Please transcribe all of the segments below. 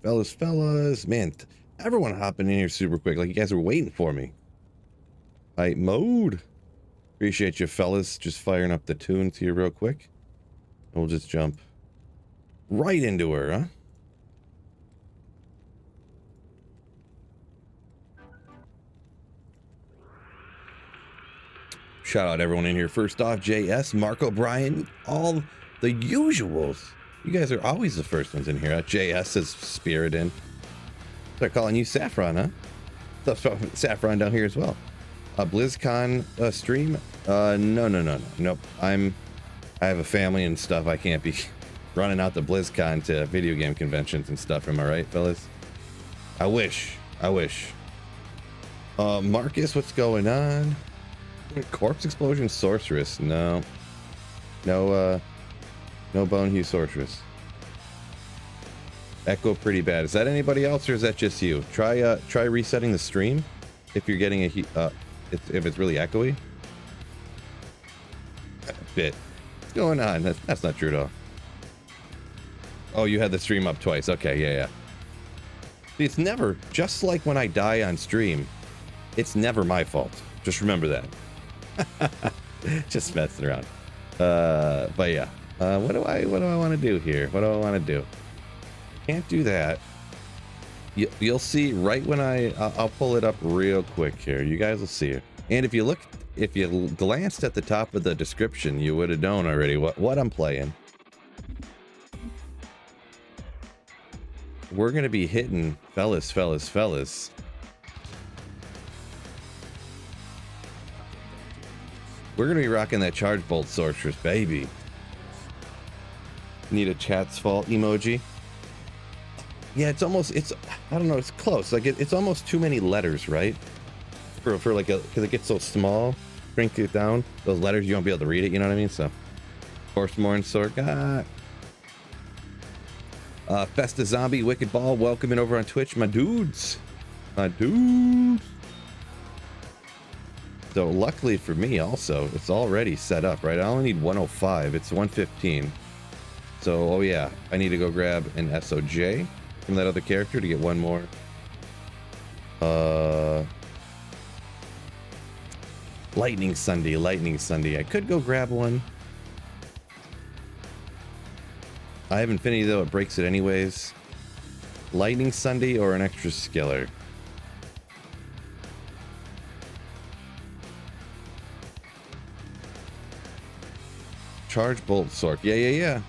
Fellas, man, everyone hopping in here super quick, like you guys were waiting for me. Fight mode. Appreciate you fellas just firing up the tunes here real quick. We'll just jump right into her, huh? Shout out everyone in here. First off, JS, Mark O'Brien, all the usuals. You guys are always the first ones in here. JS is Spirit in. Start calling you Saffron, huh? What's up, Saffron down here as well. BlizzCon stream? No. Nope. I have a family and stuff. I can't be running out to BlizzCon to video game conventions and stuff. Am I right, fellas? I wish. Marcus, what's going on? Corpse Explosion Sorceress? No Bone Hue Sorceress. Echo pretty bad. Is that anybody else or is that just you? Try resetting the stream if you're getting if it's really echoey. A bit. What's going on? That's not true at all. Oh, you had the stream up twice. Okay, yeah. See, it's never, just like when I die on stream, it's never my fault. Just remember that. Just messing around. But yeah. What do I want to do here? What do I want to do? Can't do that. You'll see right when I'll pull it up real quick here. You guys will see it. And if you glanced at the top of the description, you would have known already what I'm playing. We're gonna be hitting fellas. We're gonna be rocking that Charge Bolt Sorceress, baby. Need a chat's fault emoji. Yeah, I don't know, it's close. Like it's almost too many letters, right? For like because it gets so small, shrink it down. Those letters, you won't be able to read it, you know what I mean? So, Horsemorn Sorgat. Festa Zombie, Wicked Ball, welcome in over on Twitch, my dudes. So luckily for me also, it's already set up, right? I only need 105, it's 115. So, oh yeah, I need to go grab an SOJ from that other character to get one more. Lightning Sunday. I could go grab one. I have Infinity though, it breaks it anyways. Lightning Sunday or an extra skiller. Charge Bolt Sork. Yeah.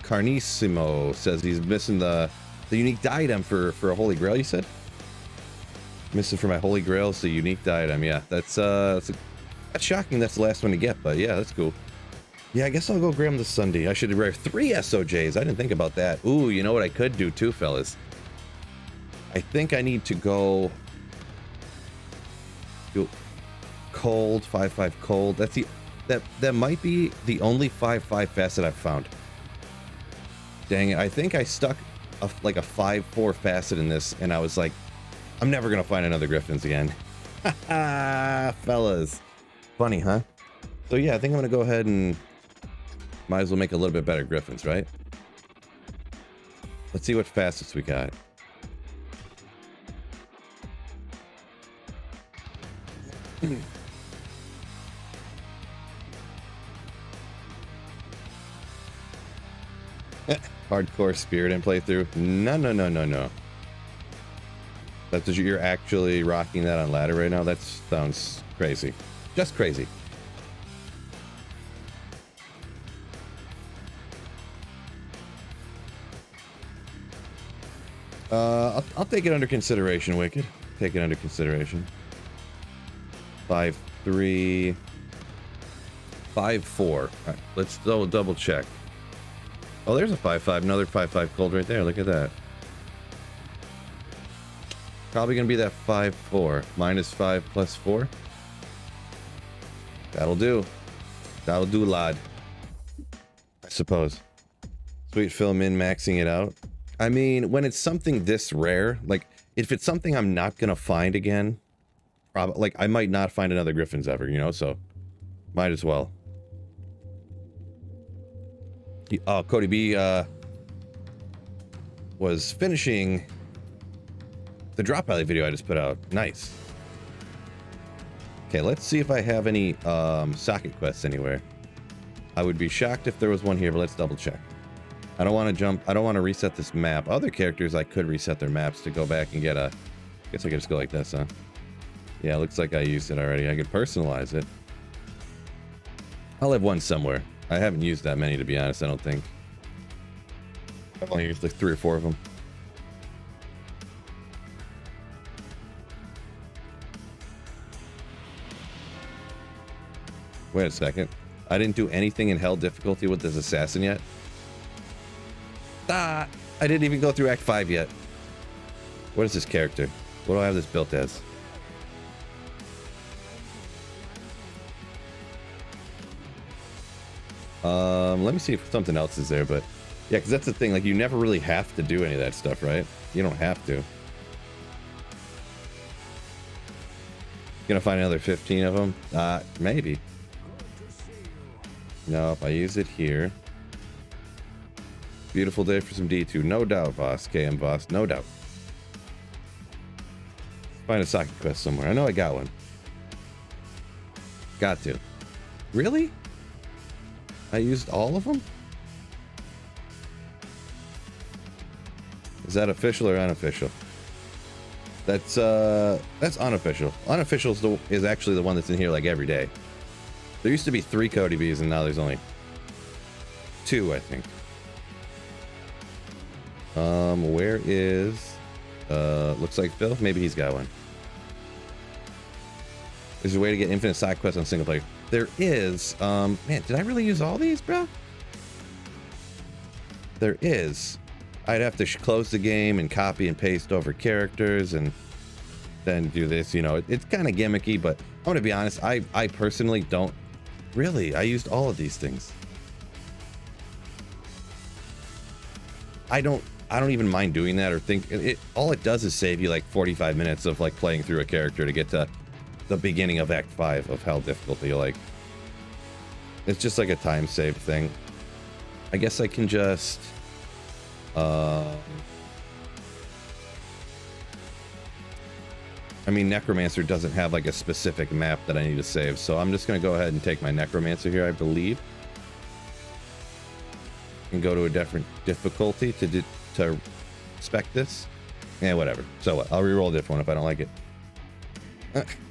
Carnissimo says he's missing the unique diadem for a Holy Grail, you said? Missing for my Holy Grail, it's the unique diadem. Yeah, that's shocking that's the last one to get, but yeah, that's cool. Yeah, I guess I'll go grab the Sunday. I should have grabbed 3 SOJs. I didn't think about that. Ooh, you know what I could do too, fellas? I think I need to go cold, 5/5 cold. That might be the only 5/5 facet I've found. Dang it, I think I stuck like a 5/4 facet in this, and I was like, I'm never gonna find another Griffins again. Fellas. Funny, huh? So yeah, I think I'm gonna go ahead and might as well make a little bit better Griffins, right? Let's see what facets we got. Hardcore Spirit and playthrough. No. That's what you're actually rocking that on ladder right now? That sounds crazy. Just crazy. I'll take it under consideration, Wicked. Take it under consideration. 5-3 5-4. All right, let's double check. Oh, there's a 5-5, another 5-5 cold right there. Look at that. Probably gonna be that 5-4 -5 +4. That'll do, lad. I suppose. Sweet Phil min maxing it out. I mean, when it's something this rare, like if it's something I'm not gonna find again, probably like I might not find another Griffins ever, you know. So might as well. Oh, Cody B was finishing the Drop Alley video I just put out. Nice. Okay, let's see if I have any socket quests anywhere. I would be shocked if there was one here, but let's double check. I don't want to jump. I don't want to reset this map. Other characters, I could reset their maps to go back and get a... I guess I could just go like this, huh? Yeah, looks like I used it already. I could personalize it. I'll have one somewhere. I haven't used that many, to be honest, I don't think. I've only used like 3 or 4 of them. Wait a second. I didn't do anything in hell difficulty with this assassin yet. Ah, I didn't even go through Act 5 yet. What is this character? What do I have this built as? Let me see if something else is there, but yeah, because that's the thing, like, you never really have to do any of that stuff, right? You don't have to. Gonna find another 15 of them? Maybe. No, if I use it here. Beautiful day for some D2. No doubt, boss. KM boss. No doubt. Find a socket quest somewhere. I know I got one. Got to. Really? I used all of them? Is that official or unofficial? That's unofficial. Unofficial is actually the one that's in here like every day. There used to be 3 Cody Bs and now there's only 2, I think. Where is looks like Phil? Maybe he's got one. There's a way to get infinite side quests on single player. There is. Man, did I really use all these, bro? There is. I'd have to close the game and copy and paste over characters and then do this. You know, it's kind of gimmicky, but I'm gonna be honest. I personally don't really. I used all of these things. I don't even mind doing that or think it. All it does is save you like 45 minutes of like playing through a character to get to the beginning of Act 5 of hell difficulty. Like, it's just like a time save thing. I guess I can just I mean, Necromancer doesn't have like a specific map that I need to save, so I'm just gonna go ahead and take my Necromancer here, I believe, and go to a different difficulty to spec this. Yeah, whatever. So what? I'll re-roll a different one if I don't like it.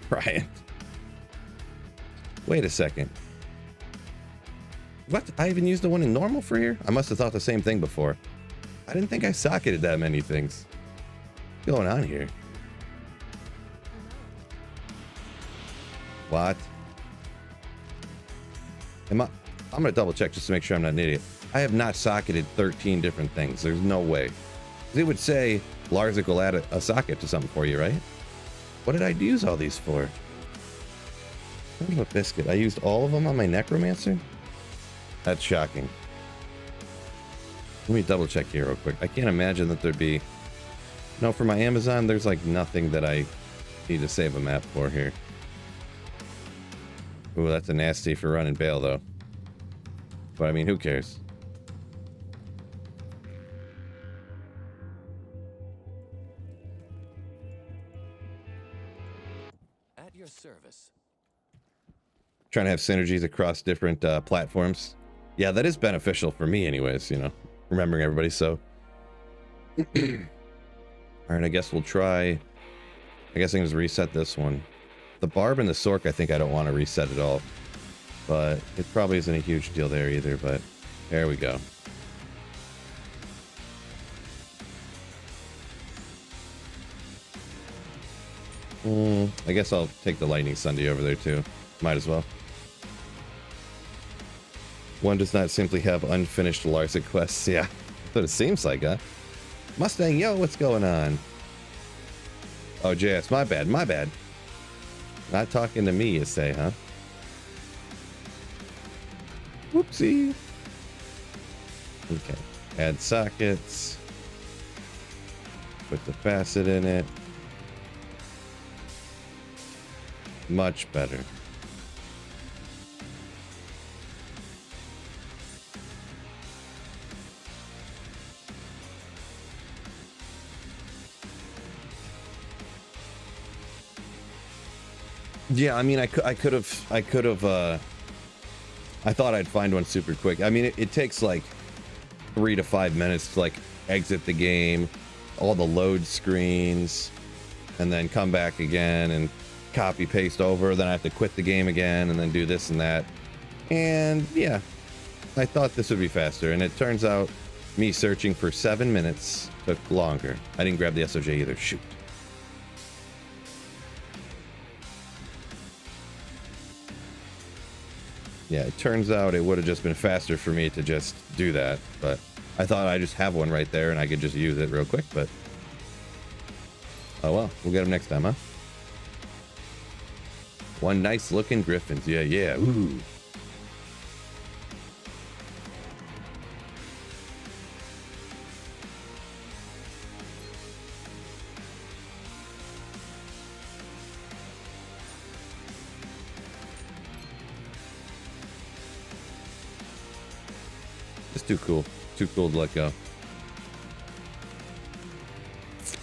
Ryan. Wait a second. What? I even used the one in normal for here? I must have thought the same thing before. I didn't think I socketed that many things. What's going on here? What? I'm gonna double check just to make sure I'm not an idiot. I have not socketed 13 different things. There's no way. It would say Larzik will add a socket to something for you, right? What did I use all these for? Son of a biscuit. I used all of them on my Necromancer? That's shocking. Let me double check here real quick. I can't imagine that there'd be... No, for my Amazon, there's like nothing that I need to save a map for here. Ooh, that's a nasty for running bail, though. But I mean, who cares? At your service. Trying to have synergies across different platforms. Yeah, that is beneficial for me anyways, you know, remembering everybody, so. All right, I guess we'll try. I guess I can just reset this one. The Barb and the Sork, I think I don't want to reset at all. But it probably isn't a huge deal there either, but there we go. I guess I'll take the Lightning Sunday over there too. Might as well. One does not simply have unfinished Larzik quests. Yeah, that's what it seems like, huh? Mustang, yo, what's going on? Oh, JS, my bad, my bad. Not talking to me, you say, huh? Whoopsie. Okay, add sockets. Put the facet in it. Much better. Yeah, I mean, I could have, I thought I'd find one super quick. I mean, it takes like 3 to 5 minutes to like exit the game, all the load screens, and then come back again and copy paste over. Then I have to quit the game again and then do this and that. And yeah, I thought this would be faster, and it turns out me searching for 7 minutes took longer. I didn't grab the SOJ either. Shoot. Yeah, it turns out it would have just been faster for me to just do that, but I thought I just have one right there and I could just use it real quick, but oh well, we'll get them next time, huh? One nice looking Griffins. Yeah, yeah. Ooh. It's too cool. Too cool to let go.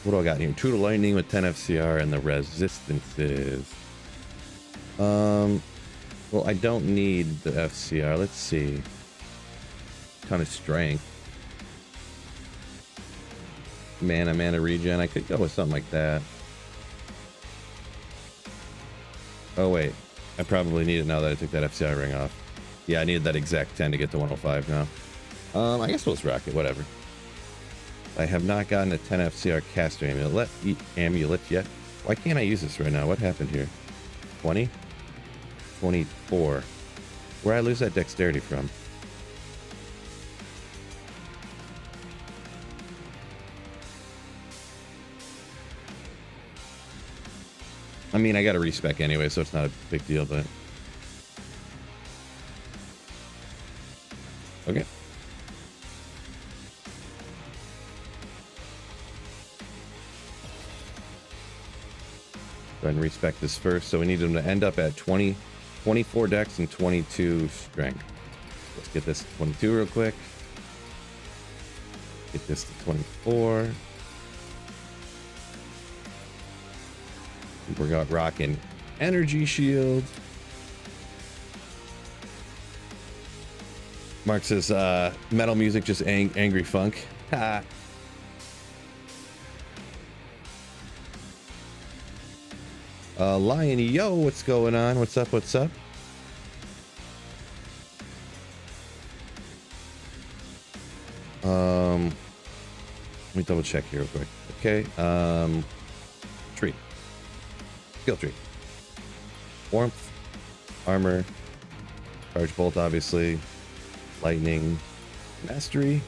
What do I got here? True to Lightning with 10 FCR and the resistances. Well, I don't need the FCR. Let's see. Kind of strength. Mana regen. I could go with something like that. Oh, wait. I probably need it now that I took that FCR ring off. Yeah, I needed that exact 10 to get to 105 now. I guess we'll just rock it, whatever. I have not gotten a 10 FCR caster amulet yet. Why can't I use this right now? What happened here? 20? 24. Where'd I lose that dexterity from? I mean, I got a respec anyway, so it's not a big deal, but... Okay. Go ahead and respec this first. So we need them to end up at 24 dex and 22 strength. Let's get this to 22 real quick. Get this to 24. We're rocking energy shield. Mark says, metal music, just angry funk. Ha. Lion, yo, what's going on? What's up? What's up? Let me double check here real quick. Okay. Tree. Skill tree. Warmth. Armor. Charge bolt, obviously. Lightning. Mastery.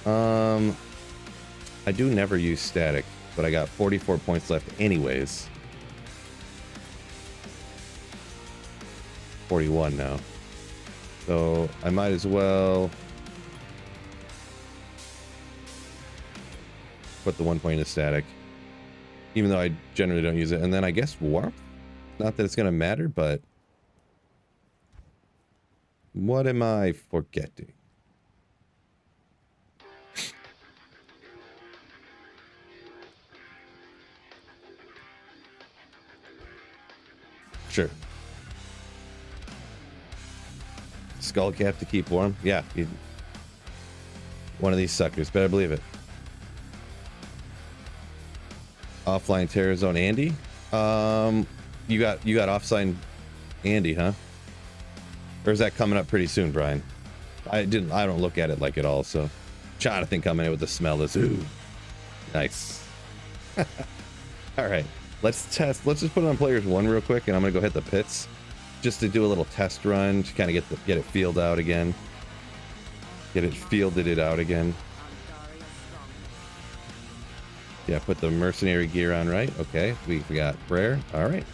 I do never use static, but I got 44 points left anyways. 41 now. So I might as well put the 1 point into static, even though I generally don't use it. And then I guess warmth. Not that it's going to matter, but what am I forgetting? Sure. Skull cap to keep warm. Yeah, one of these suckers. Better believe it. Offline Terror Zone Andy. You got offline Andy, huh? Or is that coming up pretty soon, Brian? I don't look at it like at all. So, Jonathan coming in with the smell is ooh, nice. All right, let's test. Let's just put it on players 1 real quick, and I'm gonna go hit the pits just to do a little test run to kind of get it fielded out again. Fielded out again. Yeah, put the mercenary gear on, right? Okay, we got prayer. All right.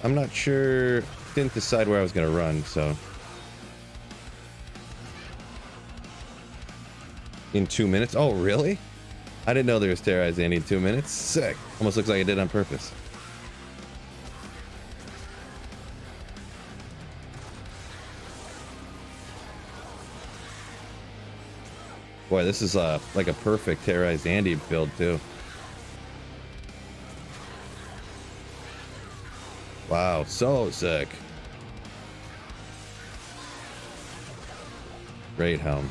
I'm not sure. Didn't decide where I was gonna run, so. In 2 minutes? Oh, really? I didn't know there was Terrorize Andy in 2 minutes. Sick. Almost looks like I did on purpose. Boy, this is like a perfect Terrorize Andy build too. So sick. Great helm.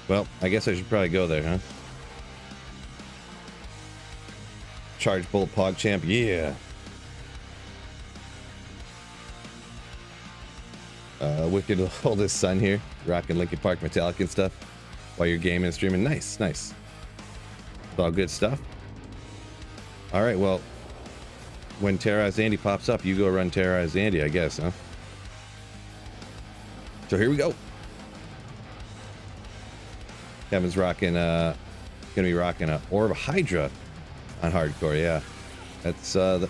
Well, I guess I should probably go there, huh? Charge Bolt PogChamp, yeah. Wicked oldest son here, rocking Linkin Park Metallica and stuff while you're gaming and streaming. Nice, nice. It's all good stuff. All right, well, when Terrorized Andy pops up, you go run Terrorized Andy, I guess, huh? So here we go. Kevin's rocking, gonna be rocking a Orb Hydra on hardcore, yeah. That's the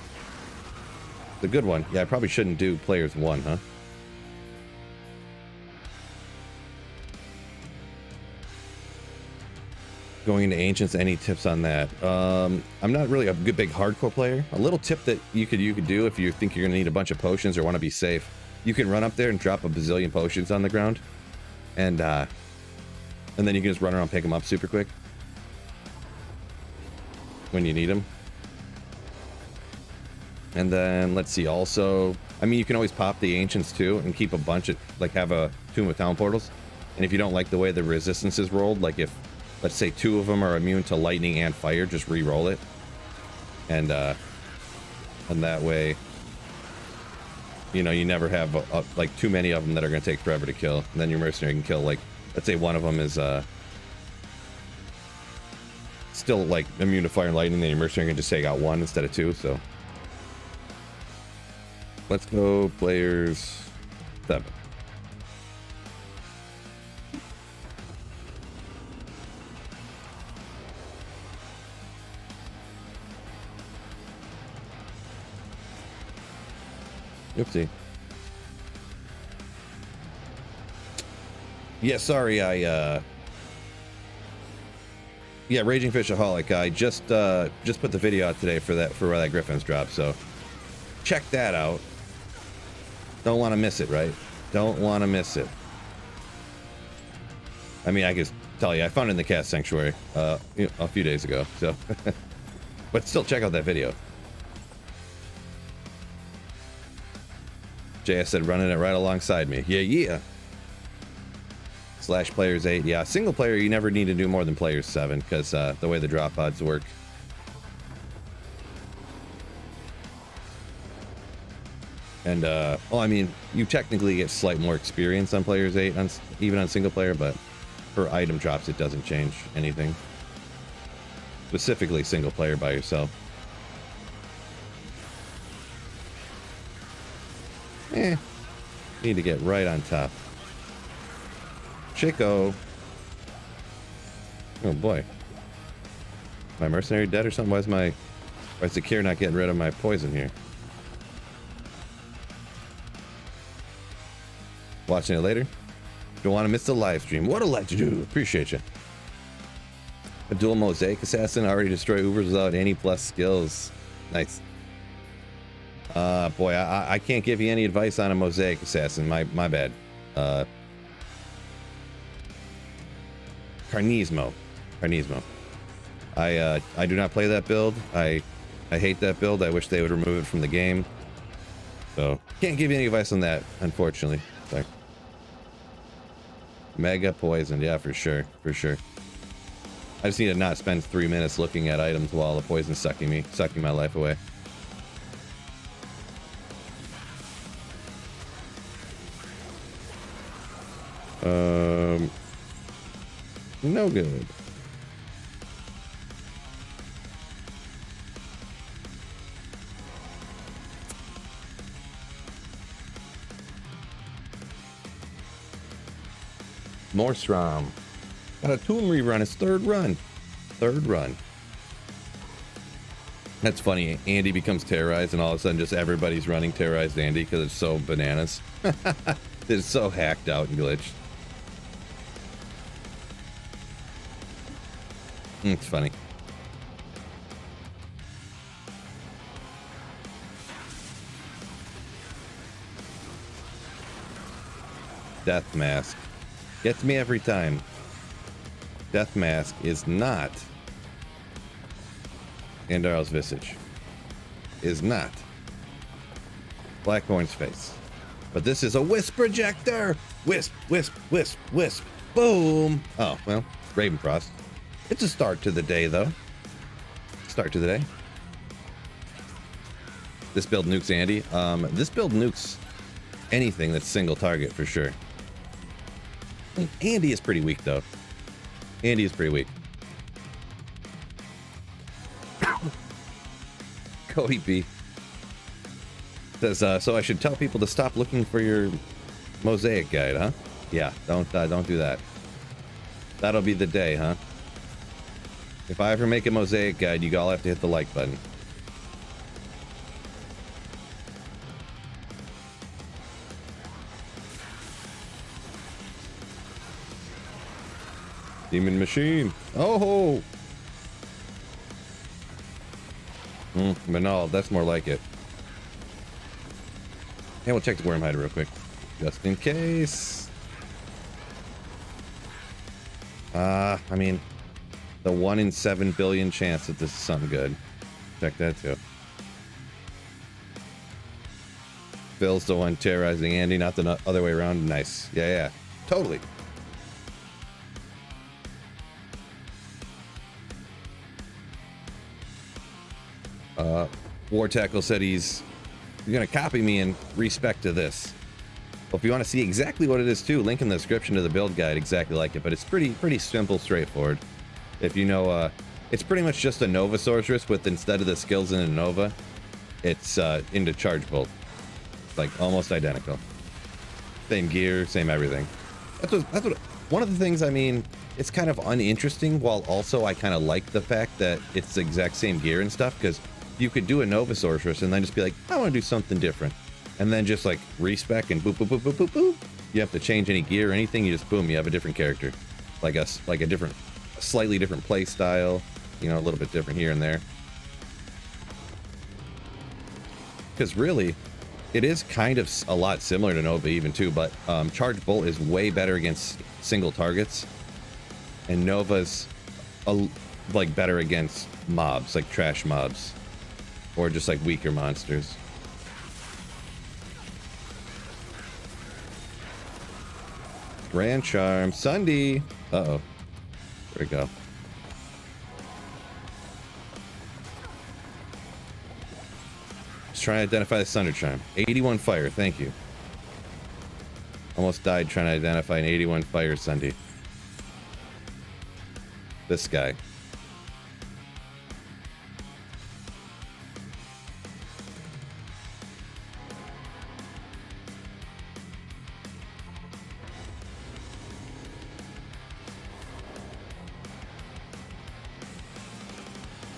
good one. Yeah, I probably shouldn't do players 1, huh? Going into Ancients, any tips on that? I'm not really a good big hardcore player. A little tip that you could do if you think you're gonna need a bunch of potions or want to be safe, you can run up there and drop a bazillion potions on the ground, and then you can just run around, pick them up super quick when you need them. And then let's see. Also, I mean, you can always pop the Ancients too and keep a bunch of, like, have a Tomb of Town portals. And if you don't like the way the resistance is rolled, like if, let's say 2 of them are immune to lightning and fire, just re-roll it. And that way, you know, you never have like too many of them that are going to take forever to kill. And then your mercenary can kill, like, let's say one of them is still like immune to fire and lightning, then your mercenary can just take out 1 instead of 2. So let's go players 7. Oopsie. Yeah, sorry, yeah, Raging Fishaholic, I just put the video out today for where that Griffin's dropped, so check that out. Don't want to miss it, right? Don't want to miss it. I mean, I can tell you, I found it in the Cast Sanctuary a few days ago, so but still check out that video. JS said running it right alongside me. Yeah. / players 8. Yeah, single player, you never need to do more than players 7 because the way the drop odds work. And, well, I mean, you technically get slight more experience on players 8, even on single player, but for item drops, it doesn't change anything. Specifically single player by yourself. Need to get right on top. Chico. Oh boy. My mercenary dead or something? Why is the cure not getting rid of my poison here? Watching it later? Don't want to miss the live stream. What a legend. Appreciate you. A dual mosaic assassin already destroy Ubers without any plus skills. Nice. Boy, I can't give you any advice on a mosaic assassin. My bad. Carnismo. I do not play that build. I hate that build. I wish they would remove it from the game. So can't give you any advice on that, unfortunately. Sorry. Mega poisoned, yeah, for sure. I just need to not spend 3 minutes looking at items while the poison's sucking my life away. No good. Morstrom. Got a Tomb rerun, his third run. That's funny. Andy becomes terrorized, and all of a sudden, just everybody's running terrorized Andy because it's so bananas. It's so hacked out and glitched. It's funny. Death Mask gets me every time. Death Mask is not Andar's Visage. Is not Blackhorn's face. But this is a wisp projector! Wisp, wisp, wisp, wisp. Boom! Oh, well, Ravenfrost. It's a start to the day, though. Start to the day. This build nukes Andy. This build nukes anything that's single target for sure. Andy is pretty weak, though. Andy is pretty weak. Cody B says, so I should tell people to stop looking for your mosaic guide, huh? Yeah, don't do that. That'll be the day, huh? If I ever make a mosaic guide, you all have to hit the like button. Demon Machine. Oh! Manal, that's more like it. Yeah, we'll check the Worm Hider real quick. Just in case. I mean, the 1 in 7 billion chance that this is something good. Check that too. Phil's the one terrorizing Andy, not the other way around. Nice. Yeah, totally. War Tackle said he's gonna copy me in respect to this. Well, if you want to see exactly what it is too, link in the description to the build guide exactly like it, but it's pretty simple, straightforward. If you know, it's pretty much just a Nova Sorceress with, instead of the skills in a Nova, it's into Charge Bolt. Like almost identical. Same gear, same everything. That's what one of the things, I mean, it's kind of uninteresting, while also I kind of like the fact that it's the exact same gear and stuff, because you could do a Nova Sorceress and then just be like, I want to do something different. And then just like respec and boop, boop, boop, boop, boop, boop. You have to change any gear or anything, you just boom, you have a different character. Like a slightly different play style, you know, a little bit different here and there. Because really, it is kind of a lot similar to Nova even too, but Charge Bolt is way better against single targets. And Nova's like better against mobs, like trash mobs. Or just like weaker monsters. Grand Charm. Sunday. Uh-oh. There we go. Just trying to identify the Thunder Charm. 81 fire. Thank you. Almost died trying to identify an 81 fire Sunday. This guy.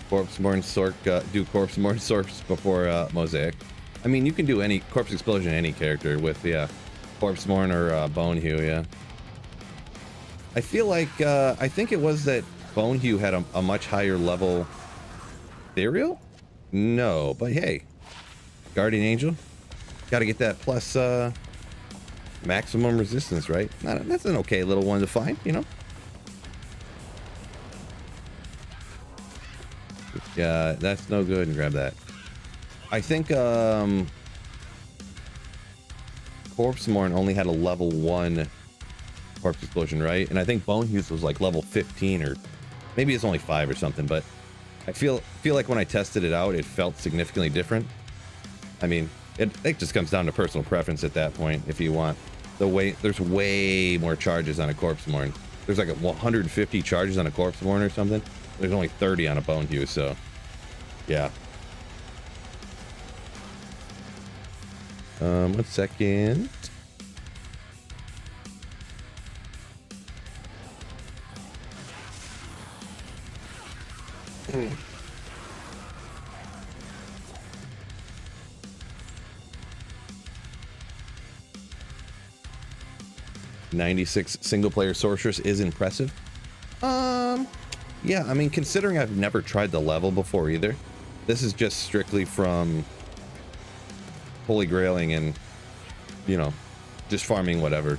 Corpse-born Sork, do Corpse-born Sorks before Mosaic. I mean, you can do any Corpse Explosion any character with, yeah, Corpse-born or Bone Hue, yeah. I feel like, I think it was that Bone Hue had a much higher level Ethereal? No, but hey, Guardian Angel. Gotta get that plus maximum resistance, right? That's an okay little one to find, you know? Yeah, that's no good, and grab that. I think Corpse-born only had a level 1 Corpse Explosion, right? And I think Bone Hughes was like level 15, or maybe it's only 5 or something, but I feel like when I tested it out, it felt significantly different. I mean, it just comes down to personal preference at that point. If you want there's way more charges on a Corpse-born. There's like 150 charges on a Corpse-born or something. There's only 30 on a Bone Hue, so yeah. 1 second. 96 single player sorceress is impressive. Yeah, I mean, considering I've never tried the level before either, this is just strictly from holy grailing and, you know, just farming whatever.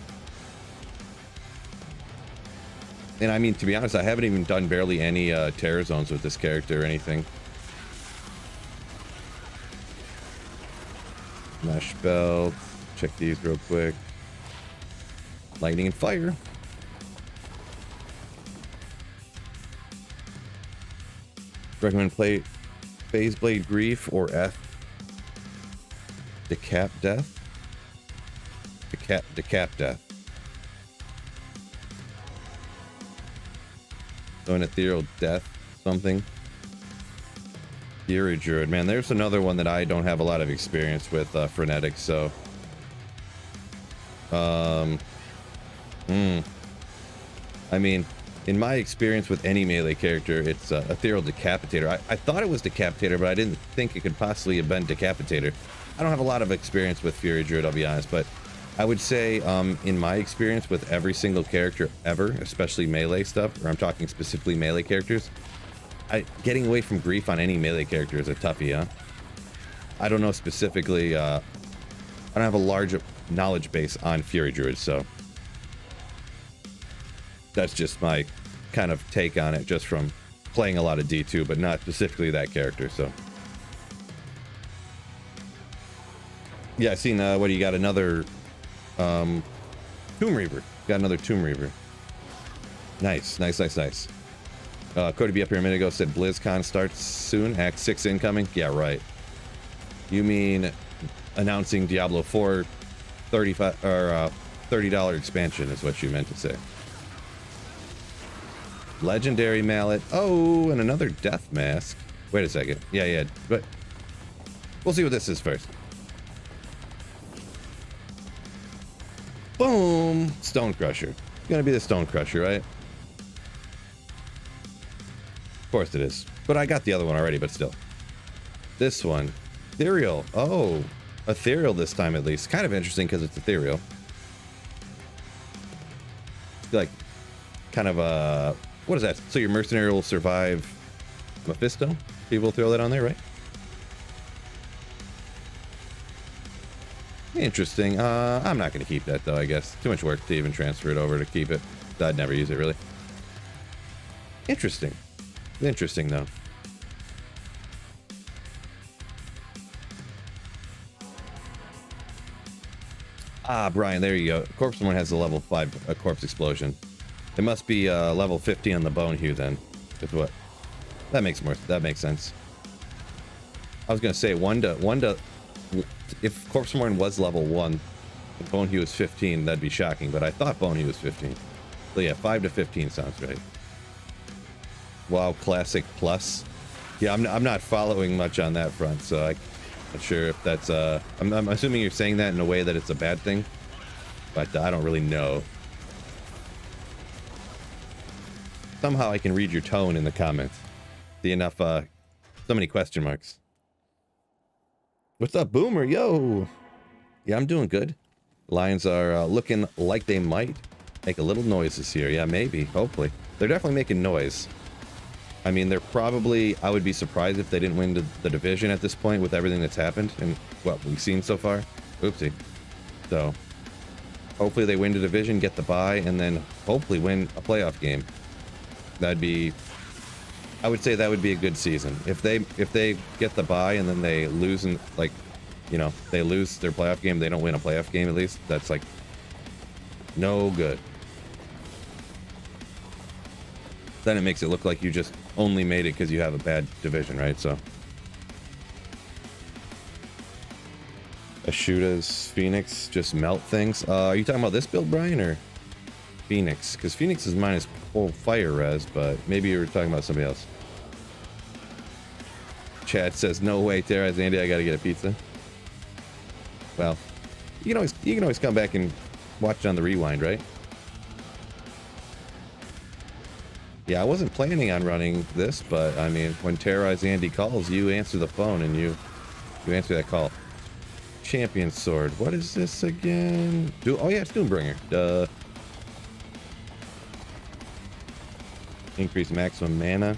And I mean, to be honest, I haven't even done barely any terror zones with this character or anything. Mesh belt. Check these real quick. Lightning and fire. Recommend play Phase Blade Grief or F. Decap Death. Decap Death. So an ethereal death, something. Fury Druid, man, there's another one that I don't have a lot of experience with, frenetic. So, I mean, in my experience with any melee character, it's ethereal decapitator. I thought it was decapitator, but I didn't think it could possibly have been decapitator. I don't have a lot of experience with Fury Druid, I'll be honest, but I would say, in my experience with every single character ever, especially melee stuff, or I'm talking specifically melee characters, getting away from grief on any melee character is a toughie, huh? I don't know specifically, I don't have a large knowledge base on Fury Druid, so that's just my kind of take on it, just from playing a lot of D2, but not specifically that character, so. Yeah, I've seen, what do you got? Another, Tomb Reaver. Got another Tomb Reaver. Nice, nice, nice, nice. Cody B up here a minute ago said BlizzCon starts soon. Act 6 incoming. Yeah, right. You mean announcing Diablo 4 $35 or $30 expansion is what you meant to say. Legendary mallet. Oh, and another death mask. Wait a second. Yeah, but we'll see what this is first. Boom! Stone Crusher. Gonna be the Stone Crusher, right? Of course it is. But I got the other one already, but still. This one. Ethereal. Oh, ethereal this time at least. Kind of interesting because it's ethereal. Like, kind of a... What is that? So your mercenary will survive Mephisto? People throw that on there, right? Interesting. I'm not going to keep that, though, I guess. Too much work to even transfer it over to keep it. I'd never use it, really. Interesting. Interesting, though. Ah, Brian, there you go. Corpse one has a level 5 corpse explosion. It must be level 50 on the bone hue, then. With what? That makes sense. I was going to say, one to... If Corpse Mourne was level 1, and Bone Hue was 15, that'd be shocking, but I thought Bone Hue was 15. So yeah, 5 to 15 sounds right. WoW Classic Plus. Yeah, I'm not following much on that front, so I'm not sure if that's... I'm assuming you're saying that in a way that it's a bad thing, but I don't really know. Somehow I can read your tone in the comments. See enough, so many question marks. What's up, Boomer? Yo! Yeah, I'm doing good. Lions are looking like they might make a little noise this year. Yeah, maybe. Hopefully. They're definitely making noise. I mean, they're probably... I would be surprised if they didn't win the division at this point with everything that's happened and what we've seen so far. Oopsie. So, hopefully they win the division, get the bye, and then hopefully win a playoff game. That'd be... I would say that would be a good season. If they get the bye and then they lose and, like, you know, they lose their playoff game, they don't win a playoff game at least, that's like no good. Then it makes it look like you just only made it because you have a bad division, right? So Ashuta's Phoenix just melt things. Are you talking about this build, Brian, or Phoenix? Because Phoenix is minus full fire res, but maybe you were talking about somebody else. Chad says, no way, Terraz Andy, I gotta get a pizza. Well, you can always come back and watch it on the rewind, right? Yeah, I wasn't planning on running this, but I mean, when Terrorize Andy calls, you answer the phone and you answer that call. Champion sword. What is this again? Oh yeah, it's Doombringer. Duh. Increase maximum mana.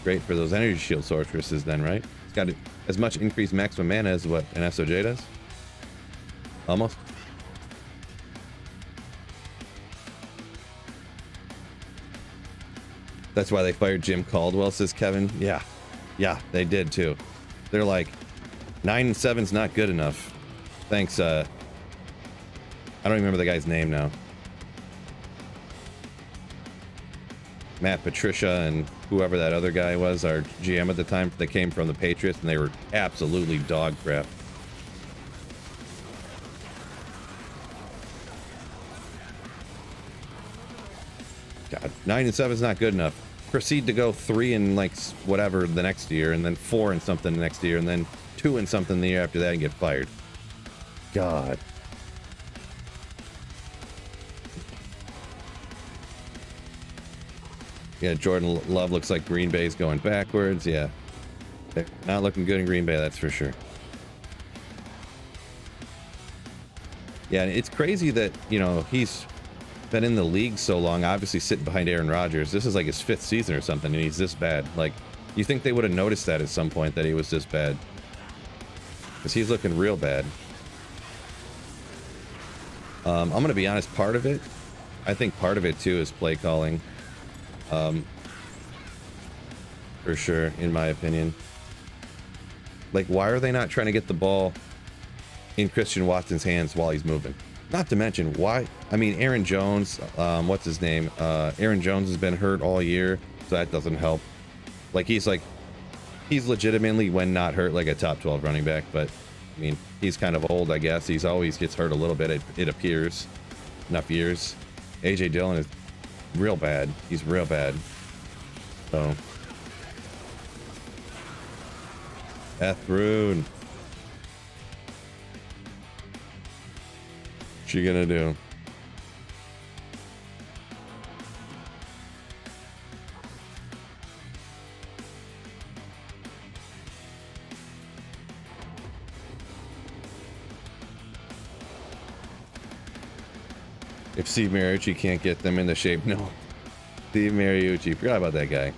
Great for those energy shield sorceresses then, right? It's got as much increased maximum mana as what an SOJ does. Almost. That's why they fired Jim Caldwell, says Kevin. Yeah. Yeah, they did too. They're like, 9 and 7's not good enough. Thanks, I don't remember the guy's name now. Matt Patricia and whoever that other guy was, our GM at the time, they came from the Patriots and they were absolutely dog crap. God, 9 and 7 is not good enough. Proceed to go 3 and like whatever the next year, and then 4 and something the next year, and then 2 and something the year after that and get fired. God. Yeah, Jordan Love looks like Green Bay's going backwards. Yeah. They're not looking good in Green Bay, that's for sure. Yeah, and it's crazy that, you know, he's been in the league so long, obviously sitting behind Aaron Rodgers. This is like his 5th season or something, and he's this bad. Like, you think they would have noticed that at some point, that he was this bad. Because he's looking real bad. I'm going to be honest, part of it, I think part of it too is play calling. For sure, in my opinion. Like, why are they not trying to get the ball in Christian Watson's hands while he's moving? Not to mention, why? I mean, Aaron Jones, what's his name? Aaron Jones has been hurt all year, so that doesn't help. Like, he's legitimately, when not hurt, like a top 12 running back, but I mean, he's kind of old, I guess. He's always gets hurt a little bit, it appears. Enough years. AJ Dillon is real bad. He's real bad. So. Ethrune. What you gonna do? If Steve Mariucci can't get them into shape, no. Steve Mariucci, forgot about that guy.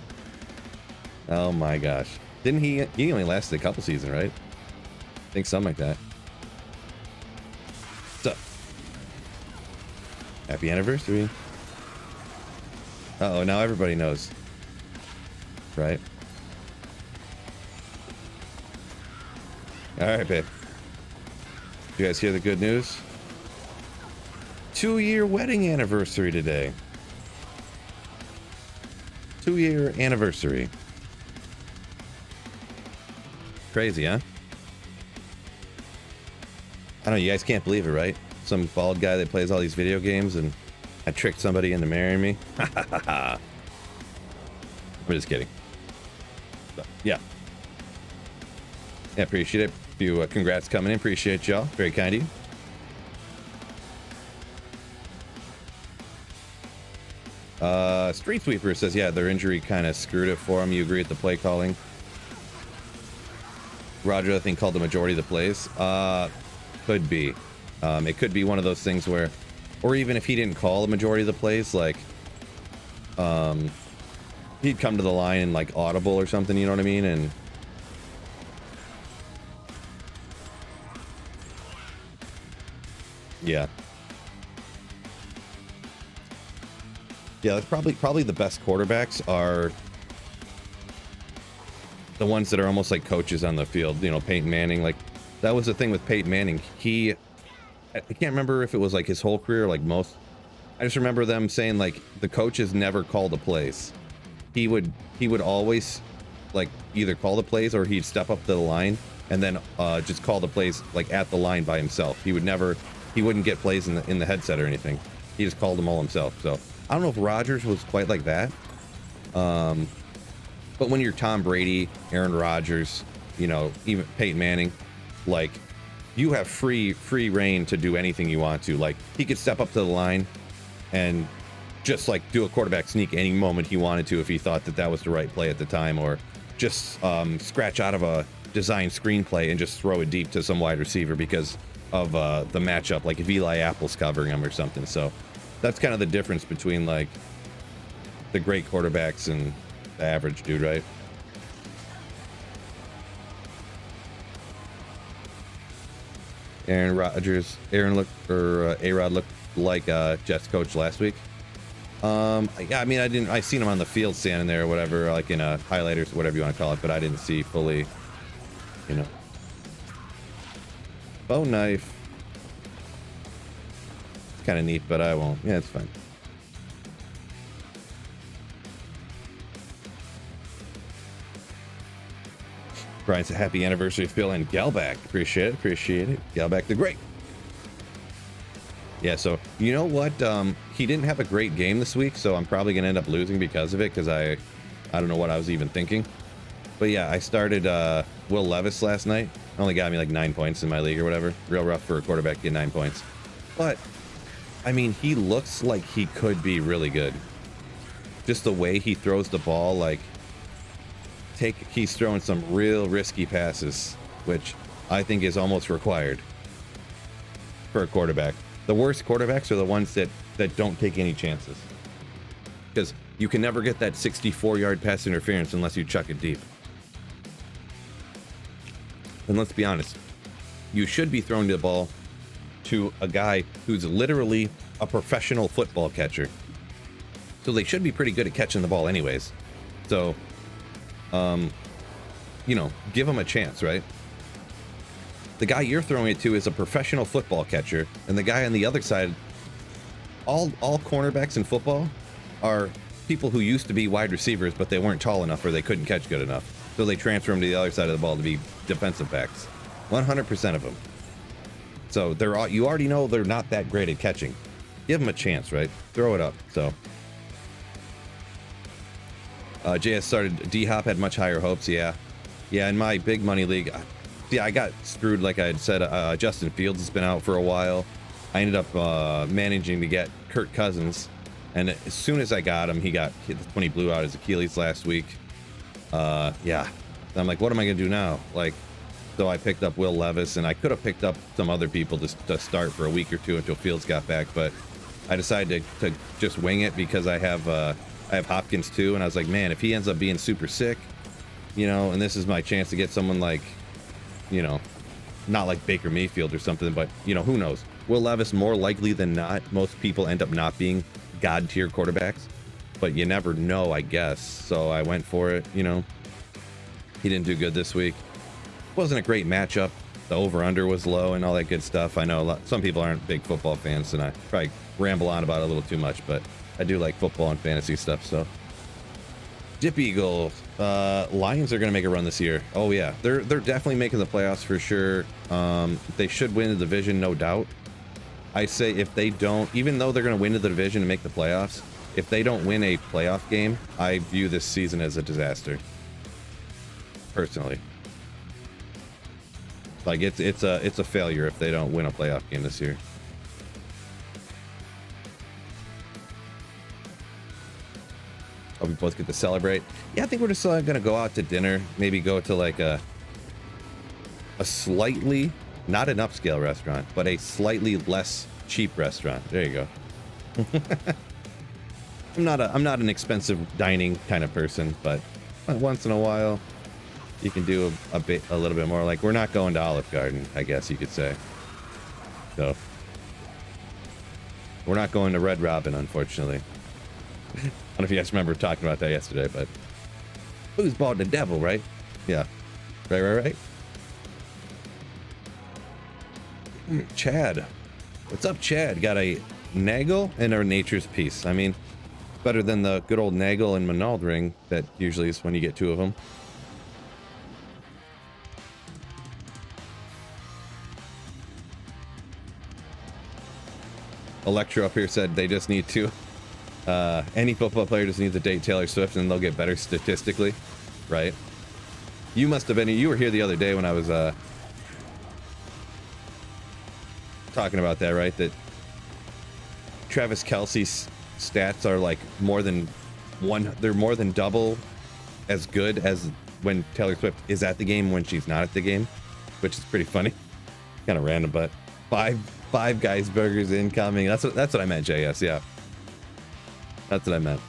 Oh my gosh. Didn't he only lasted a couple seasons, right? I think something like that. What's up? Happy anniversary. Uh-oh, now everybody knows. Right? Alright, babe. You guys hear the good news? 2-year wedding anniversary today. 2-year anniversary. Crazy, huh? I know, you guys can't believe it, right? Some bald guy that plays all these video games and I tricked somebody into marrying me. I'm just kidding. So, yeah. Yeah, appreciate it. A few congrats coming in. Appreciate y'all. Very kind of you. Street Sweeper says, yeah, their injury kind of screwed it for him. You agree with the play calling? Roger, I think, called the majority of the plays. Could be. It could be one of those things where, or even if he didn't call the majority of the plays, like, he'd come to the line and like audible or something, you know what I mean? And yeah. Yeah, that's probably the best quarterbacks are the ones that are almost like coaches on the field. You know, Peyton Manning, like that was the thing with Peyton Manning. I can't remember if it was like his whole career, like most. I just remember them saying like the coaches never call the plays. He would always like either call the plays or he'd step up to the line and then just call the plays like at the line by himself. He wouldn't get plays in the headset or anything. He just called them all himself. So I don't know if Rodgers was quite like that. But when you're Tom Brady, Aaron Rodgers, you know, even Peyton Manning, like you have free reign to do anything you want to. Like he could step up to the line and just like do a quarterback sneak any moment he wanted to if he thought that was the right play at the time, or just scratch out of a design screenplay and just throw it deep to some wide receiver because of the matchup, like if Eli Apple's covering him or something. So that's kind of the difference between like the great quarterbacks and the average dude, right? Aaron Rodgers, A-Rod looked like Jets coach last week. Yeah, I mean, I seen him on the field standing there or whatever, like in a highlighters, whatever you want to call it, but I didn't see fully, you know. Bow knife. Kind of neat, but I won't. Yeah, it's fine. Brian said, happy anniversary, Phil and Galback. Appreciate it. Galback the Great. Yeah, so you know what? He didn't have a great game this week, so I'm probably gonna end up losing because of it, because I don't know what I was even thinking. But yeah, I started Will Levis last night. Only got me like 9 points in my league or whatever. Real rough for a quarterback to get 9 points. But I mean, he looks like he could be really good. Just the way he throws the ball, like he's throwing some real risky passes, which I think is almost required for a quarterback. The worst quarterbacks are the ones that don't take any chances, because you can never get that 64-yard pass interference unless you chuck it deep. And let's be honest, you should be throwing the ball to a guy who's literally a professional football catcher. So they should be pretty good at catching the ball anyways. So, you know, give him a chance, right? The guy you're throwing it to is a professional football catcher, and the guy on the other side, all cornerbacks in football are people who used to be wide receivers, but they weren't tall enough or they couldn't catch good enough. So they transfer them to the other side of the ball to be defensive backs. 100% of them. So you already know they're not that great at catching. Give them a chance, right? Throw it up. So JS started. D-Hop had much higher hopes. Yeah, in my big money league, yeah, I got screwed. Like I had said, Justin Fields has been out for a while. I ended up managing to get Kirk Cousins, and as soon as I got him, he got hit when he blew out his Achilles last week. Yeah, I'm like, what am I gonna do now? Like, so I picked up Will Levis, and I could have picked up some other people to start for a week or two until Fields got back, but I decided to just wing it because I have Hopkins too, and I was like, man, if he ends up being super sick, you know, and this is my chance to get someone like, you know, not like Baker Mayfield or something, but you know, who knows? Will Levis, more likely than not, most people end up not being god tier quarterbacks, but you never know, I guess. So I went for it. You know, he didn't do good this week. Wasn't a great matchup. The over-under was low and all that good stuff. I know some people aren't big football fans, and I probably ramble on about it a little too much, but I do like football and fantasy stuff. So Dip Eagle, Lions are going to make a run this year. Oh yeah, they're definitely making the playoffs for sure. They should win the division, no doubt. I say if they don't, even though they're going to win the division and make the playoffs, if they don't win a playoff game, I view this season as a disaster. Personally, like it's a failure if they don't win a playoff game this year. Oh, we both get to celebrate. Yeah, I think we're just gonna go out to dinner. Maybe go to like a slightly, not an upscale restaurant, but a slightly less cheap restaurant. There you go. I'm not an expensive dining kind of person, but once in a while you can do a little bit more. Like, we're not going to Olive Garden, I guess you could say. So we're not going to Red Robin, unfortunately. I don't know if you guys remember talking about that yesterday, but who's bought the devil, right? Yeah. Right. Chad. What's up, Chad? Got a Nagel and a Nature's Peace. I mean, better than the good old Nagel and Manald ring that usually is when you get two of them. Electro up here said they just need to. Any football player just needs to date Taylor Swift and they'll get better statistically, right? You must have been. You were here the other day when I was talking about that, right? That Travis Kelce's stats are like more than one. They're more than double as good as when Taylor Swift is at the game when she's not at the game, which is pretty funny. Kind of random, but Five Guys burgers incoming. That's what I meant, JS. Yeah, that's what I meant.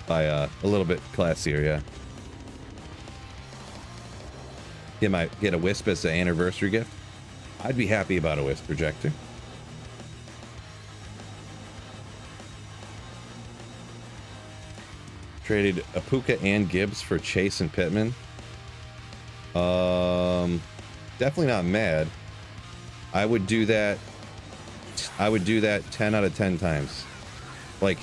by a little bit classier, yeah. Get a Wisp as an anniversary gift. I'd be happy about a Wisp projector. Traded Apuka and Gibbs for Chase and Pittman. Definitely not mad. I would do that 10 out of 10 times. Like,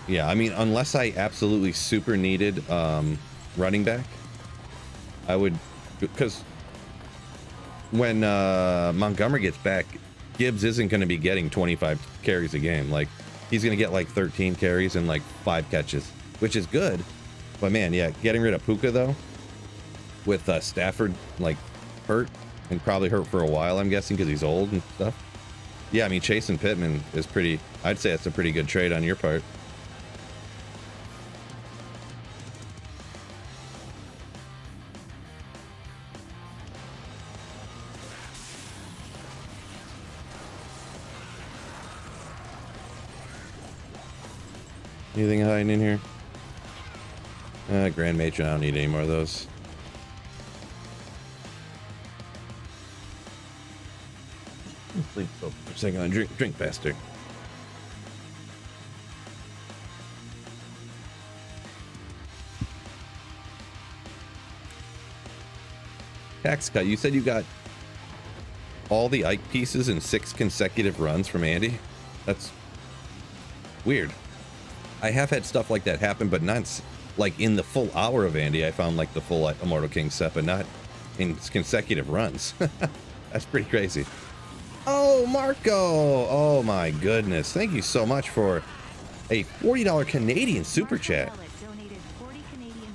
yeah, I mean, unless I absolutely super needed running back, I would, because when Montgomery gets back, Gibbs isn't going to be getting 25 carries a game. Like, he's going to get like 13 carries and like 5 catches, which is good. But man, yeah, getting rid of Puka though, with Stafford like hurt and probably hurt for a while, I'm guessing, because he's old and stuff. Yeah, I mean, Chase and Pittman is pretty, I'd say that's a pretty good trade on your part. Anything hiding in here? Grand Matron, I don't need any more of those. Sleep for a second. Drink faster. Tax cut. You said you got all the Ike pieces in 6 consecutive runs from Andy. That's weird. I have had stuff like that happen, but not like in the full hour of Andy. I found like the full Immortal King set, but not in consecutive runs. That's pretty crazy. Oh, Marco! Oh my goodness! Thank you so much for a $40 Canadian super chat. Donated $40 Canadian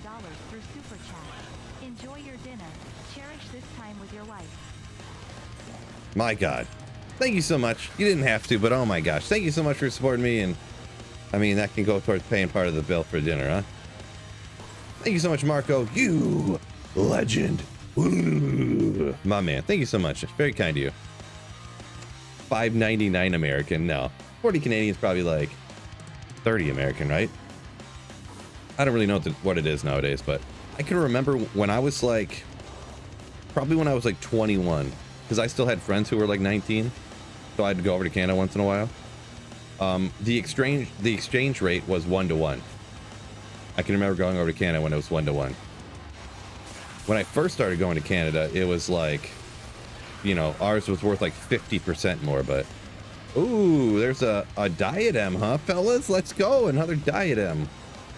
through super chat. Enjoy your dinner. Cherish this time with your wife. My God, thank you so much. You didn't have to, but oh my gosh, thank you so much for supporting me. And I mean, that can go towards paying part of the bill for dinner, huh? Thank you so much, Marco. You legend. Ooh, my man. Thank you so much. It's very kind of you. $5.99 American. No, 40 Canadian is probably like 30 American, right? I don't really know what it is nowadays, but I can remember when I was like, probably when I was like 21, because I still had friends who were like 19, so I'd go over to Canada once in a while. The exchange rate was 1-to-1. I can remember going over to Canada when it was 1-to-1. When I first started going to Canada, it was like, you know, ours was worth like 50% more, but ooh, there's a diadem, huh, fellas? Let's go, another diadem.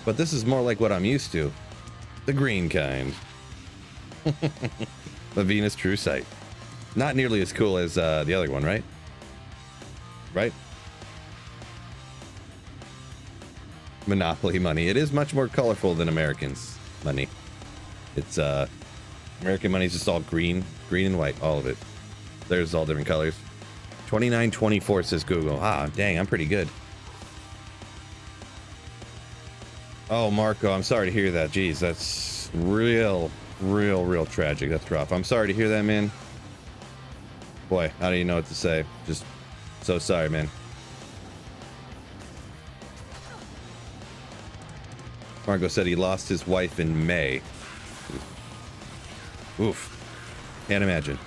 But this is more like what I'm used to, the green kind. The Venus True Sight. Not nearly as cool as the other one, right? Right? Monopoly money. It is much more colorful than Americans money. It's American money is just all green and white, all of it. There's all different colors. 2924 says Google. Ah, dang, I'm pretty good. Oh, Marco, I'm sorry to hear that. Jeez, that's real tragic. That's rough. I'm sorry to hear that, man. Boy, I don't even know what to say. Just so sorry, man. Marco said he lost his wife in May. Oof. Can't imagine.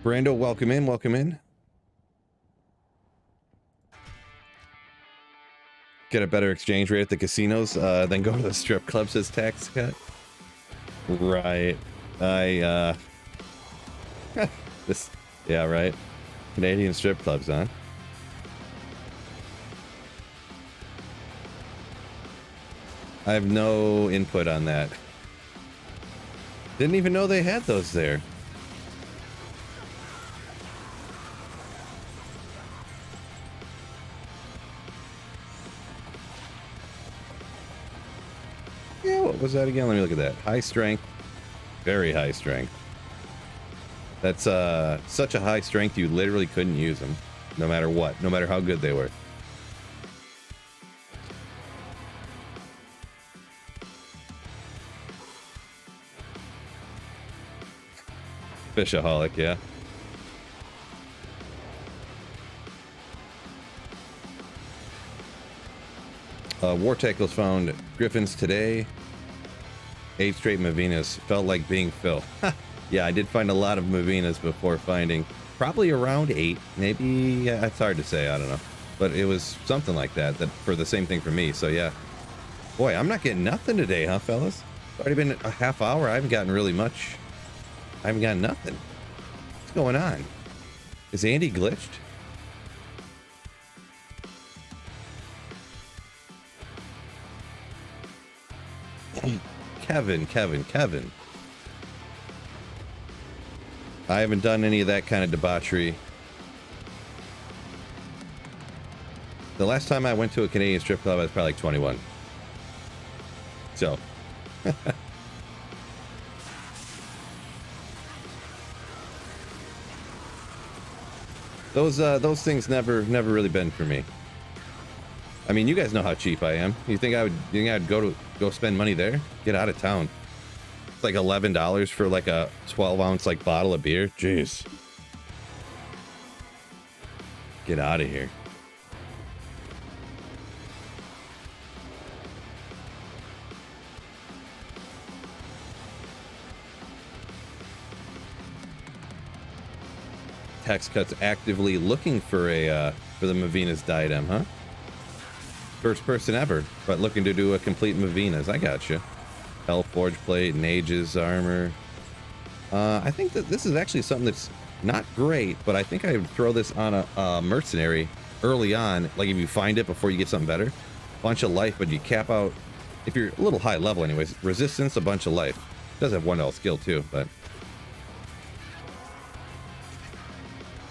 Brando, welcome in, welcome in. Get a better exchange rate at the casinos, then go to the strip clubs as tax cut. Right. This, yeah, right. Canadian strip clubs, huh? I have no input on that. Didn't even know they had those there. Yeah, what was that again? Let me look at that. High strength. Very high strength. That's such a high strength you literally couldn't use them. No matter what. No matter how good they were. Fishaholic, yeah. War Tackles found Griffins today. 8 straight Mavinas. Felt like being Phil. Yeah, I did find a lot of Mavinas before finding probably around 8. Maybe, yeah, it's hard to say. I don't know. But it was something like that, for the same thing for me. So, yeah. Boy, I'm not getting nothing today, huh, fellas? It's already been a half hour. I haven't gotten really much. I haven't gotten nothing. What's going on? Is Andy glitched? Kevin. I haven't done any of that kind of debauchery. The last time I went to a Canadian strip club, I was probably like 21. So. Those things never really been for me. I mean, you guys know how cheap I am. You think I'd go spend money there? Get out of town. It's like $11 for like a 12-ounce like bottle of beer. Jeez. Get out of here. Tax Cuts actively looking for the Mavina's diadem, huh? First person ever, but looking to do a complete Mavina's. I gotcha. Hellforge plate, Nage's armor. I think that this is actually something that's not great, but I think I would throw this on a mercenary early on. Like if you find it before you get something better, bunch of life, but you cap out if you're a little high level, anyways. Resistance, a bunch of life. Does have 1L skill too, but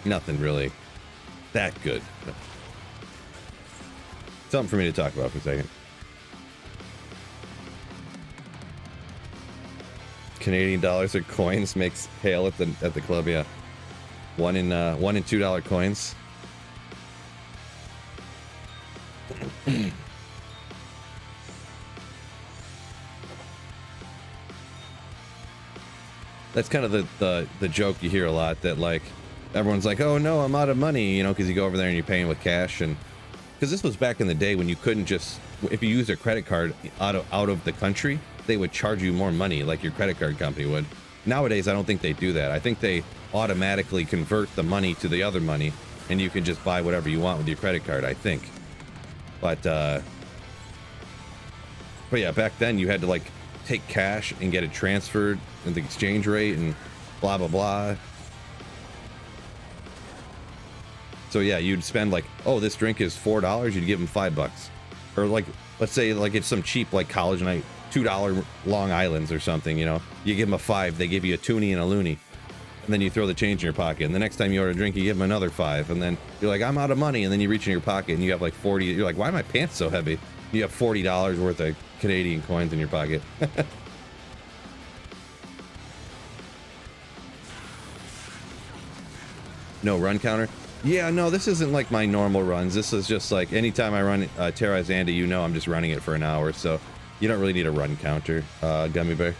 nothing really that good. No. Something for me to talk about for a second. Canadian dollars or coins makes hail at the club, yeah. $1 and $2 coins. That's kind of the joke you hear a lot, that like everyone's like, oh no, I'm out of money, you know, because you go over there and you're paying with cash. And because this was back in the day when you couldn't just, if you used a credit card out of the country, they would charge you more money like your credit card company would. Nowadays, I don't think they do that. I think they automatically convert the money to the other money and you can just buy whatever you want with your credit card, I think. But yeah, back then you had to like take cash and get it transferred and the exchange rate and blah, blah, blah. So yeah, you'd spend like, oh, this drink is $4, you'd give them $5. Or like, let's say like it's some cheap like college night, $2 Long Islands or something, you know, you give them a $5, they give you a toonie and a loony, and then you throw the change in your pocket. And the next time you order a drink, you give them another $5, and then you're like, I'm out of money. And then you reach in your pocket and you have like 40. You're like, why are my pants so heavy? You have $40 worth of Canadian coins in your pocket. No run counter. Yeah, no, this isn't like my normal runs. This is just like anytime I run Terra Zanda, you know I'm just running it for an hour, so you don't really need a run counter, Gummy Bear.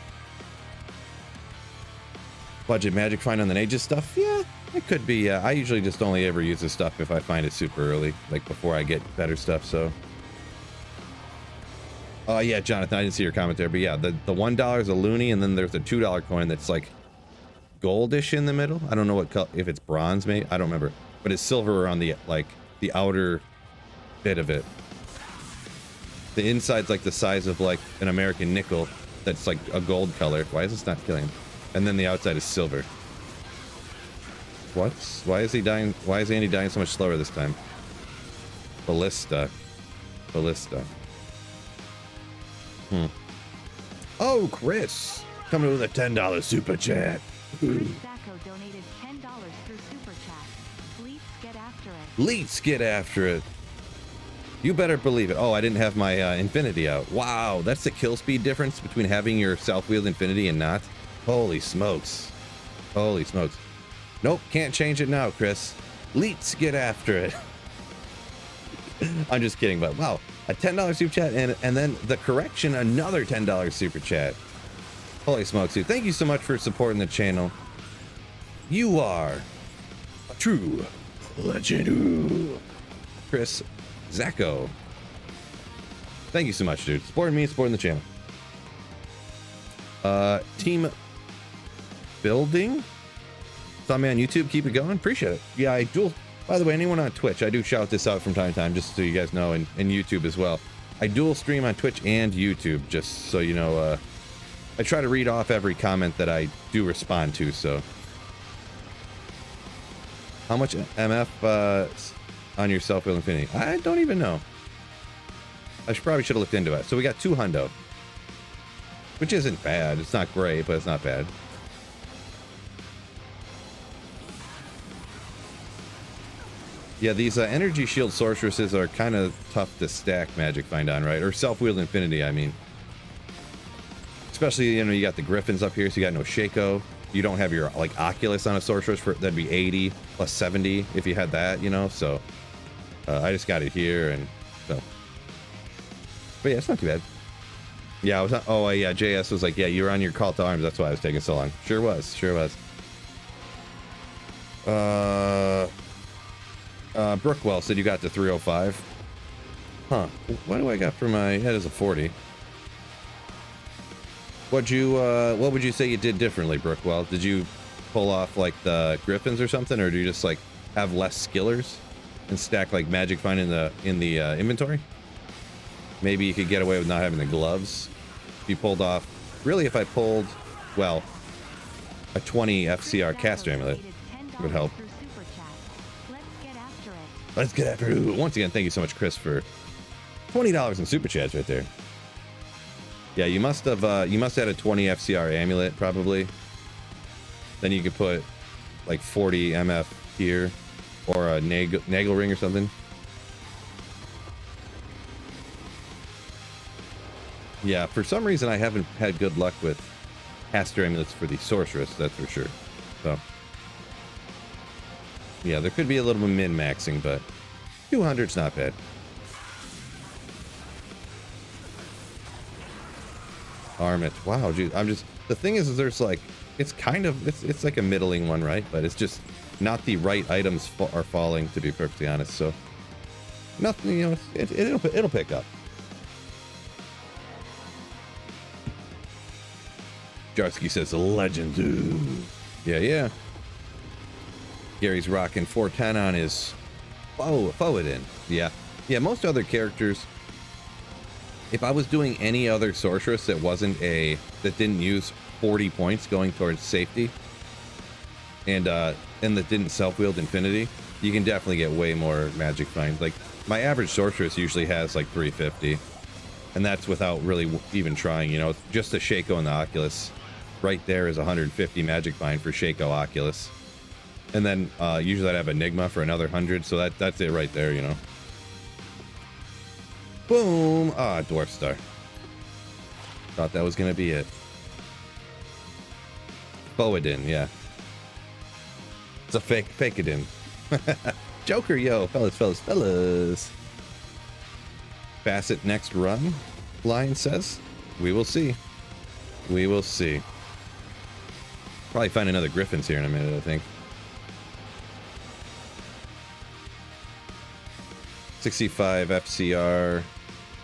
Budget magic find on the Nages stuff? Yeah, it could be. I usually just only ever use this stuff if I find it super early, like before I get better stuff, so. Yeah, Jonathan, I didn't see your comment there, but yeah, the $1 is a loony, and then there's a $2 coin that's like goldish in the middle. I don't know what color, if it's bronze, maybe, I don't remember. But it's silver on the, like, the outer bit of it. The inside's like the size of, like, an American nickel that's, like, a gold color. Why is this not killing him? And then the outside is silver. What? Why is he dying? Why is Andy dying so much slower this time? Ballista. Oh, Chris! Coming with a $10 super chat. Sacco donated $10 through Super Chat. Let's get after it. You better believe it. Oh, I didn't have my Infinity out. Wow, that's the kill speed difference between having your self-wheeled Infinity and not. Holy smokes. Holy smokes. Nope, can't change it now, Chris. Let's get after it. I'm just kidding, but wow, a $10 super chat and then the correction, another $10 super chat. Holy smokes, dude. Thank you so much for supporting the channel. You are a true legend. Chris Zacco. Thank you so much, dude. Supporting me, supporting the channel. Team building. Saw me on YouTube. Keep it going. Appreciate it. Yeah, I dual. By the way, anyone on Twitch, I do shout this out from time to time, just so you guys know, and YouTube as well. I dual stream on Twitch and YouTube, just so you know. I try to read off every comment that I do respond to. So, how much MF on your self-will infinity? I don't even know. I probably should have looked into it. So we got 2 hundo, which isn't bad. It's not great, but it's not bad. Yeah, these energy shield sorceresses are kind of tough to stack magic find on, right? Or self-wield infinity, I mean. Especially, you know, you got the griffins up here, so you got no Shaco. You don't have your, like, Oculus on a sorceress. That'd be 80 plus 70 if you had that, you know? So, I just got it here, and so. But yeah, it's not too bad. Yeah, I was not, oh, yeah, JS was like, yeah, you were on your call to arms. That's why I was taking so long. Sure was, sure was. Brookwell said you got to 305. Huh. What do I got for my head as a 40? What would you say you did differently, Brookwell? Did you pull off like the griffins or something, or do you just like have less skillers and stack like magic find in the inventory? Maybe you could get away with not having the gloves. If you pulled off, really, if I pulled, well, a 20 FCR caster amulet would help. Let's get after it. Once again, thank you so much, Chris, for $20 in super chats right there. Yeah, you must have had a 20 FCR amulet probably. Then you could put like 40 MF here, or a nagel ring or something. Yeah, for some reason I haven't had good luck with caster amulets for the sorceress, that's for sure. So yeah, there could be a little min-maxing, but 200's not bad. Armit. Wow, dude. The thing is there's like, it's kind of, it's like a middling one, right? But it's just not the right items are falling, to be perfectly honest. So nothing, you know, it'll pick up. Jarsky says, a legend, dude. Yeah, yeah. Gary's rocking 410 on his Foadin. Yeah. Yeah, most other characters, if I was doing any other sorceress that that didn't use 40 points going towards safety, and that didn't self-wield infinity, you can definitely get way more magic finds. Like, my average sorceress usually has like 350, and that's without really even trying, you know. Just the Shaco and the Oculus right there is 150 magic find for Shaco Oculus. And then usually I'd have Enigma for another 100, so that's it right there, you know. Boom! Ah, Dwarf Star. Thought that was gonna be it. Foadin, yeah. It's a Fakeadin. Joker, yo, fellas. Facet next run, Lion says. We will see. We will see. Probably find another Griffins here in a minute, I think. 65 FCR,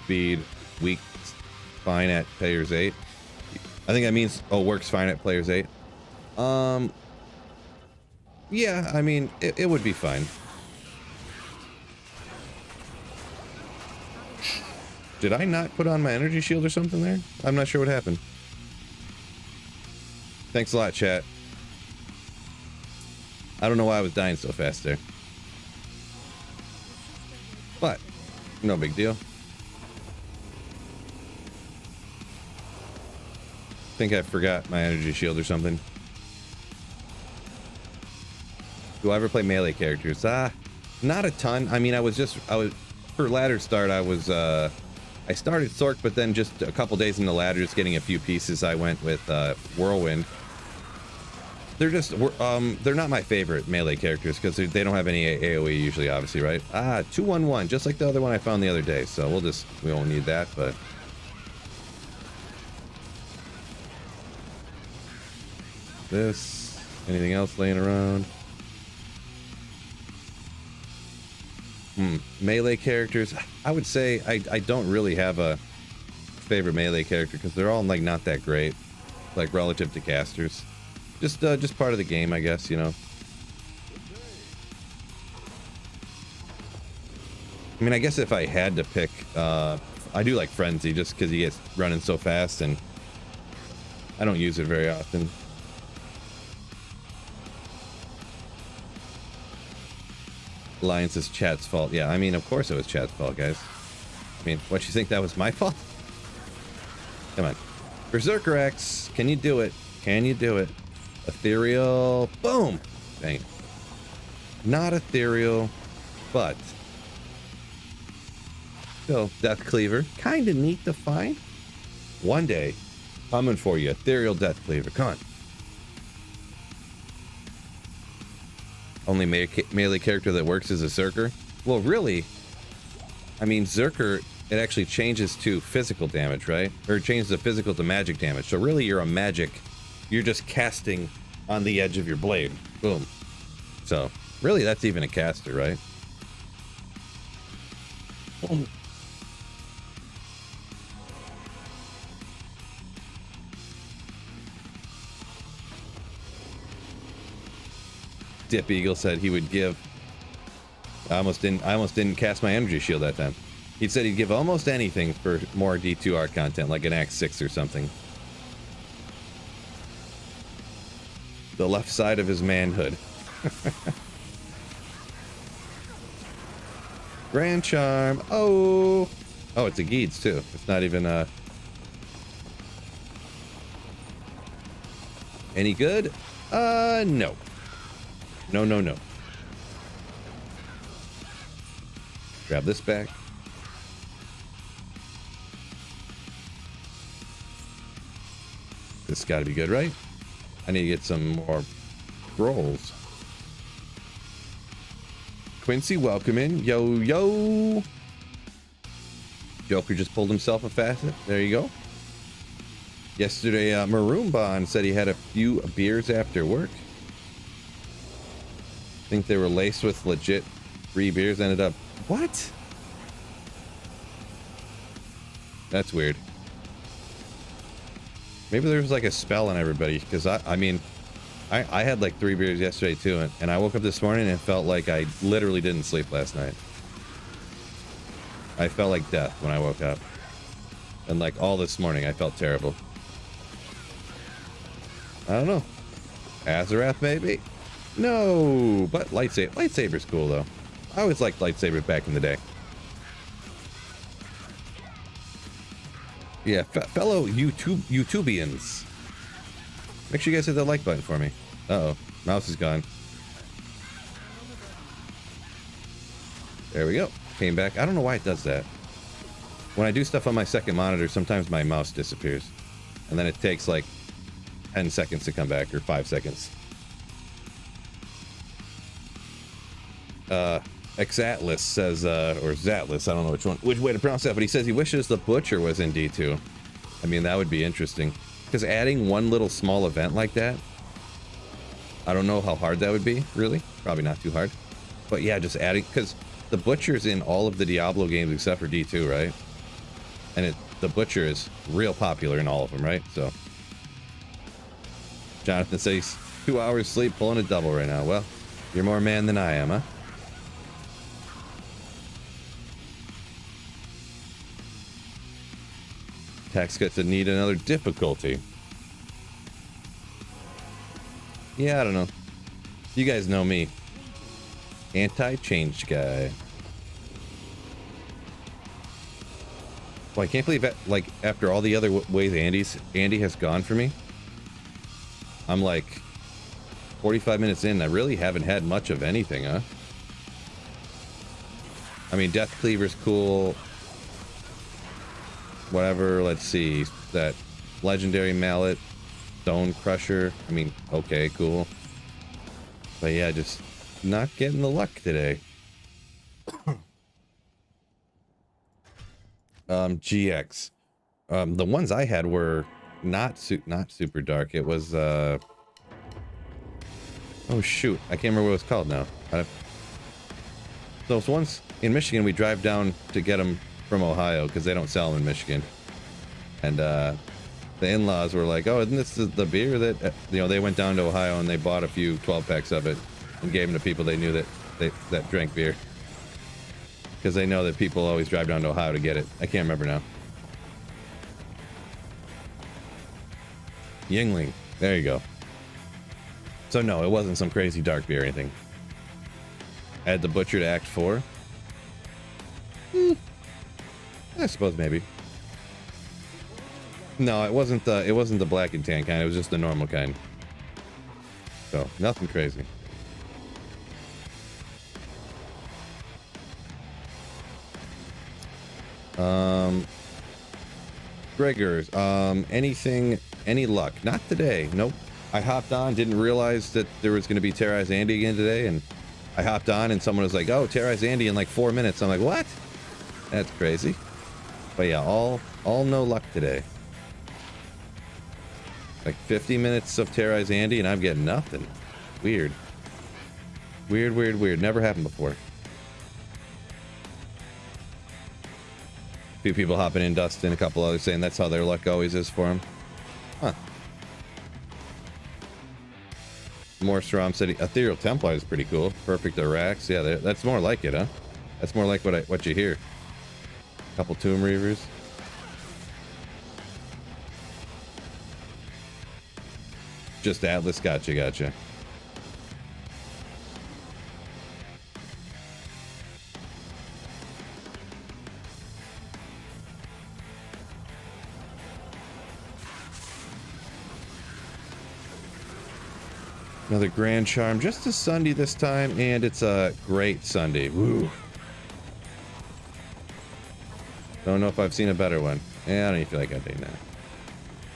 speed, weak, fine at players 8. I think that means, oh, works fine at players 8. Yeah, I mean, it would be fine. Did I not put on my energy shield or something there? I'm not sure what happened. Thanks a lot, chat. I don't know why I was dying so fast there. But, no big deal. Think I forgot my energy shield or something. Do I ever play melee characters? Not a ton. I mean, I was for ladder start, I started Sork, but then just a couple days in the ladder, just getting a few pieces, I went with Whirlwind. They're just, they're not my favorite melee characters because they don't have any AoE usually, obviously, right? 211, just like the other one I found the other day. So we won't need that, but. This, Anything else laying around? Melee characters. I would say I don't really have a favorite melee character because they're all like not that great, like relative to casters. Just part of the game, I guess, you know. I mean, I guess if I had to pick, I do like Frenzy just because he gets running so fast and I don't use it very often. Alliance is chat's fault. Yeah, I mean, of course it was chat's fault, guys. I mean, what, you think that was my fault? Come on. Berserker X, can you do it? Can you do it? Ethereal, boom! Dang it. Not ethereal, but still Death Cleaver. Kinda neat to find. One day, coming for you. Ethereal Death Cleaver, come on. Only melee character that works is a Zerker? Well, really, I mean, Zerker, it actually changes to physical damage, right? Or it changes the physical to magic damage. So really, you're a magic. You're just casting on the edge of your blade. Boom. So, really, that's even a caster, right? Boom. Dip Eagle said he would give. I almost didn't cast my energy shield that time. He said he'd give almost anything for more D2R content, like an Act 6 or something. The left side of his manhood. Grand Charm. Oh, it's a Geeds too. It's not even any good. No. No. Grab this back. This got to be good, right? I need to get some more rolls. Quincy, welcome in. Yo. Joker just pulled himself a facet. There you go. Yesterday, Maroon Bond said he had a few beers after work. I think they were laced with legit free beers. Ended up, what? That's weird. Maybe there was like a spell on everybody, because I mean, I had like 3 beers yesterday too, and I woke up this morning and felt like I literally didn't sleep last night. I felt like death when I woke up. And like all this morning, I felt terrible. I don't know. Azarath maybe? No, but lightsaber's cool though. I always liked lightsabers back in the day. Yeah, fellow YouTubians, make sure you guys hit that like button for me. Uh-oh, mouse is gone. There we go. Came back. I don't know why it does that. When I do stuff on my second monitor, sometimes my mouse disappears, and then it takes like 10 seconds to come back, or 5 seconds. Xatlas says, or Zatlas, I don't know which way to pronounce that, but he says he wishes the Butcher was in D2. I mean, that would be interesting. Because adding one little small event like that, I don't know how hard that would be, really. Probably not too hard. But yeah, just adding, because the Butcher's in all of the Diablo games except for D2, right? And the Butcher is real popular in all of them, right? So, Jonathan says 2 hours sleep, pulling a double right now. Well, you're more man than I am, huh? Tax cuts that need another difficulty. Yeah, I don't know. You guys know me. Anti-change guy. Well, I can't believe that, like, after all the other ways Andy has gone for me, I'm like 45 minutes in, I really haven't had much of anything, huh? I mean, Death Cleaver's cool. Whatever, let's see. That legendary mallet. Stone Crusher. I mean, okay, cool. But yeah, just not getting the luck today. GX. The ones I had were not super dark. It was Oh shoot, I can't remember what it was called now. So once in Michigan, we drive down to get them from Ohio because they don't sell them in Michigan. And the in-laws were like, "Oh, isn't this the beer that they went down to Ohio and they bought a few 12 packs of it and gave them to people they knew that drank beer because they know that people always drive down to Ohio to get it." I can't remember now. Yingling, there you go. So no, it wasn't some crazy dark beer or anything. Add the butcher to Act 4. I suppose maybe. No, it wasn't the black and tan kind. It was just the normal kind. So nothing crazy. Gregors, any luck? Not today. Nope. I hopped on, didn't realize that there was going to be Terrorize Andy again today, and I hopped on and someone was like, "Oh, Terrorize Andy in like 4 minutes." I'm like, "What?" That's crazy. But yeah, all no luck today. Like 50 minutes of Terrorize Andy and I'm getting nothing. Weird. Weird. Never happened before. A few people hopping in, Dustin, a couple others saying that's how their luck always is for them. Huh. Morstrom said Ethereal Templar is pretty cool. Perfect Arax. Yeah, that's more like it, huh? That's more like what you hear. Couple Tomb Reavers. Just Atlas. Gotcha. Another Grand Charm, just a Sunday this time, and it's a great Sunday. Woo. Don't know if I've seen a better one. I don't even feel like I did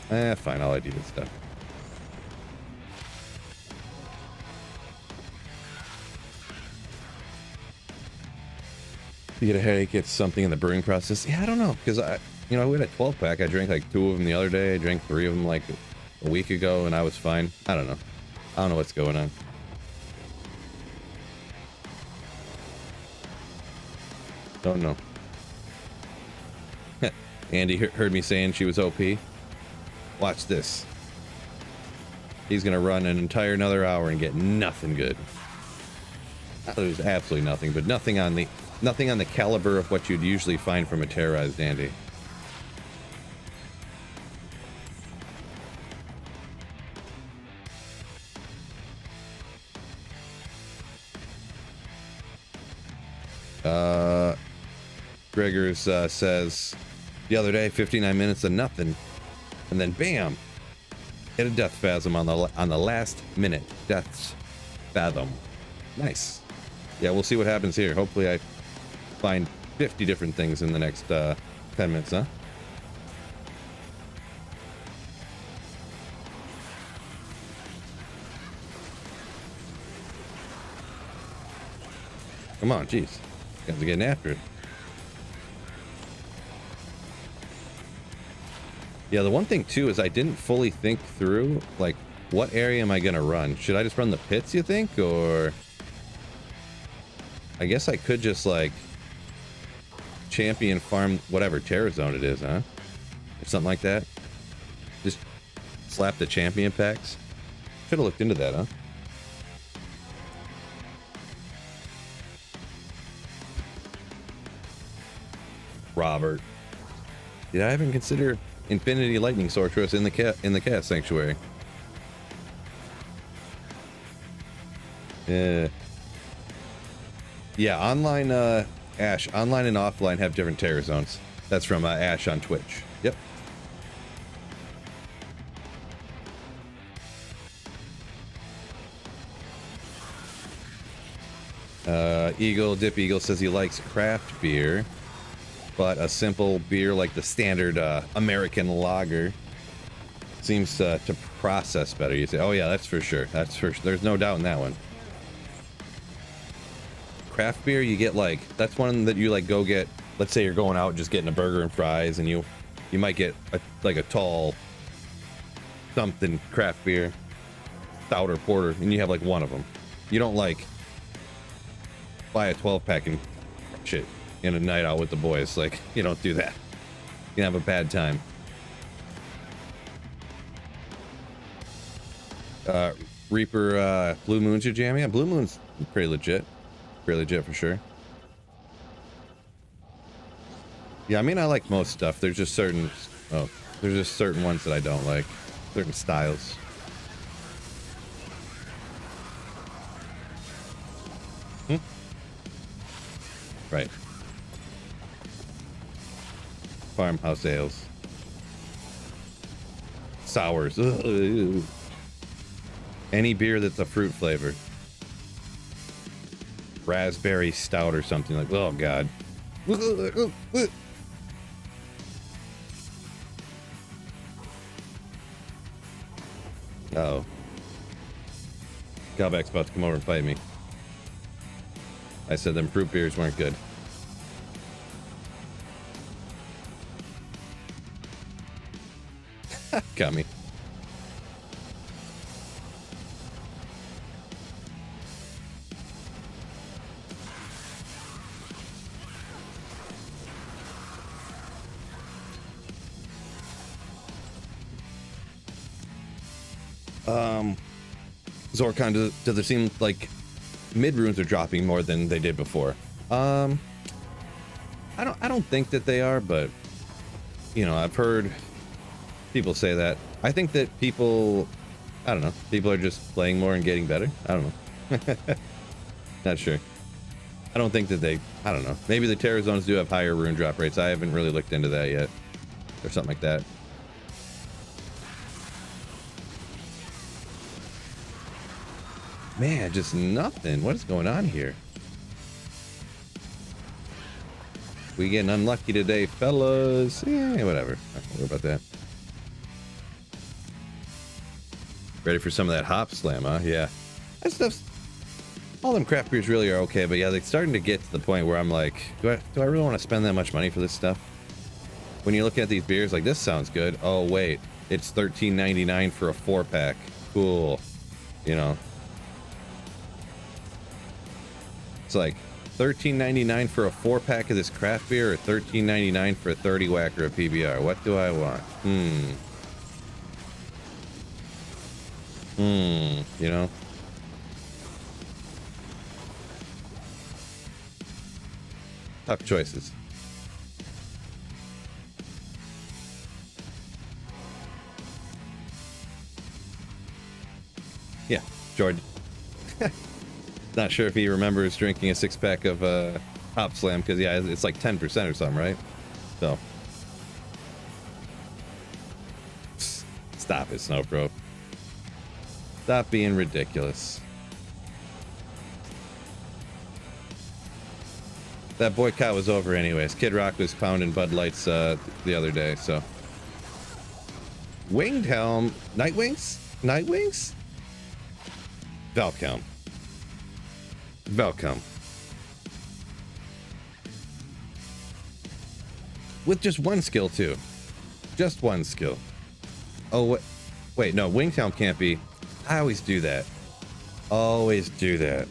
now. Fine, I'll do this stuff. You get a headache, it's something in the brewing process. Yeah, I don't know, because we had a 12 pack. I drank like 2 of them the other day. I drank 3 of them like a week ago, and I was fine. I don't know what's going on. Don't know. Andy heard me saying she was OP. Watch this. He's gonna run an entire another hour and get nothing good. There's absolutely nothing, but nothing on the caliber of what you'd usually find from a terrorized Andy. Gregors says the other day 59 minutes of nothing, and then bam, hit a death spasm on the last minute. Death fathom. Nice. Yeah, we'll see what happens here. Hopefully I find 50 different things in the next 10 minutes, huh? Come on, jeez. Guys are getting after it. Yeah, the one thing too is I didn't fully think through, like, what area am I gonna run? Should I just run the pits, you think? Or I guess I could just, like, champion farm whatever terror zone it is, huh? Or something like that. Just slap the champion packs. Should have looked into that, huh? Robert. Did I even consider Infinity Lightning Sorceress in the Chaos Sanctuary? Yeah, online, Ash, online and offline have different terror zones. That's from Ash on Twitch. Yep. Dip Eagle says he likes craft beer, but a simple beer like the standard American lager seems to process better. You say, oh yeah, that's for sure. That's for sure. There's no doubt in that one. Craft beer, you get like, that's one that you like go get. Let's say you're going out just getting a burger and fries, and you might get a tall something craft beer. stout or porter and you have like one of them. You don't like buy a 12-pack and shit in a night out with the boys. Like, you don't do that. You can have a bad time. Reaper, Blue Moon's your jam? Yeah, Blue Moon's pretty legit. Pretty legit for sure. Yeah, I mean, I like most stuff. There's just certain ones that I don't like. Certain styles. Right. Farmhouse ales. Sours. Ugh. Any beer that's a fruit flavor. Raspberry stout or something like, oh god. Uh-oh. Callback's about to come over and fight me. I said them fruit beers weren't good. Got me. Zorkon, does it seem like mid runes are dropping more than they did before? I don't think that they are, but you know, I've heard people say that. I think that people, I don't know, people are just playing more and getting better. I don't know. Not sure. I don't think that I don't know. Maybe the Terror Zones do have higher rune drop rates. I haven't really looked into that yet. Or something like that. Man, just nothing. What is going on here? We getting unlucky today, fellas. Yeah, whatever. Don't worry about that. Ready for some of that hop slam, huh? Yeah. That stuff's... all them craft beers really are okay, but yeah, they're starting to get to the point where I'm like, do I really want to spend that much money for this stuff? When you look at these beers, like, this sounds good. Oh, wait. It's $13.99 for a 4-pack. Cool. You know. It's like $13.99 for a 4-pack of this craft beer, or $13.99 for a 30 whacker of PBR. What do I want? You know? Tough choices. Yeah, Jordan. Not sure if he remembers drinking a 6-pack of Hop Slam, because yeah, it's like 10% or something, right? So stop it, Snowpro. Stop being ridiculous. That boycott was over anyways. Kid Rock was pounding Bud Lights the other day, so. Winged Helm. Nightwings? Nightwings? Velcome. Welcome. With just one skill, too. Just one skill. Oh, what? Wait, no, Wingtown can't be. I always do that. Always do that.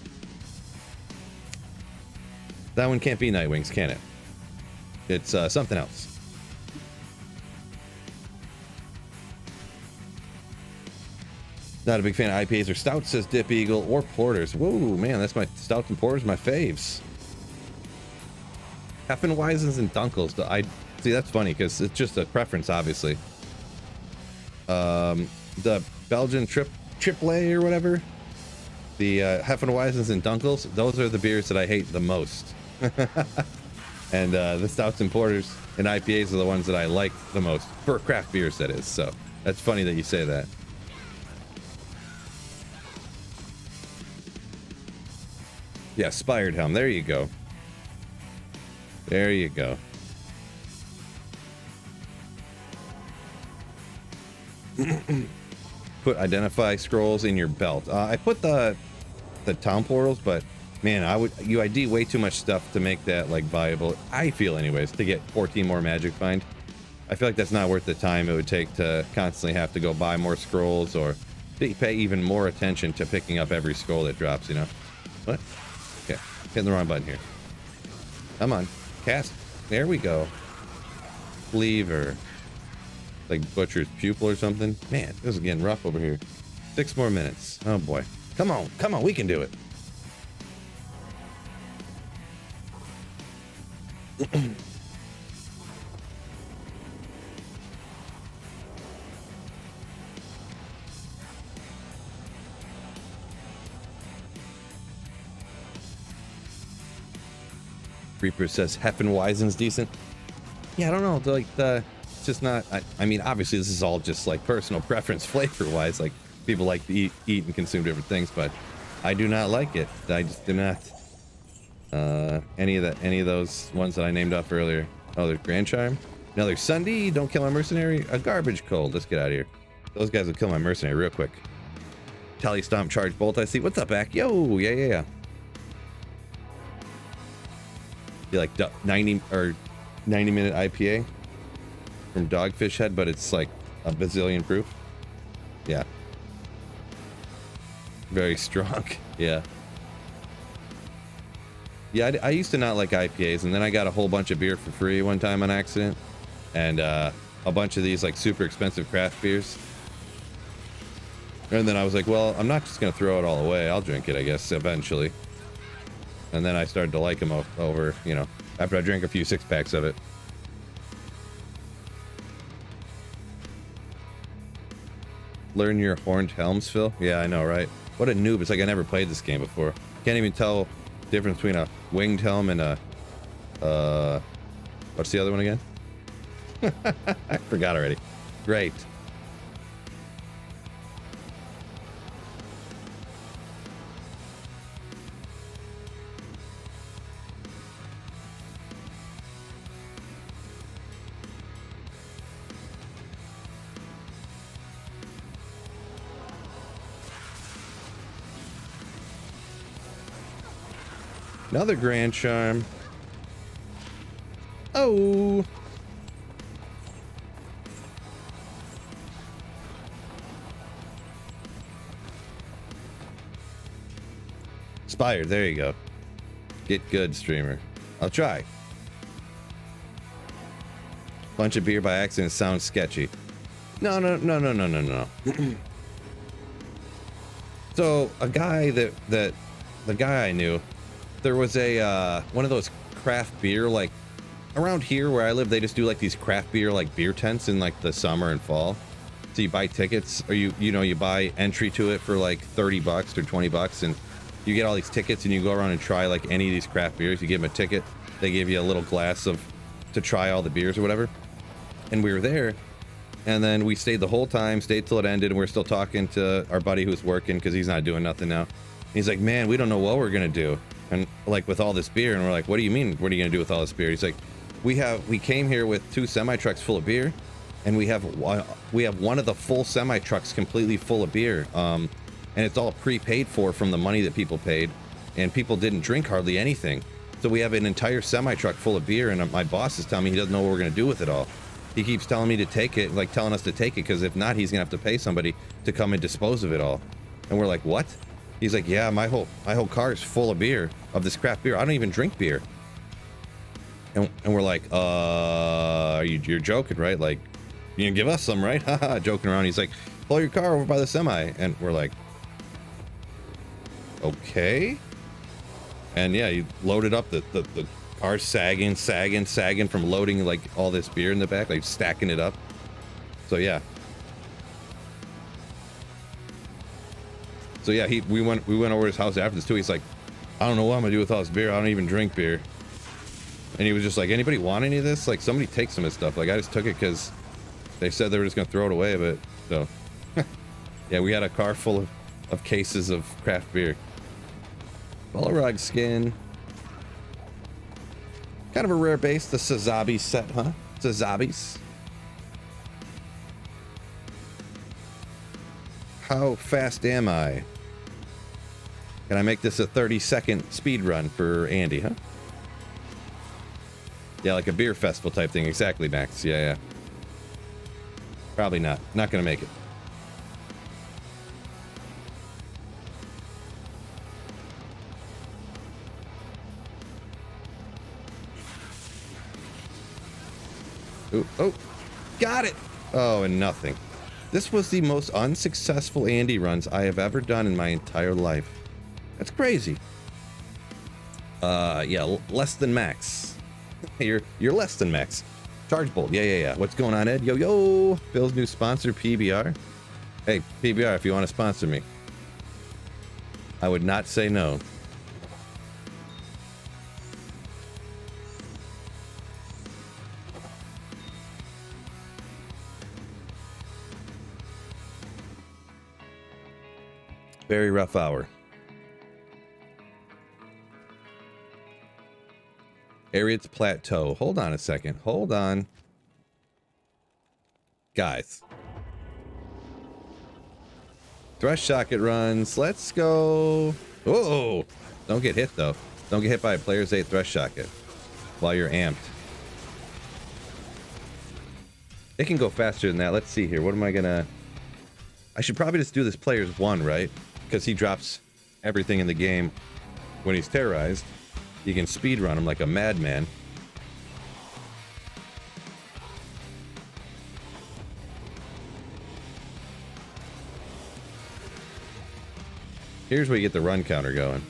That one can't be Nightwings, can it? It's something else. Not a big fan of IPAs or stouts, says Dip Eagle, or porters. Whoa, man, that's my stouts and porters, my faves. Heffenweisens and Dunkels. I see, that's funny because it's just a preference, obviously. The Belgian Triple or whatever, the Heffenweisens and Dunkels. Those are the beers that I hate the most. And the stouts and porters and IPAs are the ones that I like the most for craft beers, that is. So that's funny that you say that. Yeah, Spired Helm. There you go. There you go. Put identify scrolls in your belt. I put the town portals, but man, you ID way too much stuff to make that like viable. I feel anyways, to get 14 more magic find. I feel like that's not worth the time it would take to constantly have to go buy more scrolls or pay even more attention to picking up every scroll that drops, you know? What? Okay, hitting the wrong button here. Come on, cast. There we go. Cleaver. Like Butcher's Pupil or something. Man, this is getting rough over here. 6 more minutes. Oh boy. Come on, we can do it. Reaper says Heffenweizen's decent. Yeah, I don't know. Like it's just not. I mean, obviously, this is all just like personal preference, flavor-wise. Like people like to eat and consume different things, but I do not like it. I just do not. Any of those ones that I named off earlier. Oh, there's Grand Charm. Another Sunday. Don't kill my mercenary. A garbage cold. Let's get out of here. Those guys will kill my mercenary real quick. Tally Stomp, Charge Bolt. I see. What's up, Ack? Yo, yeah. Be like 90-minute IPA from Dogfish Head, but it's like a bazillion proof. Yeah. Very strong. Yeah. Yeah, I used to not like IPAs, and then I got a whole bunch of beer for free one time on accident, and a bunch of these like super expensive craft beers. And then I was like, well, I'm not just gonna throw it all away. I'll drink it, I guess, eventually. And then I started to like them over, you know, after I drank a few 6-packs of it. Learn your horned helms, Phil? Yeah, I know, right? What a noob. It's like I never played this game before. Can't even tell the difference between a winged helm and a... what's the other one again? I forgot already. Great. Another Grand Charm. Oh. Inspired, there you go. Get good, streamer. I'll try. Bunch of beer by accident sounds sketchy. No. So a guy the guy I knew, there was a one of those craft beer, like around here where I live, they just do like these craft beer like beer tents in like the summer and fall. So you buy tickets, or you buy entry to it for like $30 or $20, and you get all these tickets, and you go around and try like any of these craft beers. You give them a ticket, they give you a little glass to try all the beers or whatever. And we were there, and then we stayed the whole time, stayed till it ended, and we're still talking to our buddy who's working because he's not doing nothing now. He's like, man, we don't know what we're gonna do, and like with all this beer. And we're like, what do you mean, what are you gonna do with all this beer? He's like, we came here with 2 semi trucks full of beer, and we have one of the full semi trucks completely full of beer, and it's all prepaid for from the money that people paid, and people didn't drink hardly anything. So we have an entire semi truck full of beer, and my boss is telling me he doesn't know what we're gonna do with it all. He keeps telling me to take it, like telling us to take it, because if not, he's gonna have to pay somebody to come and dispose of it all. And we're like, what? He's like, yeah, my whole car is full of beer, of this craft beer. I don't even drink beer. And we're like, you're joking, right? Like, you can give us some, right? Haha, joking around. He's like, pull your car over by the semi. And we're like, okay. And yeah, he loaded up the car sagging from loading like all this beer in the back, like stacking it up. So yeah. We went over to his house after this too. He's like, I don't know what I'm gonna do with all this beer. I don't even drink beer. And he was just like, anybody want any of this? Like, somebody take some of this stuff. Like, I just took it because they said they were just gonna throw it away. But so yeah, we had a car full of cases of craft beer. Balrog skin. Kind of a rare base, the Sazabi set, huh? Sazabis. How fast am I? Can I make this a 30-second speed run for Andy, huh? Yeah, like a beer festival type thing. Exactly, Max. Yeah. Probably not. Not gonna make it. Ooh, oh, got it. Oh, and nothing. This was the most unsuccessful Andy runs I have ever done in my entire life. That's crazy. Yeah, less than max. You're less than max. Charge Bolt. Yeah. What's going on, Ed? Yo. Bill's new sponsor, PBR. Hey, PBR, if you want to sponsor me, I would not say no. Very rough hour. Ariad's Plateau. Hold on a second. Hold on. Guys. Thresh Socket runs. Let's go. Whoa. Don't get hit, though. Don't get hit by a player's 8 Thresh Socket while you're amped. It can go faster than that. Let's see here. What am I gonna... I should probably just do this player's 1, right? Because he drops everything in the game when he's terrorized. You can speedrun him like a madman. Here's where you get the run counter going.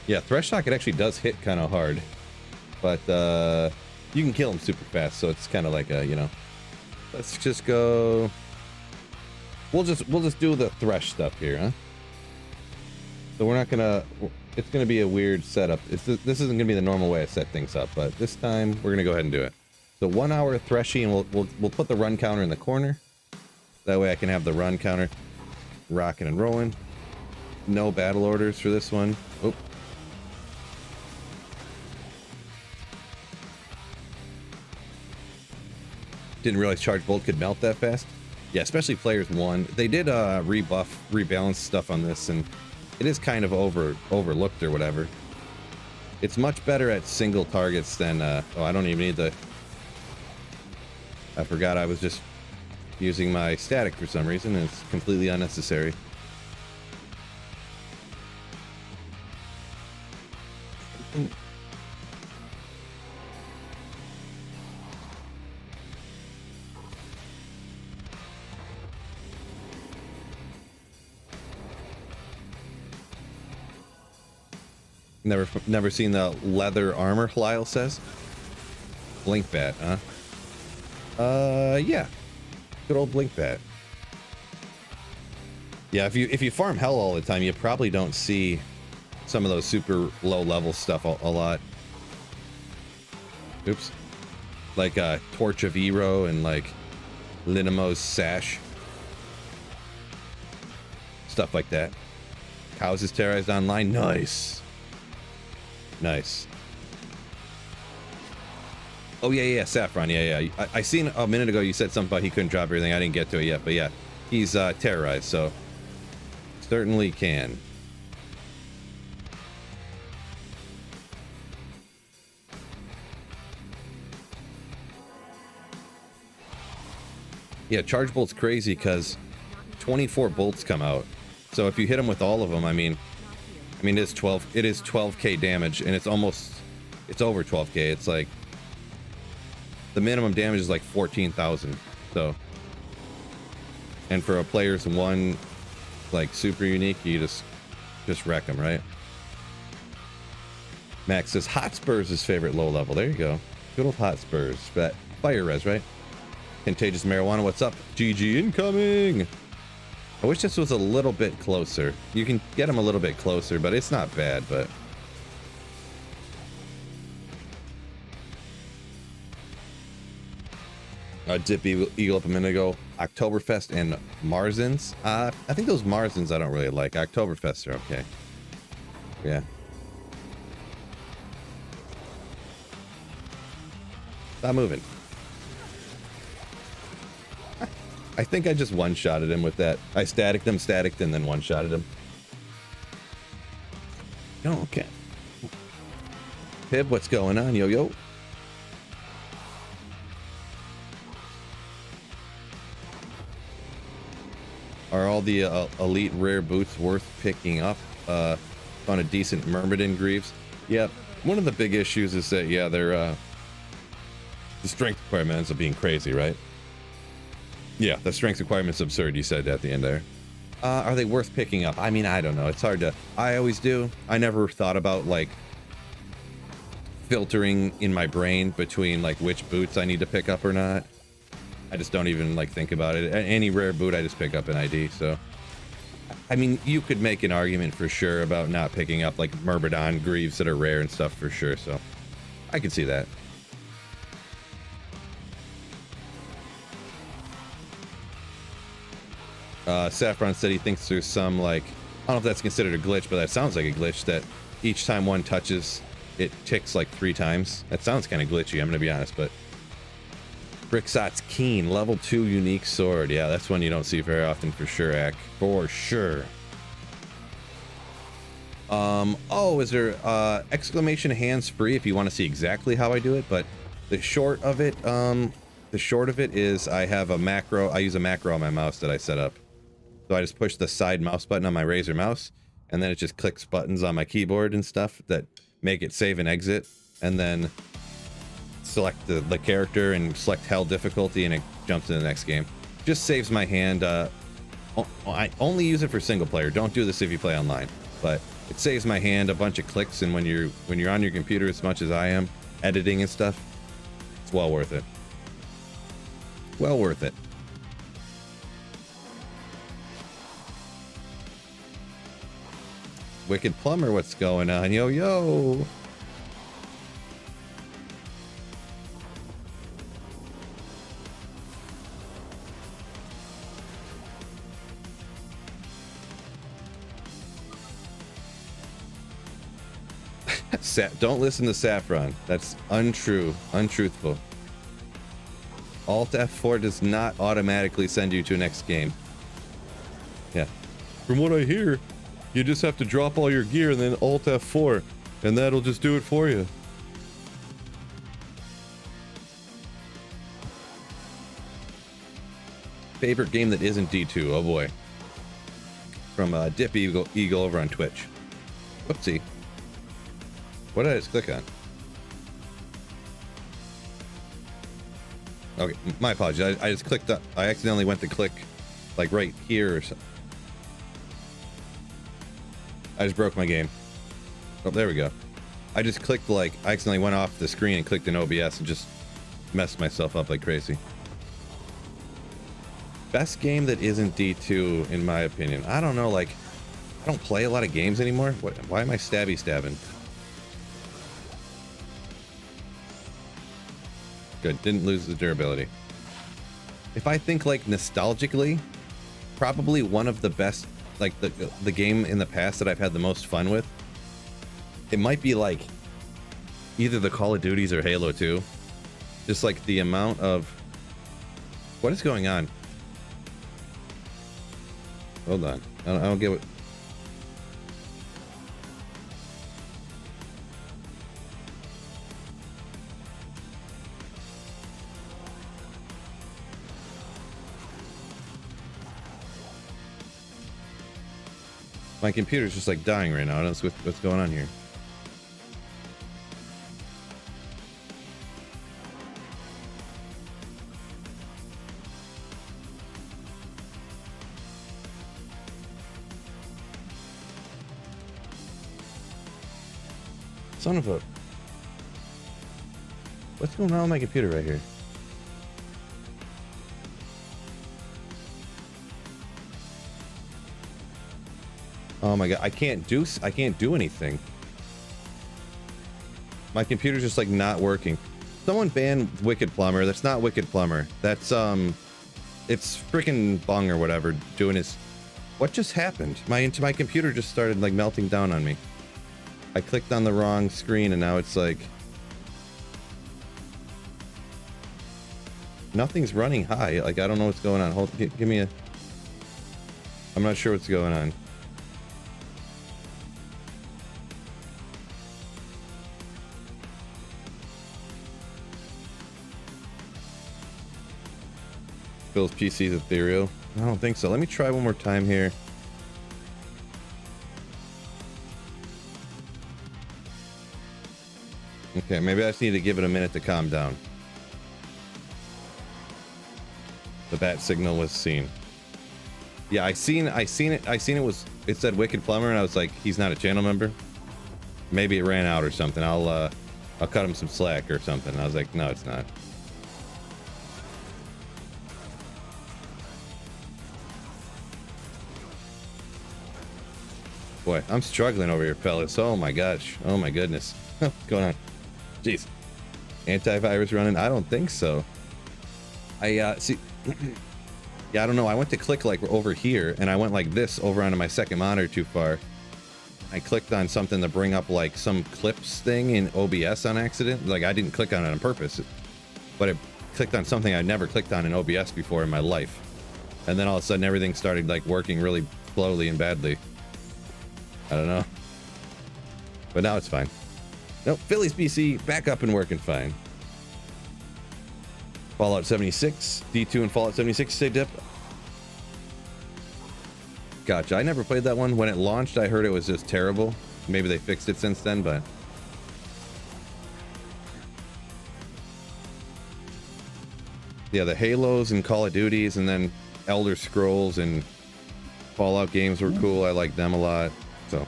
Yeah, Thresh Socket actually does hit kind of hard, but you can kill him super fast, so it's kind of like a, you know. Let's just go. We'll just do the Thresh stuff here, huh? So we're not gonna. It's gonna be a weird setup. This isn't gonna be the normal way I set things up, but this time we're gonna go ahead and do it. So 1 hour Threshy, and we'll put the run counter in the corner. That way I can have the run counter rocking and rolling. No battle orders for this one. Oh. Didn't realize Charge Bolt could melt that fast. Yeah, especially players 1. They did rebalance stuff on this, and it is kind of overlooked or whatever. It's much better at single targets than oh, I don't even need the... I forgot I was just using my static for some reason, and it's completely unnecessary. Never seen the leather armor, Lyle says. Blink Bat, huh? Yeah. Good old Blink Bat. Yeah, if you farm hell all the time, you probably don't see some of those super low level stuff a lot. Oops. Like Torch of Ero and like Linimo's Sash. Stuff like that. Cows is terrorized online. Nice. Nice. Oh yeah, Saffron. Yeah. I seen a minute ago you said something about he couldn't drop everything. I didn't get to it yet, but yeah, he's terrorized, so certainly can. Yeah, Charge Bolt's crazy because 24 bolts come out. So if you hit him with all of them, I mean it is 12k damage, and it's over 12k. It's like the minimum damage is like 14,000. So, and for a player's 1 like super unique, you just wreck them, right? Max says Hotspur's his favorite low level. There you go. Good old Hotspurs. But fire res, right? Contagious Marijuana, what's up? GG incoming. I wish this was a little bit closer. You can get him a little bit closer, but it's not bad, but... Dip Eagle up a minute ago. Oktoberfest and Marzens. I think those Marzens I don't really like. Oktoberfest are okay. Yeah. Stop moving. I think I just one-shotted him with that. I staticed and then one-shotted him. Oh, okay. Pib, what's going on? Yo. Are all the elite rare boots worth picking up on a decent Myrmidon Greaves? Yep. One of the big issues is that, yeah, they're the strength requirement ends up being crazy, right? Yeah, the strength requirement's absurd, you said at the end there. Are they worth picking up? I mean, I don't know. It's hard to... I always do. I never thought about, like, filtering in my brain between, like, which boots I need to pick up or not. I just don't even, like, think about it. Any rare boot, I just pick up an ID, so... I mean, you could make an argument for sure about not picking up, like, Myrmidon Greaves that are rare and stuff for sure, so... I can see that. Saffron said he thinks there's some, like, I don't know if that's considered a glitch, but that sounds like a glitch, that each time one touches, it ticks like 3 times. That sounds kind of glitchy, I'm gonna be honest, but... Brixot's Keen, level 2 unique sword. Yeah, that's one you don't see very often for sure, Ak. For sure. Oh, is there, exclamation hands-free if you want to see exactly how I do it, but the short of it is I have a macro, I use a macro on my mouse that I set up. So I just push the side mouse button on my Razer mouse, and then it just clicks buttons on my keyboard and stuff that make it save and exit, and then select the character and select hell difficulty, and it jumps to the next game. Just saves my hand. I only use it for single player. Don't do this if you play online, but it saves my hand a bunch of clicks, and when you're on your computer as much as I am, editing and stuff, it's well worth it. Well worth it. Wicked Plumber, what's going on? Yo, yo. Don't listen to Saffron. That's untrue. Untruthful. Alt F4 does not automatically send you to the next game. Yeah. From what I hear, you just have to drop all your gear and then Alt F4, and that'll just do it for you. Favorite game that isn't D2? Oh boy. From Dip Eagle over on Twitch. Whoopsie. What did I just click on? Okay, my apologies. I just clicked up. I accidentally went to click, like, right here or something. I just broke my game. Oh, there we go. I just clicked, like, I accidentally went off the screen and clicked in OBS and just messed myself up like crazy. Best game that isn't D2, in my opinion. I don't know, like, I don't play a lot of games anymore. Why am I stabbing? Good, didn't lose the durability. If I think, like, nostalgically, probably one of the best, like, the game in the past that I've had the most fun with, it might be, like, either the Call of Duties or Halo 2. Just, like, the amount of... What is going on? Hold on. I don't get what... My computer's just like dying right now. I don't know what's going on here. Son of a... What's going on with my computer right here? Oh my god, I can't do anything. My computer's just like not working. Someone ban Wicked Plumber. That's not Wicked Plumber. That's it's freaking Bung or whatever doing his... What just happened? My computer just started like melting down on me. I clicked on the wrong screen and now it's like nothing's running high. Like, I don't know what's going on. Hold, give me a... I'm not sure what's going on. Phil's PC's ethereal. I don't think so. Let me try one more time here. Okay, maybe I just need to give it a minute to calm down. The bat signal was seen. Yeah, I seen it. It said Wicked Plumber, and I was like, he's not a channel member. Maybe it ran out or something. I'll cut him some slack or something. And I was like, no, it's not. Boy, I'm struggling over here, fellas. Oh my gosh. Oh my goodness. What's going on? Jeez. Antivirus running? I don't think so. See. Yeah, I don't know. I went to click like over here, and I went like this over onto my second monitor too far. I clicked on something to bring up like some clips thing in OBS on accident. Like I didn't click on it on purpose, but it clicked on something I'd never clicked on in OBS before in my life. And then all of a sudden everything started like working really slowly and badly. I don't know. But now it's fine. Nope, Philly's PC back up and working fine. Fallout 76, D2 and Fallout 76 stay dip. Gotcha. I never played that one. When it launched, I heard it was just terrible. Maybe they fixed it since then, but yeah, the Halos and Call of Duties and then Elder Scrolls and Fallout games were cool. I liked them a lot. So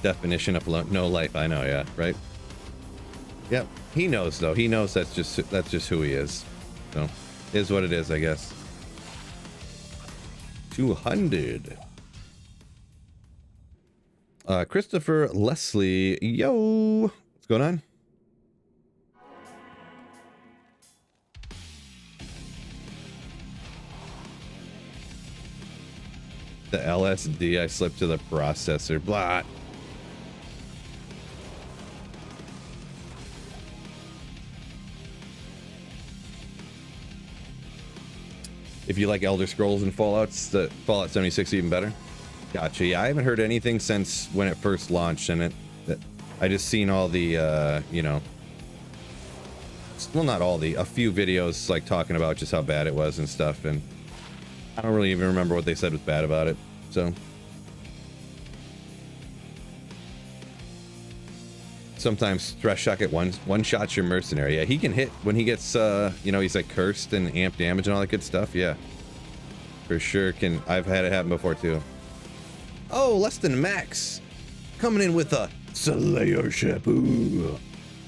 definition of no life. I know, yeah, right. Yep, he knows though. He knows that's just who he is. So, is what it is, I guess. 200. Christopher Leslie, yo, what's going on? The LSD I slipped to the processor. Blah. If you like Elder Scrolls and Fallouts, the Fallout 76 even better. Gotcha. Yeah, I haven't heard anything since when it first launched, and I just seen all the, you know, well, not all a few videos like talking about just how bad it was and stuff, and I don't really even remember what they said was bad about it. So sometimes Stress Shock at one shot's your mercenary. Yeah, he can hit when he gets you know, he's like cursed and amp damage and all that good stuff. Yeah, for sure. I've had it happen before too. Oh, less than max coming in with a Slayership. Ooh.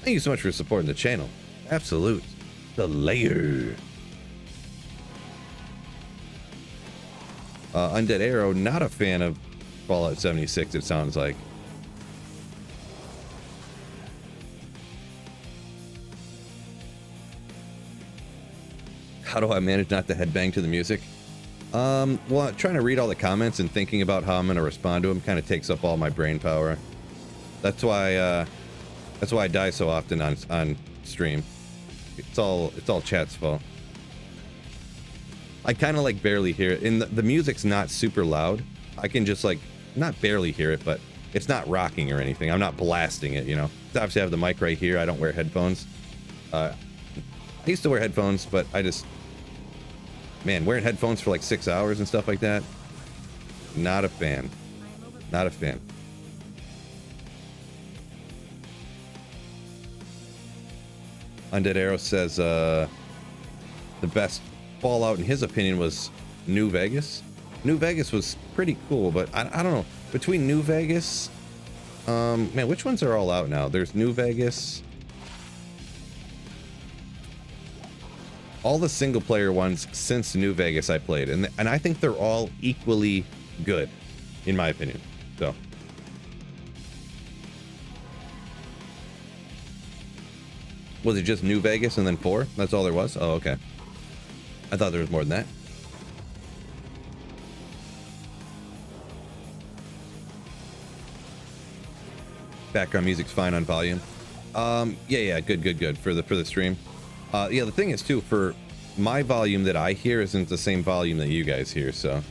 Thank you so much for supporting the channel. Absolute Slayer. Undead Arrow, not a fan of Fallout 76, it sounds like. How do I manage not to headbang to the music? Well, trying to read all the comments and thinking about how I'm going to respond to them kind of takes up all my brain power. That's why I die so often on stream. It's all chat's fault. I kind of like barely hear it, and the music's not super loud. I can just like not barely hear it, but it's not rocking or anything. I'm not blasting it, you know. Obviously I have the mic right here. I don't wear headphones. I used to wear headphones, but I just, man, wearing headphones for like 6 hours and stuff like that, not a fan. Not a fan. Undead Arrow says the best Fallout in his opinion was New Vegas. New Vegas was pretty cool, but I don't know, between New Vegas, man, which ones are all out now? There's New Vegas, all the single player ones since New Vegas I played, and I think they're all equally good in my opinion. So was it just New Vegas and then 4? That's all there was? Oh, okay. I thought there was more than that. Background music's fine on volume. Yeah, good for the stream. Yeah, the thing is too, for my volume that I hear isn't the same volume that you guys hear, so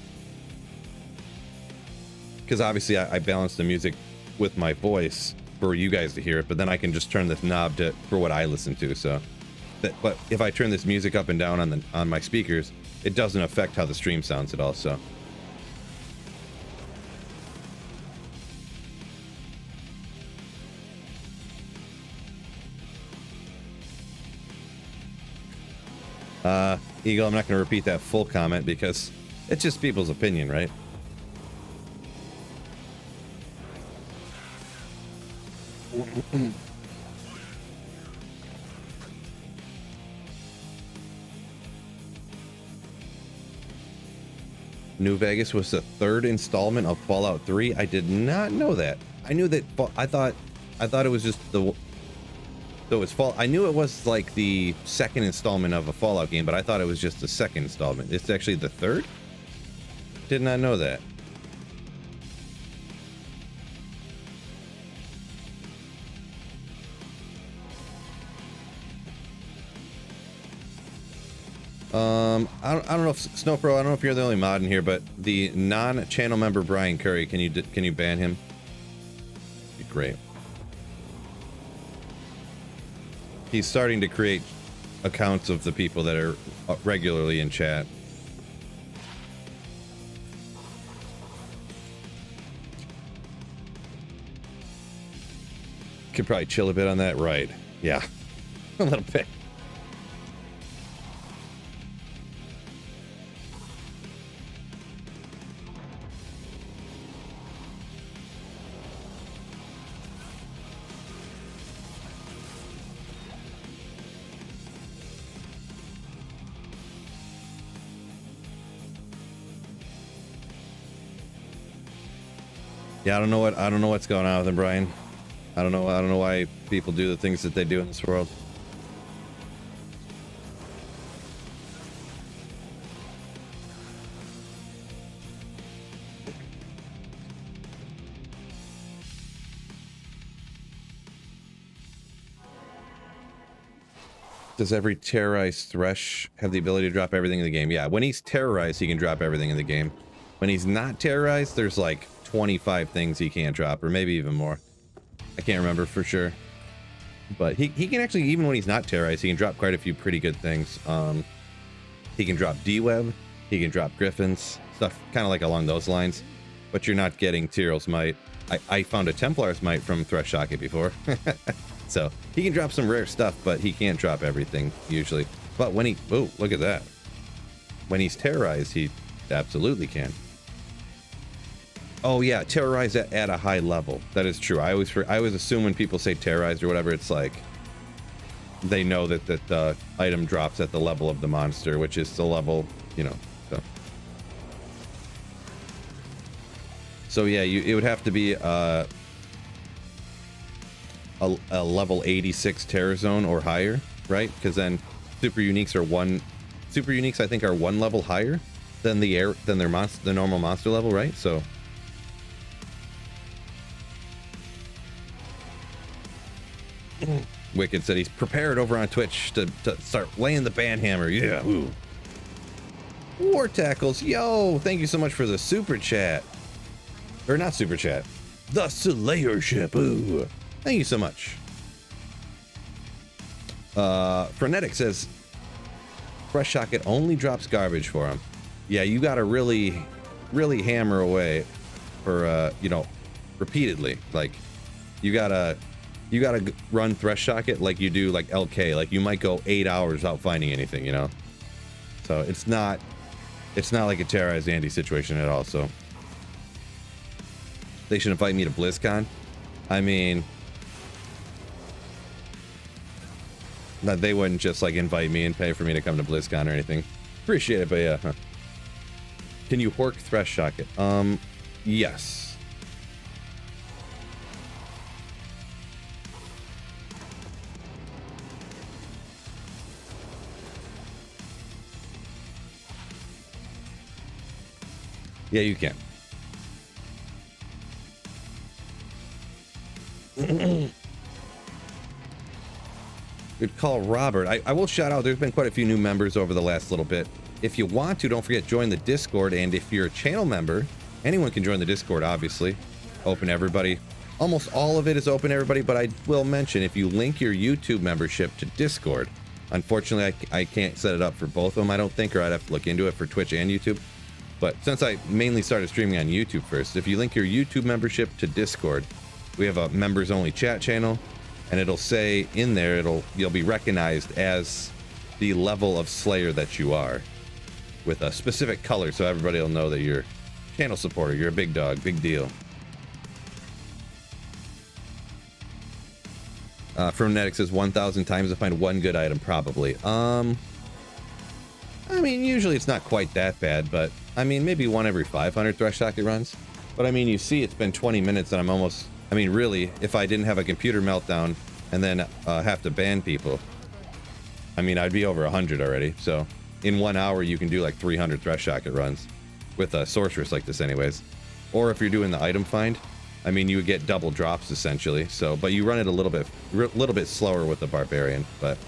because obviously I balance the music with my voice for you guys to hear it, but then I can just turn this knob for what I listen to. So But if I turn this music up and down on my speakers, it doesn't affect how the stream sounds at all. So. Eagle, I'm not going to repeat that full comment because it's just people's opinion, right? New Vegas was the third installment of Fallout 3. I did not know that. I knew that. I thought it was just the. So it's I knew it was like the second installment of a Fallout game, but I thought it was just the second installment. It's actually the third? Did not know that. I don't know if Snowpro, I don't know if you're the only mod in here, but the non-channel member Brian Curry, can you ban him? Be great. He's starting to create accounts of the people that are regularly in chat. Could probably chill a bit on that, right? Yeah, a little bit. Yeah, I don't know what's going on with him, Brian. I don't know why people do the things that they do in this world. Does every terrorized Thresh have the ability to drop everything in the game? Yeah, when he's terrorized, he can drop everything in the game. When he's not terrorized, there's like 25 things he can't drop, or maybe even more. I can't remember for sure. But he can actually, even when he's not terrorized, he can drop quite a few pretty good things. He can drop D-Web, he can drop Griffins, stuff kind of like along those lines. But you're not getting Tyrell's Might. I found a Templar's Might from Thresh Socket before. So he can drop some rare stuff, but he can't drop everything usually. But when oh, look at that. When he's terrorized, he absolutely can. Oh yeah, terrorize at a high level. That is true. I always assume when people say terrorized or whatever, it's like they know that the item drops at the level of the monster, which is the level, you know. So yeah, it would have to be a level 86 terror zone or higher, right? Because then super uniques I think are one level higher than the normal monster level, right? So. Wicked said he's prepared over on Twitch to start laying the ban hammer. Yeah. Ooh. War Tackles, yo, thank you so much for the super chat. Or not super chat. The Slayership. Ooh. Thank you so much. Frenetic says Fresh Socket only drops garbage for him. Yeah, you gotta really hammer away for repeatedly. Like you gotta run Thresh Socket like you do like LK. Like you might go 8 hours without finding anything, you know. So it's not like a terrorized Andy situation at all. So they should invite me to BlizzCon. I mean, that they wouldn't just like invite me and pay for me to come to BlizzCon or anything. Appreciate it, but yeah. Huh. Can you hork Thresh Socket? Yes. Yeah, you can. Good call, Robert. I will shout out, there's been quite a few new members over the last little bit. If you want to, don't forget, join the Discord. And if you're a channel member, anyone can join the Discord, obviously. Open to everybody. Almost all of it is open to everybody, but I will mention, if you link your YouTube membership to Discord, Unfortunately, I can't set it up for both of them, I don't think, or I'd have to look into it for Twitch and YouTube. But since I mainly started streaming on YouTube first, if you link your YouTube membership to Discord, we have a members only chat channel, and it'll say in there, you'll be recognized as the level of Slayer that you are with a specific color, so everybody will know that you're channel supporter, you're a big dog, big deal. Frenetic says 1,000 times to find one good item, probably. I mean, usually it's not quite that bad, but I mean, maybe one every 500 thresh socket runs. But I mean, you see, it's been 20 minutes and I'm almost, I mean, really, if I didn't have a computer meltdown and then have to ban people, I mean, I'd be over 100 already. So in 1 hour, you can do like 300 thresh socket runs with a sorceress like this anyways. Or if you're doing the item find, I mean, you would get double drops essentially. So, but you run it a little bit slower with the barbarian, but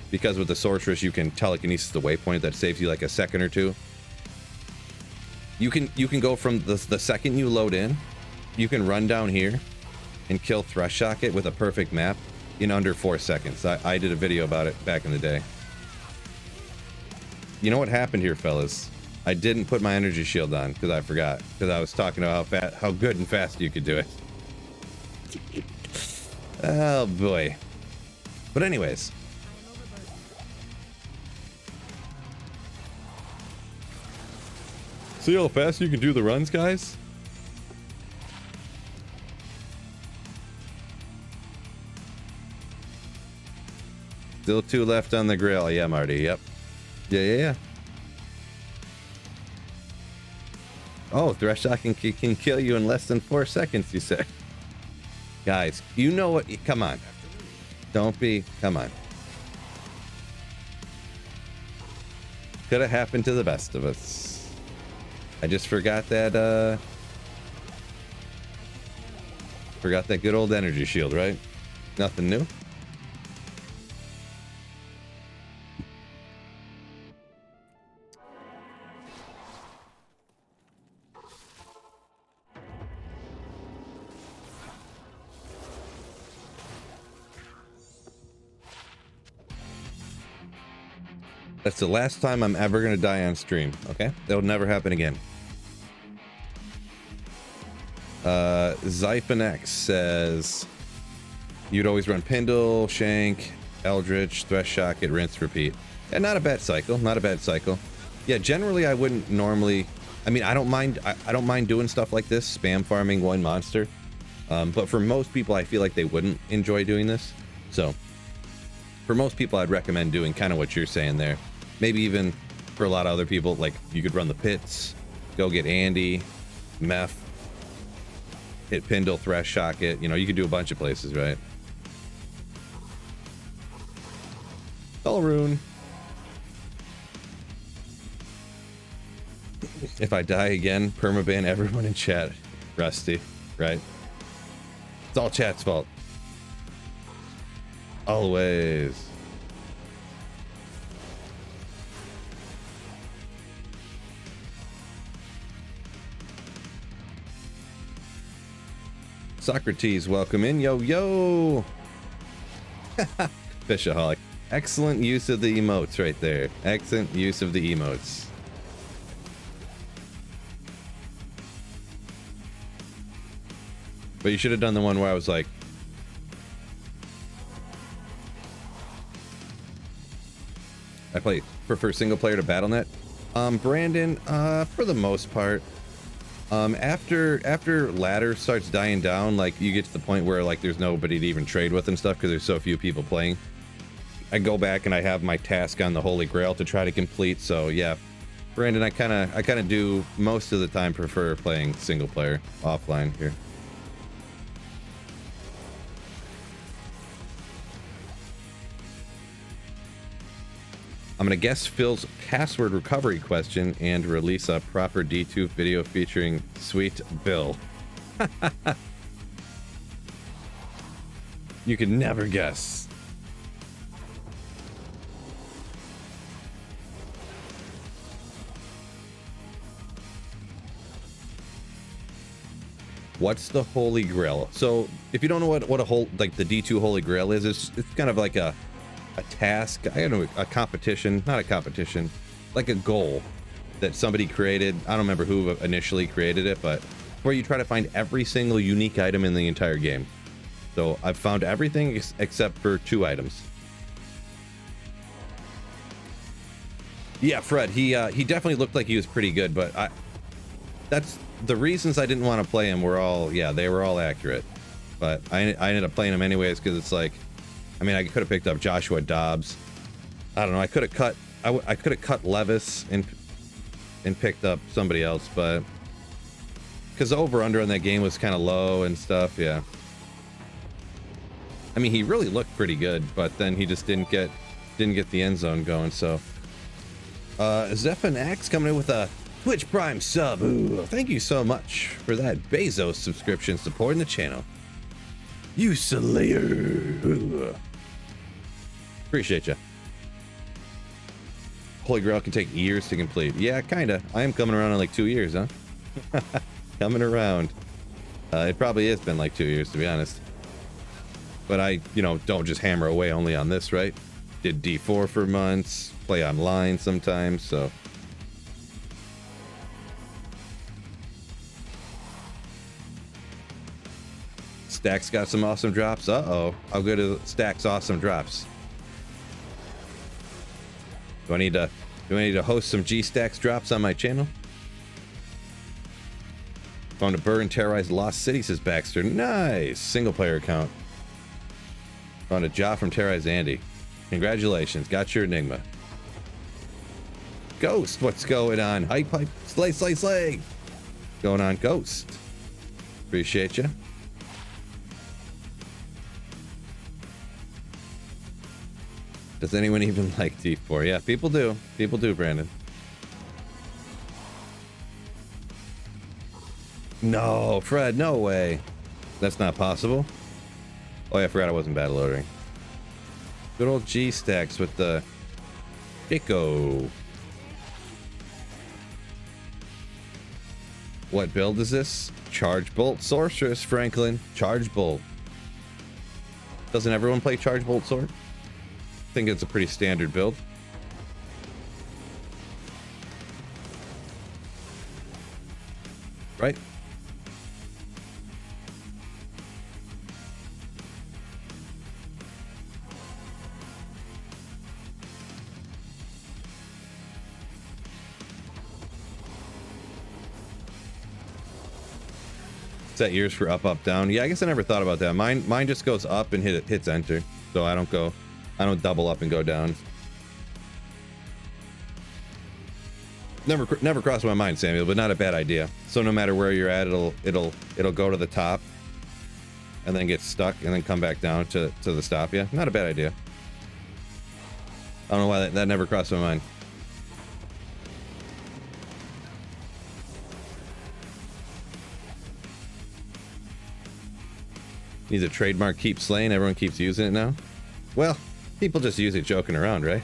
because with the sorceress, you can telekinesis the waypoint, that saves you like a second or two. You can go from the second you load in, you can run down here and kill thresh socket with a perfect map in under 4 seconds. I did a video about it back in the day. You know what happened here, fellas? I didn't put my energy shield on because I forgot, because I was talking about how good and fast you could do it. Oh boy. But anyways. See how fast you can do the runs, guys? Still 2 left on the grill. Yeah, Marty. Yep. Yeah. Oh, thresh shot can kill you in less than 4 seconds, you say. Guys, you know what? Come on. Don't be. Come on. Could have happened to the best of us. I just forgot that, forgot that good old energy shield, right? Nothing new. That's the last time I'm ever gonna die on stream, okay? That'll never happen again. Zyphonex says you'd always run Pindle, Shank, Eldritch, Thresh Socket, rinse, repeat. Yeah, not a bad cycle, not a bad cycle. Yeah, generally I wouldn't normally, I mean, I don't mind doing stuff like this, spam farming one monster. But for most people, I feel like they wouldn't enjoy doing this. So for most people, I'd recommend doing kind of what you're saying there. Maybe even for a lot of other people, like you could run the pits, go get Andy, Meth, hit Pindle, Thresh Socket. You know, you could do a bunch of places, right? Rune. If I die again, permaban everyone in chat. Rusty, right? It's all chat's fault. Always. Socrates, welcome in. Yo, yo. Fishaholic. Excellent use of the emotes right there. Excellent use of the emotes. But you should have done the one where I was like, I prefer single player to BattleNet. Brandon, for the most part, after ladder starts dying down, like you get to the point where like there's nobody to even trade with and stuff because there's so few people playing. I go back and I have my task on the Holy Grail to try to complete. So yeah, Brandon, I kind of do most of the time prefer playing single player offline here. I'm gonna guess Phil's password recovery question and release a proper D2 video featuring Sweet Bill. You can never guess. What's the Holy Grail? So if you don't know what the D2 Holy Grail is, it's kind of like a a task, I don't know, a competition, not a competition, like a goal that somebody created. I don't remember who initially created it, but where you try to find every single unique item in the entire game. So I've found everything except for 2 items. Yeah, Fred, he definitely looked like he was pretty good, but that's the reasons I didn't want to play him were all, yeah, they were all accurate. But I ended up playing him anyways because it's like, I mean, I could have picked up Joshua Dobbs. I don't know. I could have cut. I could have cut Levis and picked up somebody else, but because the over under on that game was kind of low and stuff. Yeah. I mean, he really looked pretty good, but then he just didn't get the end zone going. So, Zephon X coming in with a Twitch Prime sub. Ooh, thank you so much for that Bezos subscription supporting the channel. You Slayer. Ooh. Appreciate you. Holy Grail can take years to complete. Yeah, kinda. I am coming around in like 2 years, huh? Coming around. It probably has been like 2 years, to be honest. But I, you know, don't just hammer away only on this, right? Did D4 for months, play online sometimes, so. Stack's got some awesome drops. Uh-oh. I'll go to Stack's awesome drops. Do I need to host some G-Stacks drops on my channel? Found a bird and terrorized Lost City, says Baxter. Nice. Single player account. Found a job from Terrorized Andy. Congratulations. Got your Enigma. Ghost, what's going on? Hype, hype. Slay, slay, slay. Going on, Ghost. Appreciate you. Does anyone even like D4? Yeah, people do. People do, Brandon. No, Fred, no way. That's not possible. Oh, yeah, I forgot I wasn't battle ordering. Good old G-Stacks with the Dicko. What build is this? Charge Bolt Sorceress, Franklin. Charge Bolt. Doesn't everyone play Charge Bolt Sword? I think it's a pretty standard build. Right? Set yours for up, up, down. Yeah, I guess I never thought about that. Mine just goes up and hits enter. So I don't double up and go down. Never crossed my mind, Samuel, but not a bad idea. So no matter where you're at, it'll go to the top and then get stuck and then come back down to the stop. Yeah, not a bad idea. I don't know why that never crossed my mind. Needs a trademark, keep slaying. Everyone keeps using it now. Well, people just use it joking around, right?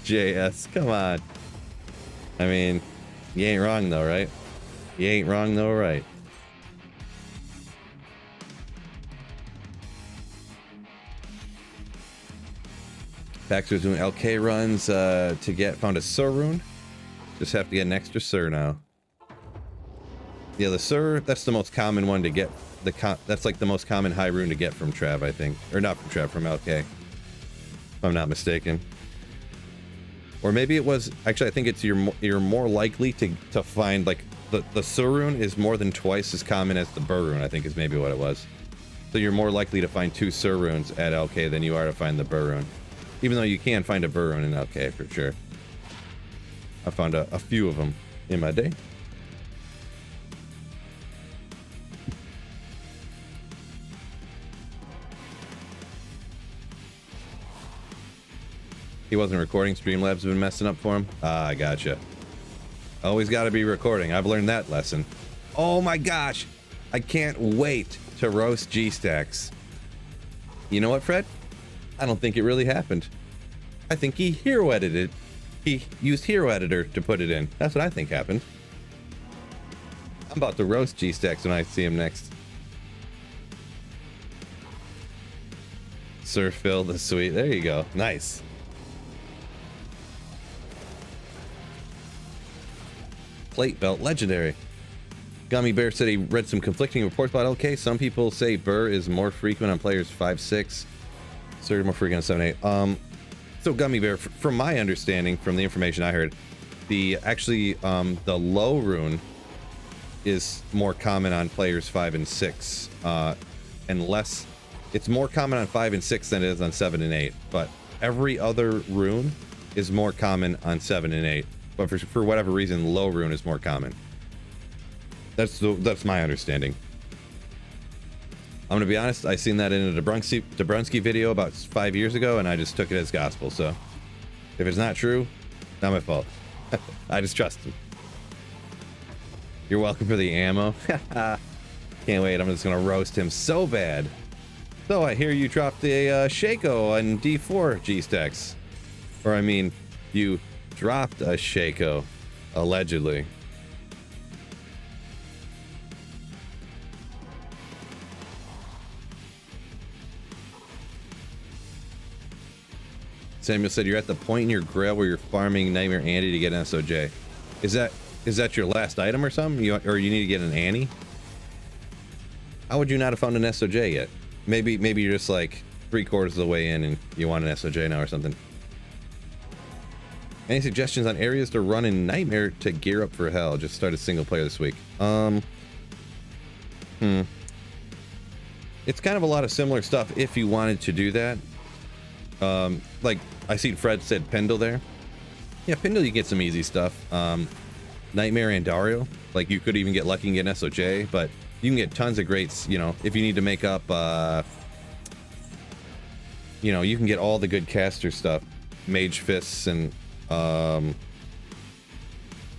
JS, come on. I mean, you ain't wrong though, right? You ain't wrong though, right? Baxter's doing LK runs found a Sur rune. Just have to get an extra Sur now. Yeah, the Sur, that's the most common one to get. That's like the most common high rune to get from Trav, I think. Or not from Trav, from LK. If I'm not mistaken. Or maybe it was, actually I think it's you're more likely to find, like, the Sur rune is more than twice as common as the Bur rune, I think is maybe what it was. So you're more likely to find 2 Sur runes at LK than you are to find the Bur rune. Even though you can find a Bur rune in LK for sure. I found a few of them in my day. He wasn't recording. Streamlabs have been messing up for him. Ah, I gotcha. Always got to be recording. I've learned that lesson. Oh my gosh. I can't wait to roast G-Stacks. You know what, Fred? I don't think it really happened. I think he hero edited. He used Hero Editor to put it in. That's what I think happened. I'm about to roast G-Stacks when I see him next. Sir Phil the Sweet. There you go. Nice. Plate belt legendary. Gummy Bear said he read some conflicting reports about LK. Some people say Burr is more frequent on players 5-6. Sir, more frequent on 7-8. So Gummy Bear, from my understanding, from the information I heard, the low rune is more common on players 5 and 6, and less. It's more common on 5 and 6 than it is on 7 and 8. But every other rune is more common on 7 and 8. But for whatever reason, low rune is more common. That's my understanding. I'm gonna be honest. I seen that in a Dobrunsky video about 5 years ago, and I just took it as gospel. So if it's not true, not my fault. I just trust him. You're welcome for the ammo. Can't wait. I'm just gonna roast him so bad. So I hear you dropped a Shaco on D4 G-Stacks. Or I mean, you dropped a Shaco, allegedly. Samuel said you're at the point in your grail where you're farming Nightmare Andy to get an SOJ. Is that your last item or something? Or you need to get an Annie? How would you not have found an SOJ yet? Maybe you're just like 3/4 of the way in and you want an SOJ now or something. Any suggestions on areas to run in Nightmare to gear up for hell? Just started single player this week. It's kind of a lot of similar stuff if you wanted to do that. Like I see Fred said Pendle there. Yeah, Pendle you get some easy stuff. Nightmare and Dario, like you could even get lucky and get an SOJ, but you can get tons of greats, you know, if you need to make up, you know, you can get all the good caster stuff. Mage Fists and, what am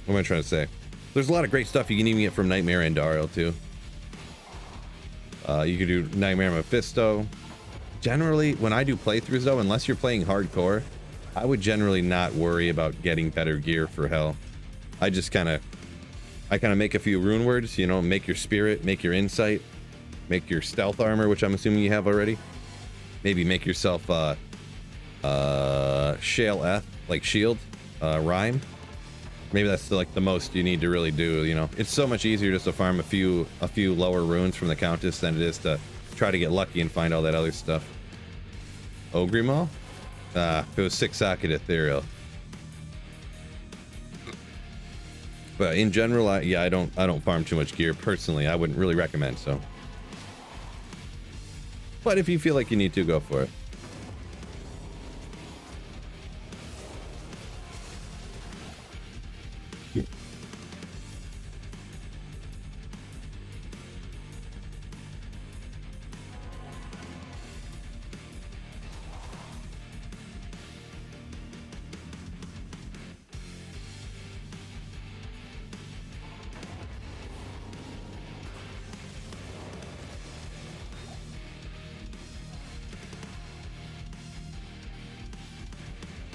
I trying to say? There's a lot of great stuff you can even get from Nightmare and Dario too. You could do Nightmare Mephisto. Generally, when I do playthroughs though, unless you're playing hardcore, I would generally not worry about getting better gear for hell. I kind of make a few rune words, you know, make your spirit, make your insight, make your stealth armor, which I'm assuming you have already. Maybe make yourself Shale Eth, like shield, rhyme. Maybe that's like the most you need to really do, you know. It's so much easier just to farm a few lower runes from the Countess than it is to try to get lucky and find all that other stuff. Ogrimal? If it was 6-socket ethereal. But in general, I don't farm too much gear personally. I wouldn't really recommend so. But if you feel like you need to, go for it.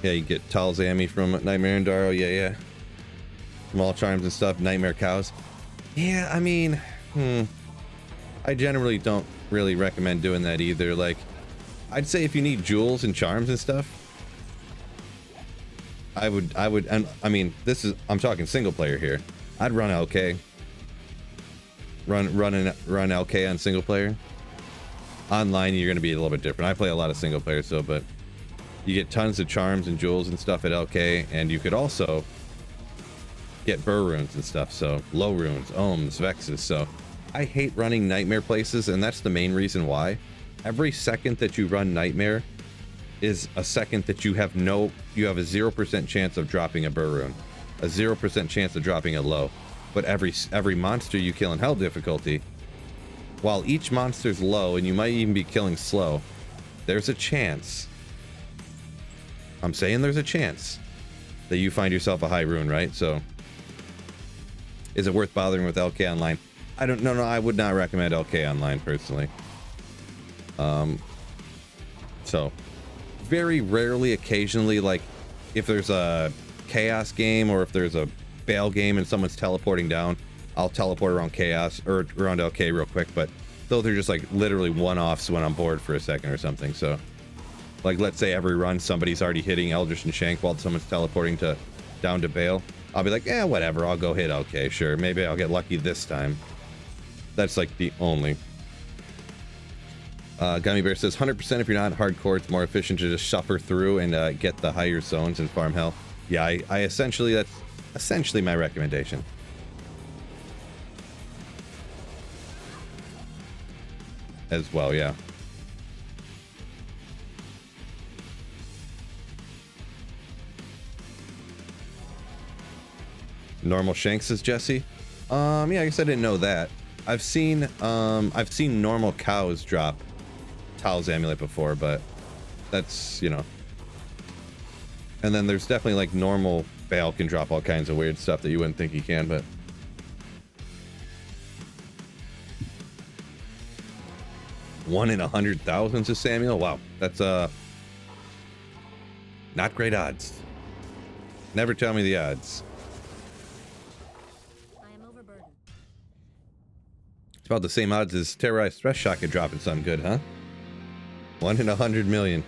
Yeah, you get Talzami from Nightmare and Dario. Yeah. Small charms and stuff. Nightmare cows. Yeah, I mean, I generally don't really recommend doing that either. Like, I'd say if you need jewels and charms and stuff, I would, and I mean, I'm talking single player here. I'd run LK. Run LK on single player. Online, you're going to be a little bit different. I play a lot of single player, so, but you get tons of charms and jewels and stuff at LK, and you could also get burr runes and stuff, so low runes, ohms, vexes. So I hate running Nightmare places, and that's the main reason why. Every second that you run Nightmare is a second that you have a 0% chance of dropping a burr rune, a 0% chance of dropping a low. But every monster you kill in hell difficulty, while each monster's low and you might even be killing slow, there's a chance, I'm saying there's a chance, that you find yourself a high rune, right? So is it worth bothering with LK Online? I don't know. No, I would not recommend LK Online personally. So very rarely, occasionally, like if there's a chaos game or if there's a bail game and someone's teleporting down, I'll teleport around chaos or around LK real quick, but those are just like literally one-offs when I'm bored for a second or something. So like, let's say every run somebody's already hitting Eldritch and Shank while someone's teleporting down to Bale. I'll be like, yeah, whatever, I'll go hit LK, sure, maybe I'll get lucky this time. That's like the only. Gummy Bear says 100% if you're not hardcore, it's more efficient to just suffer through and get the higher zones and farm health. Yeah, I essentially, that's essentially my recommendation. As well, yeah. Normal Shanks, says Jesse. Yeah, I guess I didn't know that. I've seen normal cows drop Tal's amulet before, but that's, you know. And then there's definitely like normal Bale can drop all kinds of weird stuff that you wouldn't think he can, but 1 in 100,000 to Samuel. Wow, that's not great odds. Never tell me the odds. It's about the same odds as Terrorized Stress Shock dropping something good, huh? 1 in 100 million.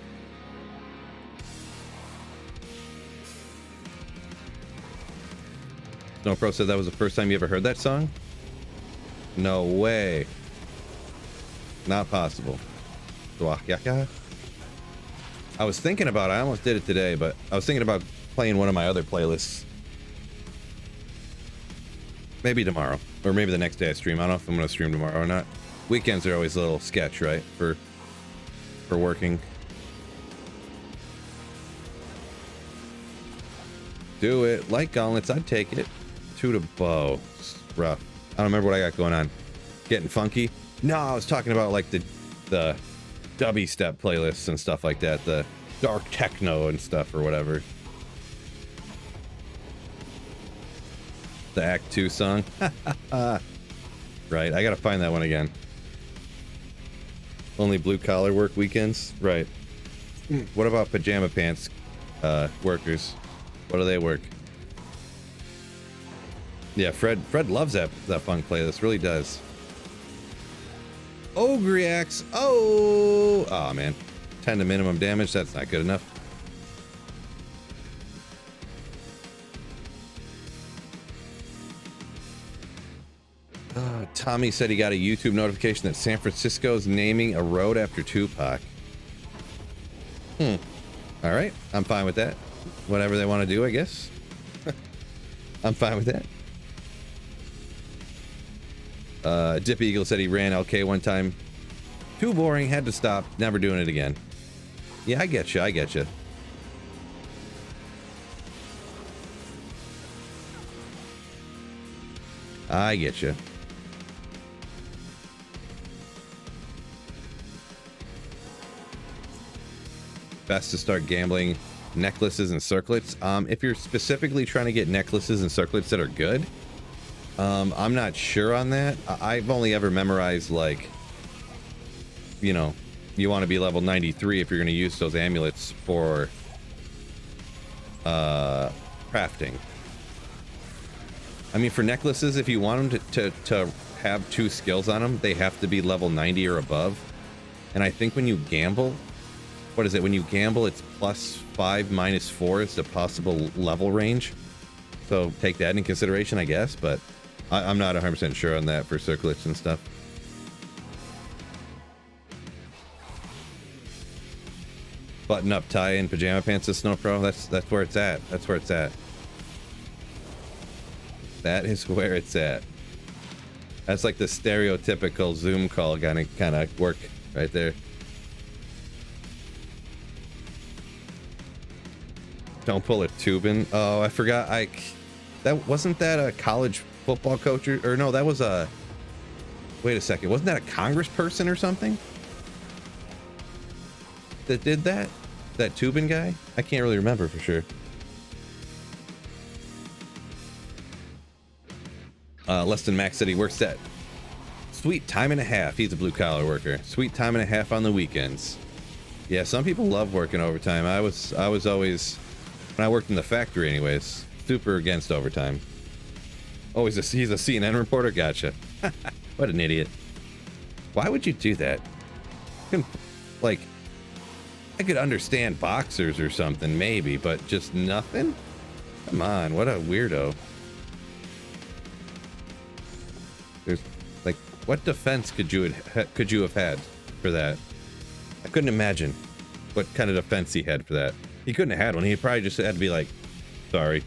Snowpro said that was the first time you ever heard that song? No way. Not possible. I was thinking about it. I almost did it today, but I was thinking about playing one of my other playlists. Maybe tomorrow, or maybe the next day I stream. I don't know if I'm going to stream tomorrow or not. Weekends are always a little sketch, right? For working. Do it. Light gauntlets, I'd take it. 2 to bow. It's rough. I don't remember what I got going on. Getting funky? No, I was talking about like the dubby step playlists and stuff like that. The dark techno and stuff or whatever. The Act 2 song. Right, I gotta find that one again. Only blue collar work weekends? Right. What about pajama pants workers? What do they work? Yeah, Fred loves that funk playlist, really does. Ogre reacts. Oh man. 10 to minimum damage, that's not good enough. Tommy said he got a YouTube notification that San Francisco's naming a road after Tupac. All right, I'm fine with that. Whatever they want to do, I guess. I'm fine with that. Dip Eagle said he ran LK one time. Too boring, had to stop, never doing it again. Yeah, I get you, I get you. I get you. Best to start gambling necklaces and circlets. If you're specifically trying to get necklaces and circlets that are good, I'm not sure on that. I've only ever memorized, like, you know, you want to be level 93 if you're going to use those amulets for crafting. I mean, for necklaces, if you want them to have 2 skills on them, they have to be level 90 or above. And I think when you gamble, what is it? When you gamble, it's +5, -4 is the possible level range. So take that into consideration, I guess. But I'm not 100% sure on that for circlets and stuff. Button up tie in pajama pants to Snow Pro. That's where it's at. That's where it's at. That is where it's at. That's like the stereotypical Zoom call kind of work right there. Don't pull a Tubin. Oh, I forgot. That wasn't that a college football coach or no? That was a. Wait a second. Wasn't that a congressperson or something that did that? That Tubin guy? I can't really remember for sure. Less than Max said he works at sweet time and a half. He's a blue collar worker. Sweet time and a half on the weekends. Yeah, some people love working overtime. I was always, when I worked in the factory anyways, super against overtime. Oh, he's a CNN reporter? Gotcha. What an idiot. Why would you do that? Like, I could understand boxers or something, maybe, but just nothing? Come on, what a weirdo. There's, like, what defense could you have had for that? I couldn't imagine what kind of defense he had for that. He couldn't have had one. He probably just had to be like, sorry.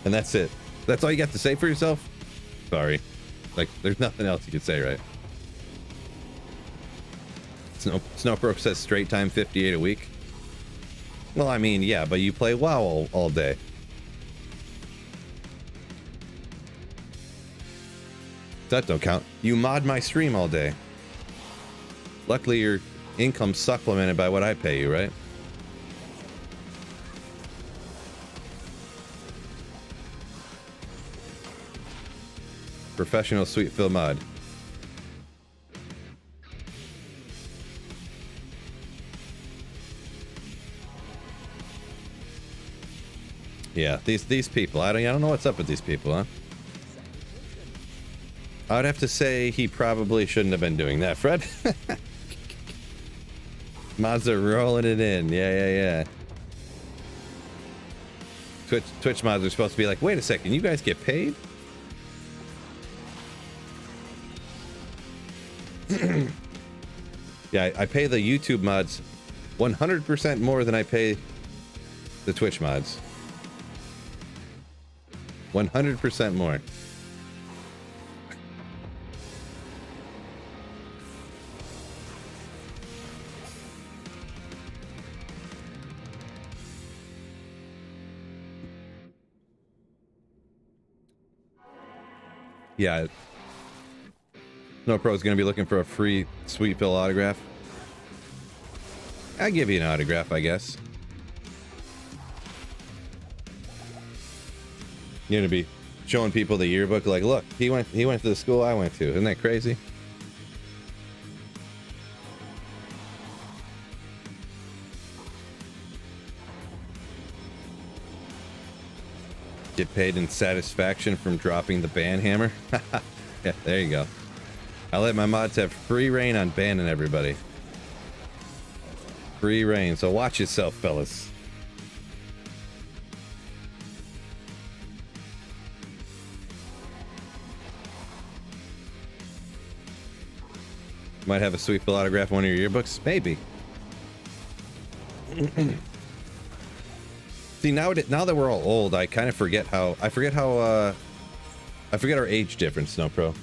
And that's it. That's all you got to say for yourself? Sorry. Like, there's nothing else you could say, right? Snowbrook says straight time 58 a week. Well, I mean, yeah, but you play WoW all day. That don't count. You mod my stream all day. Luckily, your income's supplemented by what I pay you, right? Professional sweet fill mod. Yeah, these people. I don't know what's up with these people, huh? I'd have to say he probably shouldn't have been doing that, Fred. Mods are rolling it in. Yeah. Twitch mods are supposed to be like, wait a second, you guys get paid? Yeah, I pay the YouTube mods 100% more than I pay the Twitch mods. 100% more. Yeah. No Pro is going to be looking for a free Sweet Phil autograph. I'll give you an autograph, I guess. You're going to be showing people the yearbook like, look, he went to the school I went to. Isn't that crazy? Get paid in satisfaction from dropping the ban hammer. Yeah, there you go. I let my mods have free reign on banning everybody. Free reign, so watch yourself, fellas. Might have a Sweet Phil autograph in one of your yearbooks? Maybe. See, now that we're all old, I kind of forget how... I forget our age difference, Snow Pro.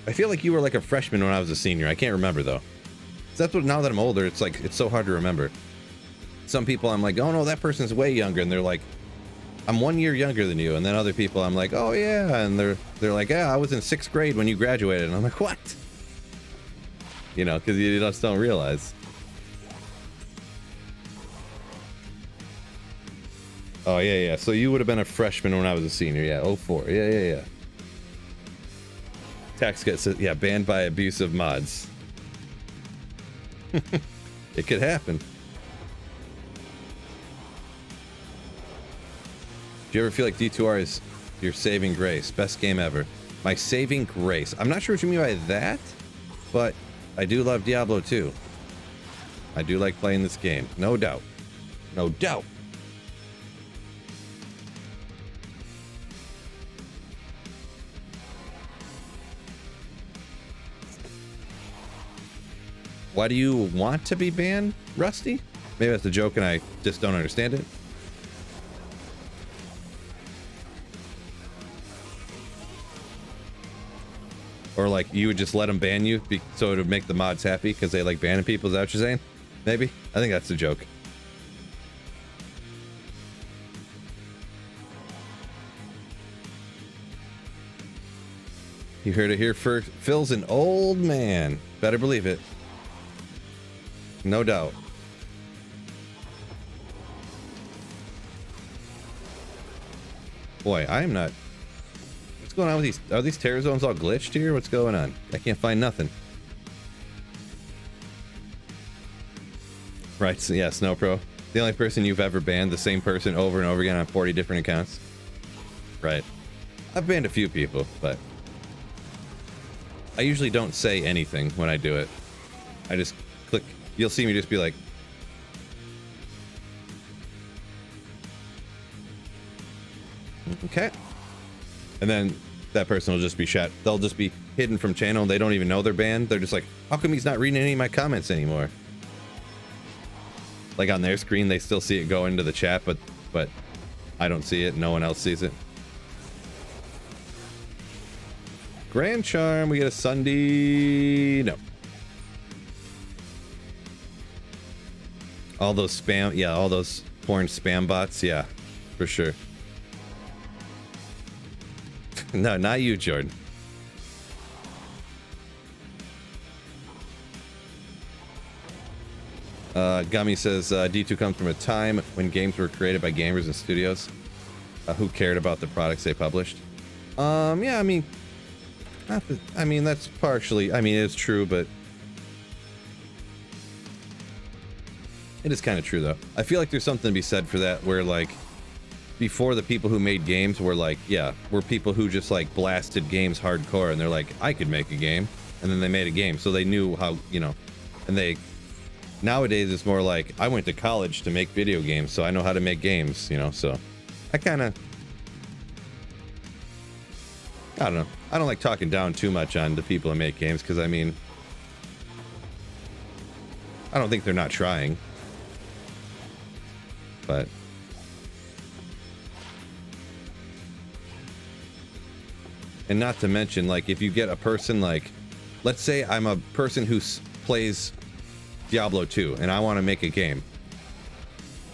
I feel like you were like a freshman when I was a senior. I can't remember, though. So that's what, now that I'm older, it's like, it's so hard to remember. Some people I'm like, oh no, that person's way younger, and they're like, I'm 1 year younger than you. And then other people I'm like, oh yeah, and they're like, yeah, I was in 6th grade when you graduated. And I'm like, what? You know, because you just don't realize. Oh yeah. So you would have been a freshman when I was a senior. Yeah, 04. Yeah. Tax gets it. Yeah, banned by abusive mods. It could happen. Do you ever feel like D2R is your saving grace? Best game ever. My saving grace. I'm not sure what you mean by that, but I do love Diablo 2. I do like playing this game. No doubt. No doubt. Why do you want to be banned, Rusty? Maybe that's a joke and I just don't understand it. Or like you would just let them ban you so it would make the mods happy because they like banning people. Is that what you're saying? Maybe? I think that's a joke. You heard it here first. Phil's an old man. Better believe it. No doubt. Boy, I am not... What's going on with these? Are these terror zones all glitched here? What's going on? I can't find nothing. Right, so yeah, Snow Pro. The only person you've ever banned the same person over and over again on 40 different accounts. Right. I've banned a few people, but I usually don't say anything when I do it. I just click. You'll see me just be like, okay. And then that person will just be shut. They'll just be hidden from channel. They don't even know they're banned. They're just like, how come he's not reading any of my comments anymore? Like on their screen, they still see it go into the chat, but I don't see it. No one else sees it. Grand Charm, we get a Sunday. No. All those spam, yeah, all those porn spam bots, yeah, for sure. No, not you, Jordan. Gummy says D2 comes from a time when games were created by gamers and studios who cared about the products they published. Yeah, I mean, that's partially. I mean, it's true, but it is kind of true though. I feel like there's something to be said for that, where like before the people who made games were like, yeah, were people who just like blasted games hardcore, and they're like, I could make a game, and then they made a game, so they knew how, you know, and they. Nowadays, it's more like, I went to college to make video games, so I know how to make games, you know, so I kind of, I don't know. I don't like talking down too much on the people who make games, because, I mean, I don't think they're not trying, but and not to mention, like, if you get a person like, let's say I'm a person who plays Diablo 2 and I want to make a game,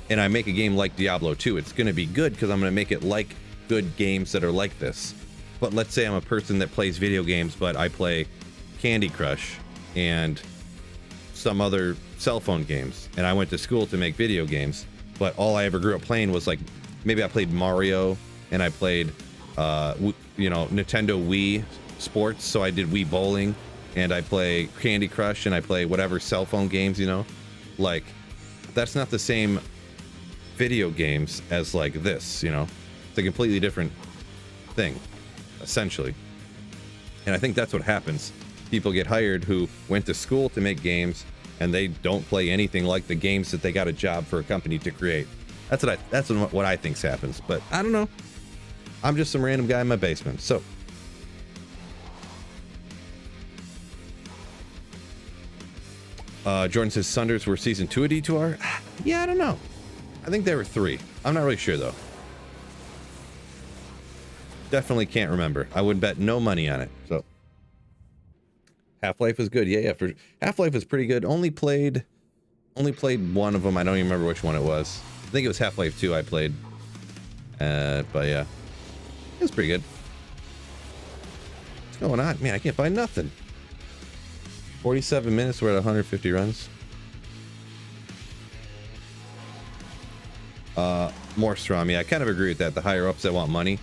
and I make a game like Diablo 2, it's going to be good because I'm going to make it like good games that are like this. But let's say I'm a person that plays video games, but I play Candy Crush and some other cell phone games, and I went to school to make video games, but all I ever grew up playing was like, maybe I played Mario and I played you know, Nintendo Wii Sports, so I did Wii Bowling, and I play Candy Crush, and I play whatever cell phone games, you know, like, that's not the same video games as like this, you know. It's a completely different thing, essentially. And I think that's what happens. People get hired who went to school to make games, and they don't play anything like the games that they got a job for a company to create. That's what I think's happens, but I don't know. I'm just some random guy in my basement, so. Jordan says Sunders were season 2 of D2R. Yeah, I don't know. I think they were 3. I'm not really sure though. Definitely can't remember. I would bet no money on it. So Half-Life was good. Yeah. For Half-Life was pretty good. Only played one of them. I don't even remember which one it was. I think it was Half-Life 2 I played. But yeah, it was pretty good. What's going on? Man, I can't find nothing. 47 minutes, we're at 150 runs. More Strom, yeah, I kind of agree with that. The higher ups that want money.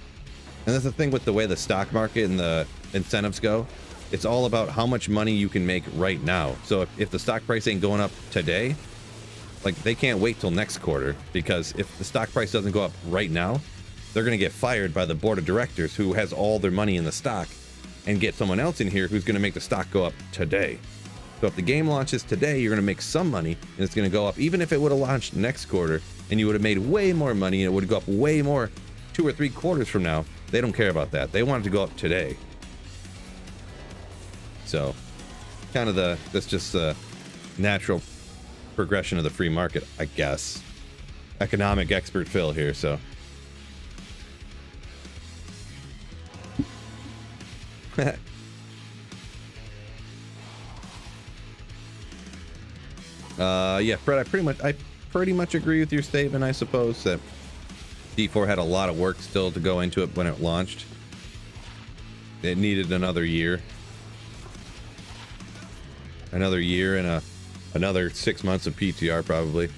And that's the thing with the way the stock market and the incentives go. It's all about how much money you can make right now. So if the stock price ain't going up today, like, they can't wait till next quarter, because if the stock price doesn't go up right now, they're going to get fired by the board of directors who has all their money in the stock, and get someone else in here who's going to make the stock go up today. So if the game launches today, you're going to make some money, and it's going to go up. Even if it would have launched next quarter and you would have made way more money and it would go up way more 2 or 3 quarters from now, they don't care about that. They want it to go up today. So kind of that's just the natural progression of the free market, I guess. Economic expert Phil here, so. Yeah, Fred, I pretty much agree with your statement, I suppose, that D4 had a lot of work still to go into it when it launched. It needed another year. Another year and another 6 months of PTR, probably.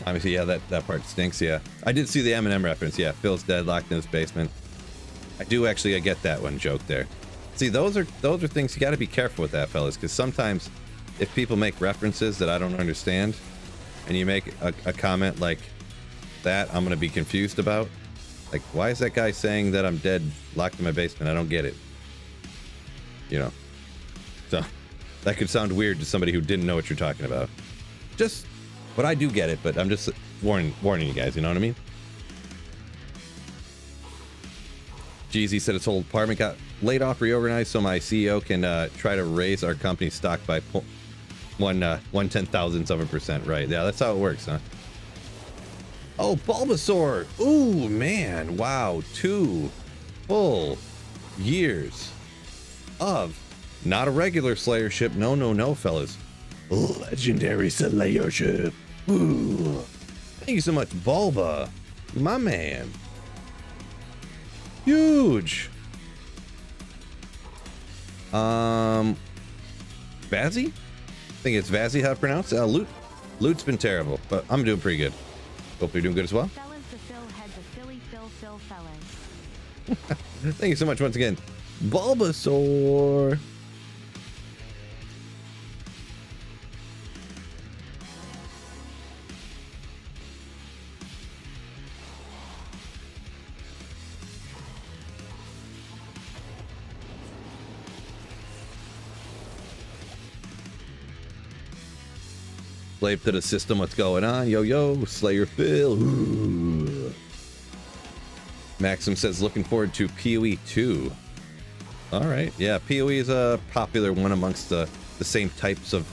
Obviously, yeah, that part stinks, yeah. I did see the Eminem reference, yeah. Phil's dead, locked in his basement. I get that one joke there. See, those are things you got to be careful with that, fellas, because sometimes if people make references that I don't understand, and you make a comment like that, I'm gonna be confused about. Like, why is that guy saying that I'm dead, locked in my basement? I don't get it. You know. So, that could sound weird to somebody who didn't know what you're talking about. But I do get it, but I'm just warning you guys, you know what I mean? Jeezy said his whole department got laid off, reorganized, so my CEO can try to raise our company stock by 1/10,000%. Right, yeah, that's how it works, huh? Oh, Bulbasaur! Ooh, man, wow, 2 full years of not a regular Slayer ship. No, fellas. Legendary Slayer ship. Ooh. Thank you so much, Bulba. My man. Huge. Vazzy? I think it's Vazzy how to pronounce it. Loot's been terrible, but I'm doing pretty good. Hope you're doing good as well. Fellas to Phil had the silly Phil fellas. Thank you so much once again. Bulbasaur. Slave to the system, what's going on? Yo, Slayer Phil. Ooh. Maxim says looking forward to PoE 2. Alright, yeah, PoE is a popular one amongst the same types of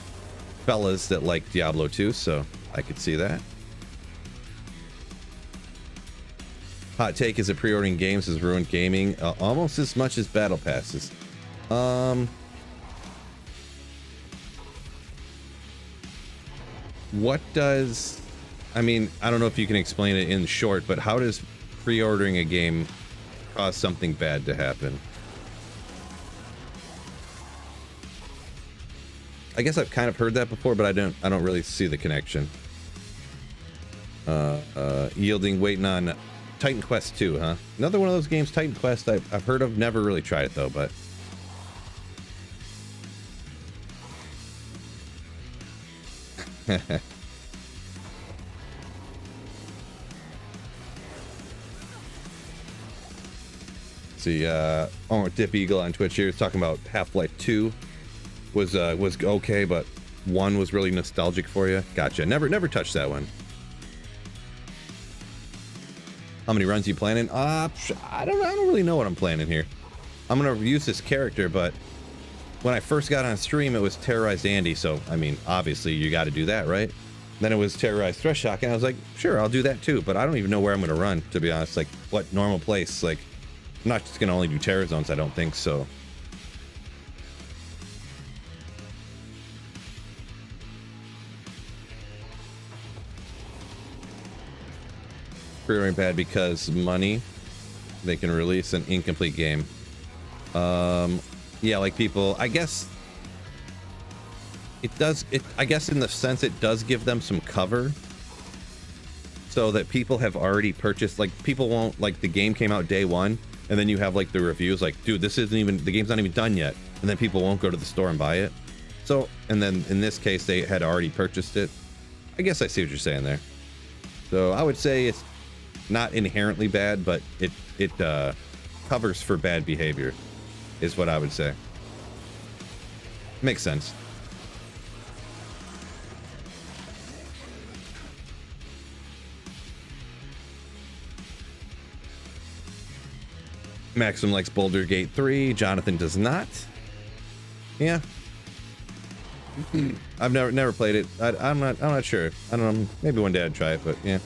fellas that like Diablo 2, so I could see that. Hot take is that pre-ordering games has ruined gaming almost as much as battle passes. What does, I mean, I don't know if you can explain it in short, but how does pre-ordering a game cause something bad to happen? I guess I've kind of heard that before, but I don't really see the connection. Yielding, waiting on Titan Quest 2, huh? Another one of those games, Titan Quest, I've heard of, never really tried it though, but see, Dip Eagle on Twitch here is talking about Half-Life 2 was okay, but 1 was really nostalgic for you. Gotcha. Never touched that one. How many runs you planning? I don't really know what I'm planning here. I'm gonna use this character, but when I first got on stream, it was Terrorized Andy, so I mean, obviously you got to do that, right? Then it was Terrorized Thresh Shock, and I was like, sure, I'll do that too, but I don't even know where I'm gonna run, to be honest. Like, what normal place? Like, I'm not just gonna only do Terror Zones, I don't think so. Pre-ordering bad because money. They can release an incomplete game. Yeah, like people, I guess it does, I guess in the sense it does give them some cover so that people have already purchased, like people won't, like the game came out day one and then you have like the reviews like, dude, this isn't even, the game's not even done yet, and then people won't go to the store and buy it. So, and then in this case they had already purchased it. I guess I see what you're saying there. So I would say it's not inherently bad, but it covers for bad behavior is what I would say. Makes sense. Maxim likes Boulder Gate 3. Jonathan does not. Yeah. I've never played it. I'm not sure. I don't know. Maybe one day I'd try it, but yeah.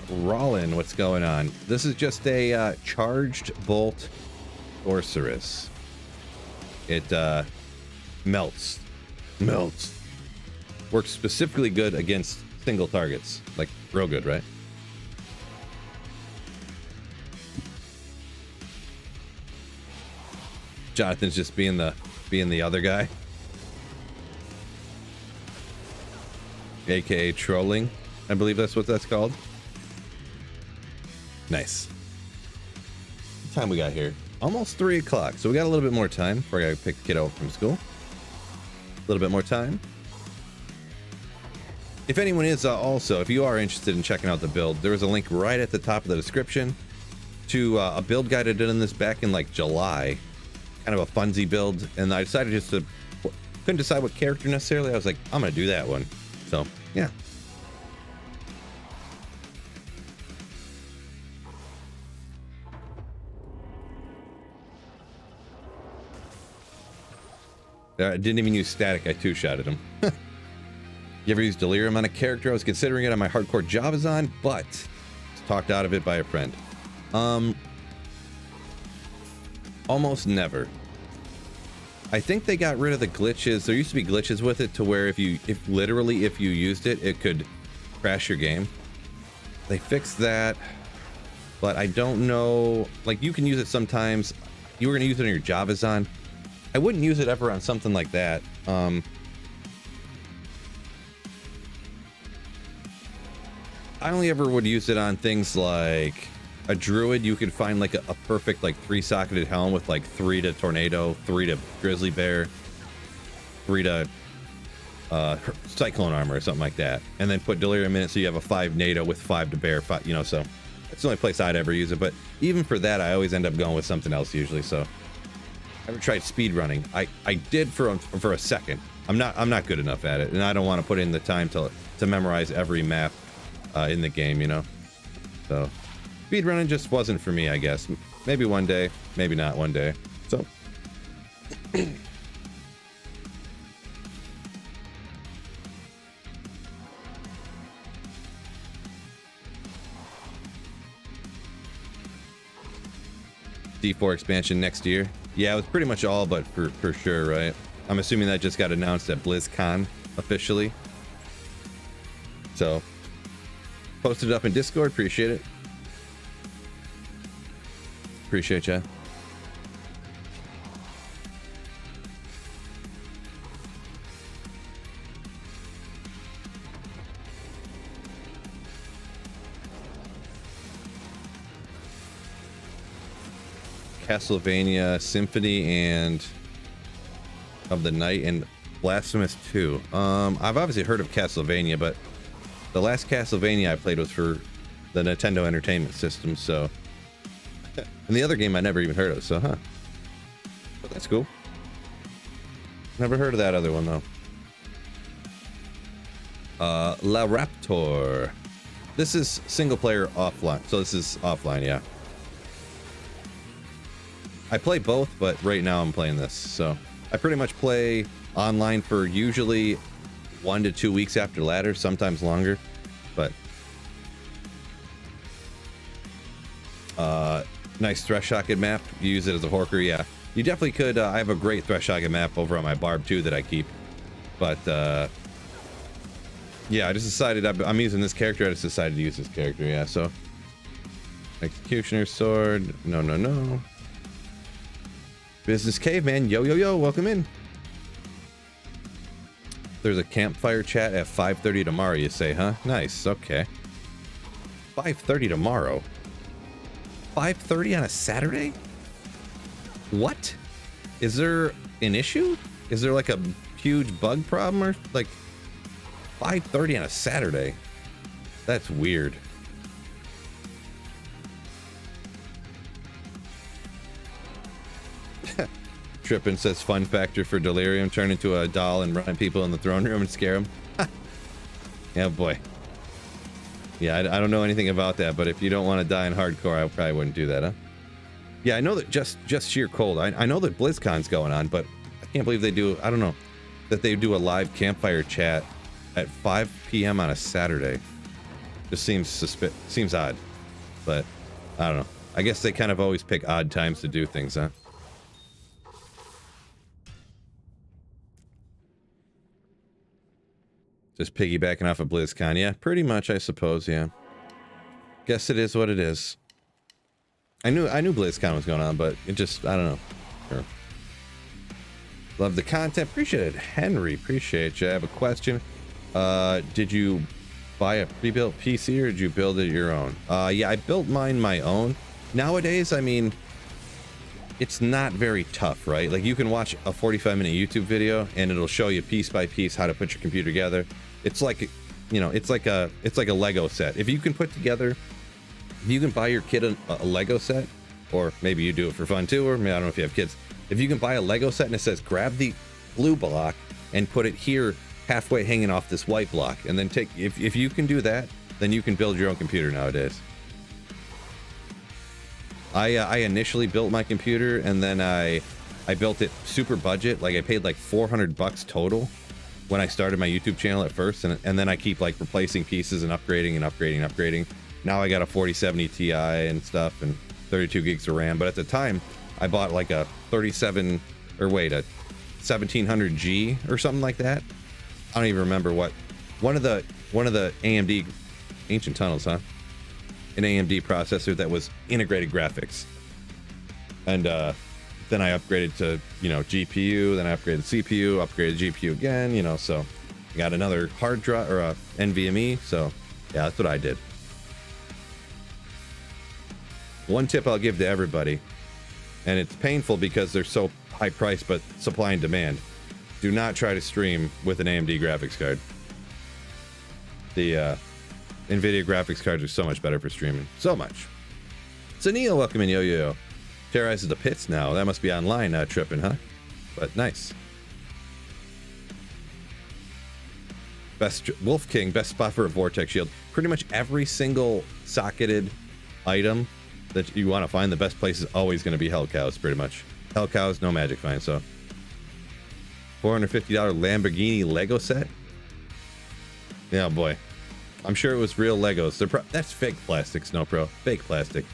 Rollin, what's going on? This is just a charged bolt sorceress. It melts. Works specifically good against single targets. Like real good, right? Jonathan's just being the other guy. aka trolling. I believe that's what that's called. Nice. What time we got here? Almost 3 o'clock, so we got a little bit more time before I gotta pick the kid up from school. A little bit more time. If anyone is also, if you are interested in checking out the build, there is a link right at the top of the description to a build guide I did on this back in like July. Kind of a funsy build, and I decided just to, couldn't decide what character necessarily. I was like, I'm gonna do that one. So yeah. I didn't even use static, I two-shotted him. You ever use delirium on a character? I was considering it on my hardcore Javazon, but was talked out of it by a friend. Almost never. I think they got rid of the glitches. There used to be glitches with it to where if you used it, it could crash your game. They fixed that, but I don't know. Like, you can use it sometimes. You were gonna use it on your Javazon. I wouldn't use it ever on something like that. I only ever would use it on things like a druid. You could find like a perfect like 3-socketed helm with like 3 to tornado, 3 to grizzly bear, 3 to cyclone armor or something like that, and then put delirium in it so you have a 5 NATO with 5 to bear, 5, you know. So that's the only place I'd ever use it. But even for that, I always end up going with something else usually. So I ever tried speed running? I did for a second. I'm not good enough at it, and I don't want to put in the time to memorize every map in the game, you know. So speed running just wasn't for me, I guess. Maybe one day, maybe not one day. So D4 expansion next year. Yeah, it was pretty much all but for sure, right? I'm assuming that just got announced at BlizzCon officially. So, posted it up in Discord. Appreciate it. Appreciate ya. Castlevania Symphony and of the Night and Blasphemous 2. I've obviously heard of Castlevania, but the last Castlevania I played was for the Nintendo Entertainment System, so and the other game I never even heard of, so but that's cool. Never heard of that other one though. La Raptor. This is single player offline, so this is offline, yeah. I play both, but right now I'm playing this. So I pretty much play online for usually 1 to 2 weeks after ladder, sometimes longer. But nice Thresh Socket map. You use it as a Horker, yeah. You definitely could. I have a great Thresh Socket map over on my Barb too that I keep. But yeah, I just decided I'm using this character. I just decided to use this character, yeah. So Executioner's Sword. No. Business Caveman, yo, welcome in. There's a campfire chat at 5:30 tomorrow, you say, huh? Nice, okay. 5:30 tomorrow. 5:30 on a Saturday? What? Is there an issue? Is there like a huge bug problem or like 5:30 on a Saturday? That's weird. Trippin says fun factor for Delirium: turn into a doll and run people in the throne room and scare them. Yeah, boy. Yeah, I don't know anything about that, but if you don't want to die in hardcore, I probably wouldn't do that, huh? Yeah, I know that just sheer cold. I know that BlizzCon's going on, but I can't believe they do. I don't know that they do a live campfire chat at 5 p.m. on a Saturday. Just seems odd, but I don't know. I guess they kind of always pick odd times to do things, huh? Just piggybacking off of BlizzCon. Yeah, pretty much, I suppose, yeah. Guess it is what it is. I knew BlizzCon was going on, but it just, I don't know. Sure. Love the content. Appreciate it. Henry, appreciate you. I have a question. Did you buy a pre-built PC or did you build it your own? Yeah, I built mine my own. Nowadays, I mean, it's not very tough, right? Like, you can watch a 45-minute YouTube video and it'll show you piece by piece how to put your computer together. It's like, you know, it's like a Lego set. If you can put together, if you can buy your kid a Lego set, or maybe you do it for fun too, or maybe, I don't know if you have kids. If you can buy a Lego set and it says grab the blue block and put it here halfway hanging off this white block, and then take, if you can do that, then you can build your own computer nowadays. I initially built my computer, and then I built it super budget. Like, I paid like $400 total when I started my YouTube channel at first, and then I keep like replacing pieces and upgrading and upgrading and upgrading. Now I got a 4070 Ti and stuff and 32 gigs of RAM, but at the time I bought like a 1700G or something like that. I don't even remember what. One of the AMD Ancient Tunnels, huh? An AMD processor that was integrated graphics, and then I upgraded to, you know, GPU, then I upgraded CPU, upgraded GPU again, you know, so I got another hard drive, or a NVMe. So yeah, that's what I did. One tip I'll give to everybody, and it's painful because they're so high priced, but supply and demand: do not try to stream with an AMD graphics card. The NVIDIA graphics cards are so much better for streaming. So much. So Neo, welcome in, yo. Terrorizes the pits now. That must be online tripping, huh? But nice. Best Wolf King, best spot for a vortex shield. Pretty much every single socketed item that you want to find, the best place is always going to be Hell Cows, pretty much. Hell Cows, no magic find, so. $450 Lamborghini Lego set? Yeah, boy. I'm sure it was real Legos. That's fake plastic, Snowpro. Fake plastic.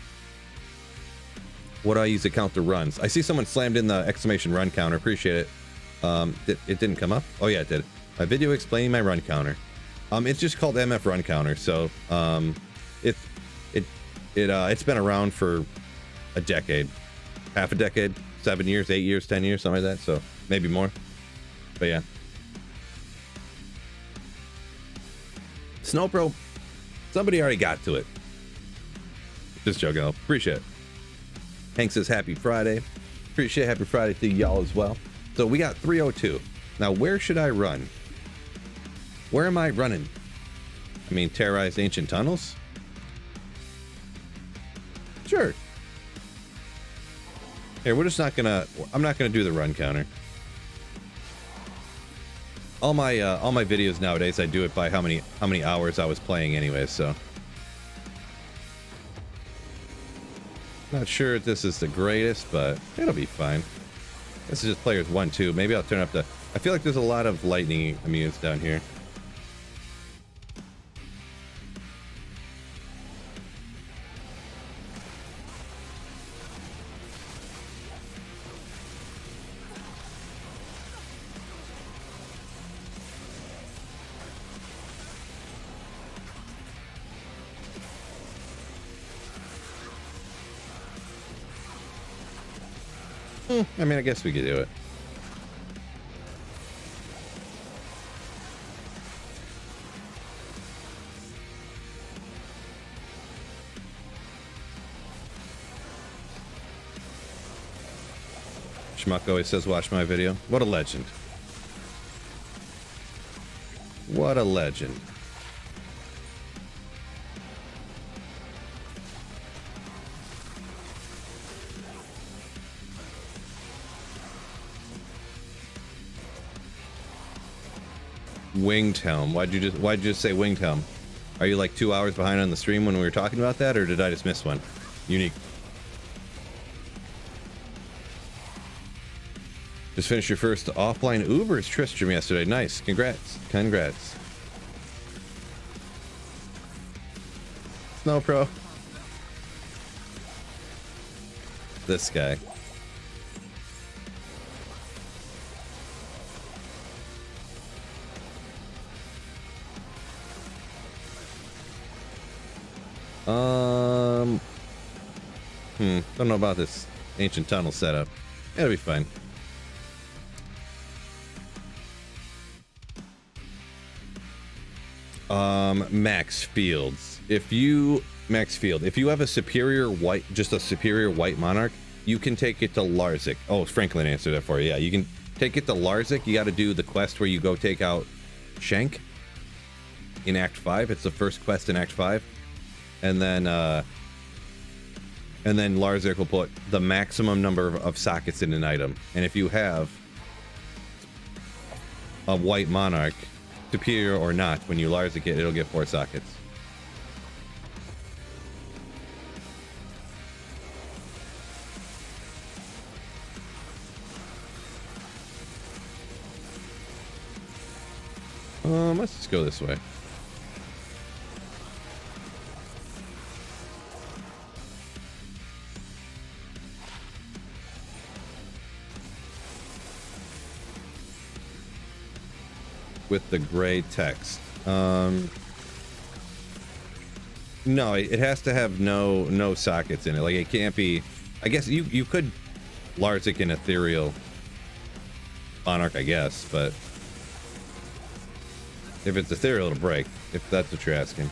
What do I use to count the runs? I see someone slammed in the exclamation run counter. Appreciate it. It didn't come up? Oh, yeah, it did. My video explaining my run counter. It's just called MF Run Counter. So, it's been around for a decade. Half a decade. 7 years, 8 years, 10 years, something like that. So, maybe more. But yeah. Snowpro, somebody already got to it. Just joking. I'll appreciate it. Hank says happy Friday. Appreciate happy Friday to y'all as well. So we got 302. Now, where should I run? Where am I running? I mean, terrorize ancient tunnels? Sure. Here, we're just not gonna. I'm not gonna do the run counter. All my videos nowadays, I do it by how many hours I was playing anyway, so. Not sure if this is the greatest, but it'll be fine. This is just players 1, 2. Maybe I'll turn up the. I feel like there's a lot of lightning immunes down here. I mean, I guess we could do it. Schmuck always says, watch my video. What a legend. What a legend. Winged helm. Why'd you just say winged helm? Are you like 2 hours behind on the stream when we were talking about that, or did I just miss one? Unique. Just finished your first offline Ubers Tristram yesterday. Nice. Congrats. Congrats. Snow Pro. This guy. Don't know about this ancient tunnel setup. It'll be fine. Max fields. If you have a superior white, just a superior white monarch, you can take it to Larzik. Oh, Franklin answered that for you. Yeah, you can take it to Larzik. You got to do the quest where you go take out Shank in Act 5. It's the first quest in Act 5. And then Larzik will put the maximum number of sockets in an item. And if you have a white monarch, superior or not, when you Larzik it, it'll get 4 sockets. Let's just go this way. With the gray text. No, it has to have no sockets in it. Like, it can't be. I guess you could Larzik an ethereal monarch, I guess, but if it's ethereal, it'll break. If that's what you're asking.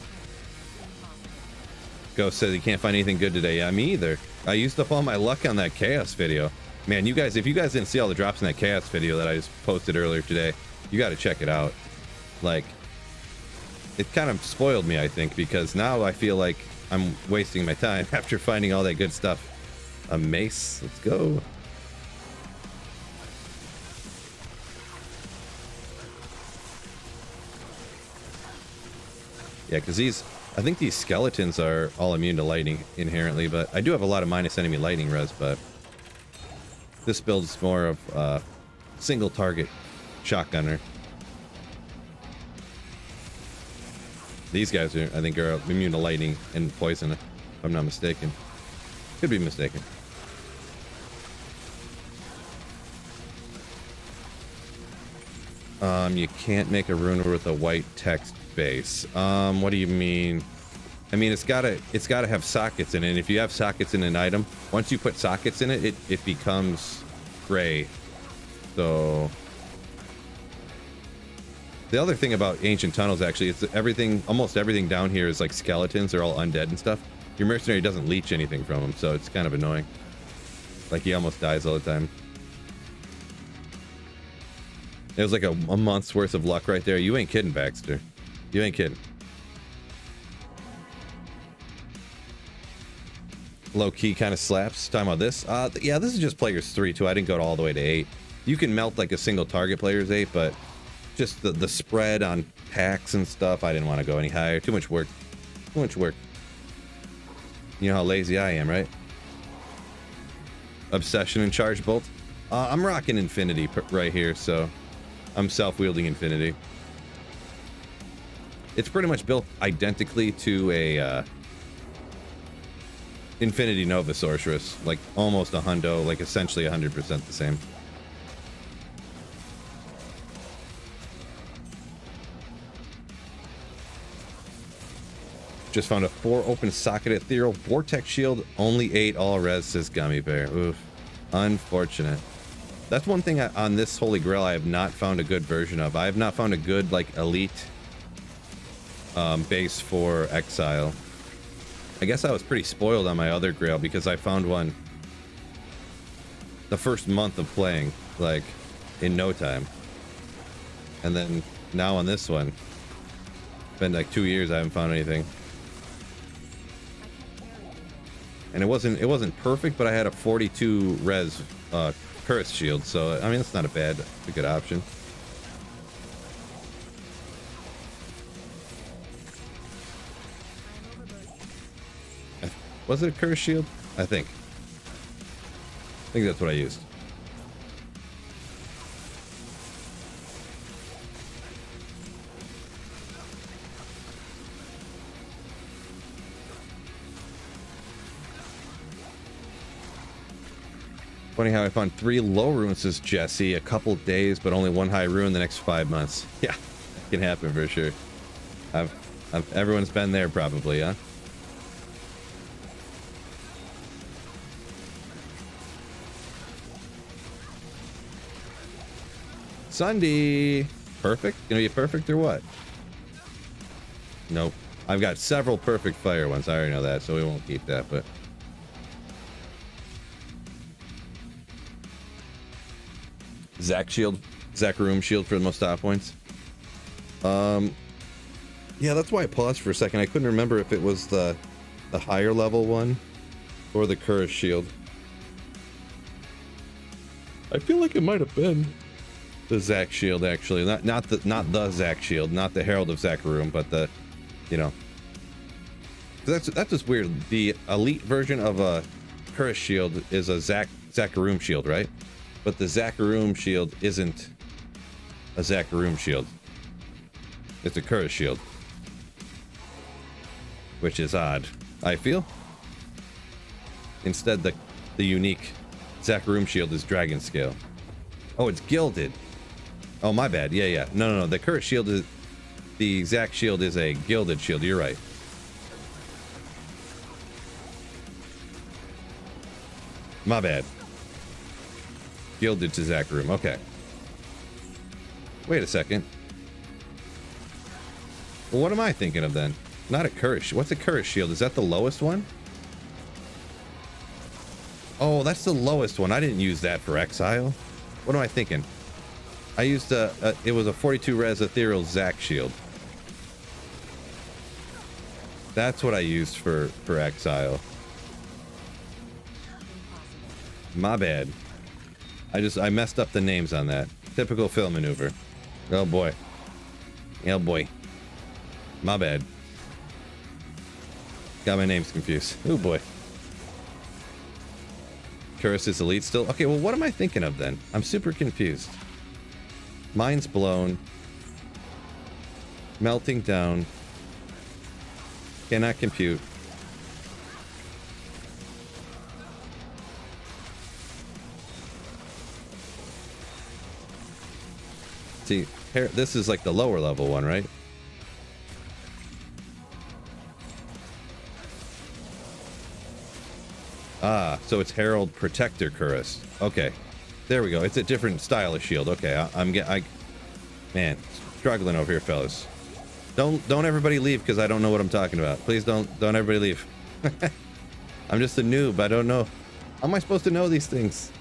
Ghost says he can't find anything good today. Yeah, me either. I used up all my luck on that chaos video. Man, you guys, if you guys didn't see all the drops in that chaos video that I just posted earlier today, you got to check it out. Like, it kind of spoiled me, I think, because now I feel like I'm wasting my time after finding all that good stuff. A mace, let's go. Yeah, because I think these skeletons are all immune to lightning inherently, but I do have a lot of minus enemy lightning res, but this build's more of single target shotgunner. These guys are, I think, are immune to lightning and poison, if I'm not mistaken. Could be mistaken. You can't make a rune with a white text base. What do you mean? I mean, it's gotta have sockets in it. And if you have sockets in an item, once you put sockets in it, it becomes gray. So the other thing about ancient tunnels, actually, it's everything, almost everything down here is like skeletons. They're all undead and stuff. Your mercenary doesn't leech anything from them, so it's kind of annoying. Like, he almost dies all the time. It was like a month's worth of luck right there. You ain't kidding, Baxter. You ain't kidding. Low key kind of slaps. Talking about this. Yeah, this is just players 3 too. I didn't go all the way to 8. You can melt like a single target player's 8, but just the spread on packs and stuff, I didn't want to go any higher. Too much work. Too much work. You know how lazy I am, right? Obsession and charge bolt. I'm rocking infinity right here, so I'm self-wielding infinity. It's pretty much built identically to a Infinity Nova Sorceress, like almost a hundo, like essentially 100% the same. Just found a 4 open socket ethereal vortex shield, only 8 all res, says Gummy Bear. Oof, unfortunate. That's one thing on this Holy Grail I have not found a good version of. I have not found a good, like, elite base for Exile. I guess I was pretty spoiled on my other Grail because I found one the first month of playing, like, in no time. And then now on this one, been like 2 years I haven't found anything. And it wasn't perfect, but I had a 42 res curse shield, so I mean, it's not a good option. Was it a curse shield? I think that's what I used. Funny how I found 3 low runes, says Jesse. A couple days, but only 1 high rune the next 5 months. Yeah, it can happen for sure. Everyone's been there probably, huh? Sunday. Perfect? Gonna be perfect or what? Nope. I've got several perfect fire ones. I already know that, so we won't keep that, but... Zac shield. Zacharoom shield for the most top points. Yeah, that's why I paused for a second. I couldn't remember if it was the higher level one or the Curse shield. I feel like it might have been the Zac shield, actually. Not the Zac shield, not the Herald of Zacharoom, but the, you know. That's just weird. The elite version of a Curse shield is a Zacharoom shield, right? But the Zacharoom shield isn't a Zacharoom shield. It's a Curse shield. Which is odd, I feel. Instead, the unique Zacharoom shield is dragon scale. Oh, it's gilded. Oh, my bad. Yeah. No. The Curse shield is... The Zac shield is a gilded shield. You're right. My bad. Gilded to Zacharoom. Okay. Wait a second. Well, what am I thinking of then? Not a Curse. What's a Curse shield? Is that the lowest one? Oh, that's the lowest one. I didn't use that for Exile. What am I thinking? I used it was a 42 res ethereal Zac shield. That's what I used for Exile. My bad. I messed up the names on that. Typical Phil maneuver. Oh boy. Oh boy. My bad. Got my names confused. Oh boy. Curse is elite still? Okay, well what am I thinking of then? I'm super confused. Mind's blown. Melting down. Cannot compute. See, this is like the lower level one, right? Ah, so it's Herald Protector Curse. Okay, there we go. It's a different style of shield. Okay, man, struggling over here, fellas. Don't everybody leave because I don't know what I'm talking about. Please don't everybody leave. I'm just a noob. I don't know. How am I supposed to know these things?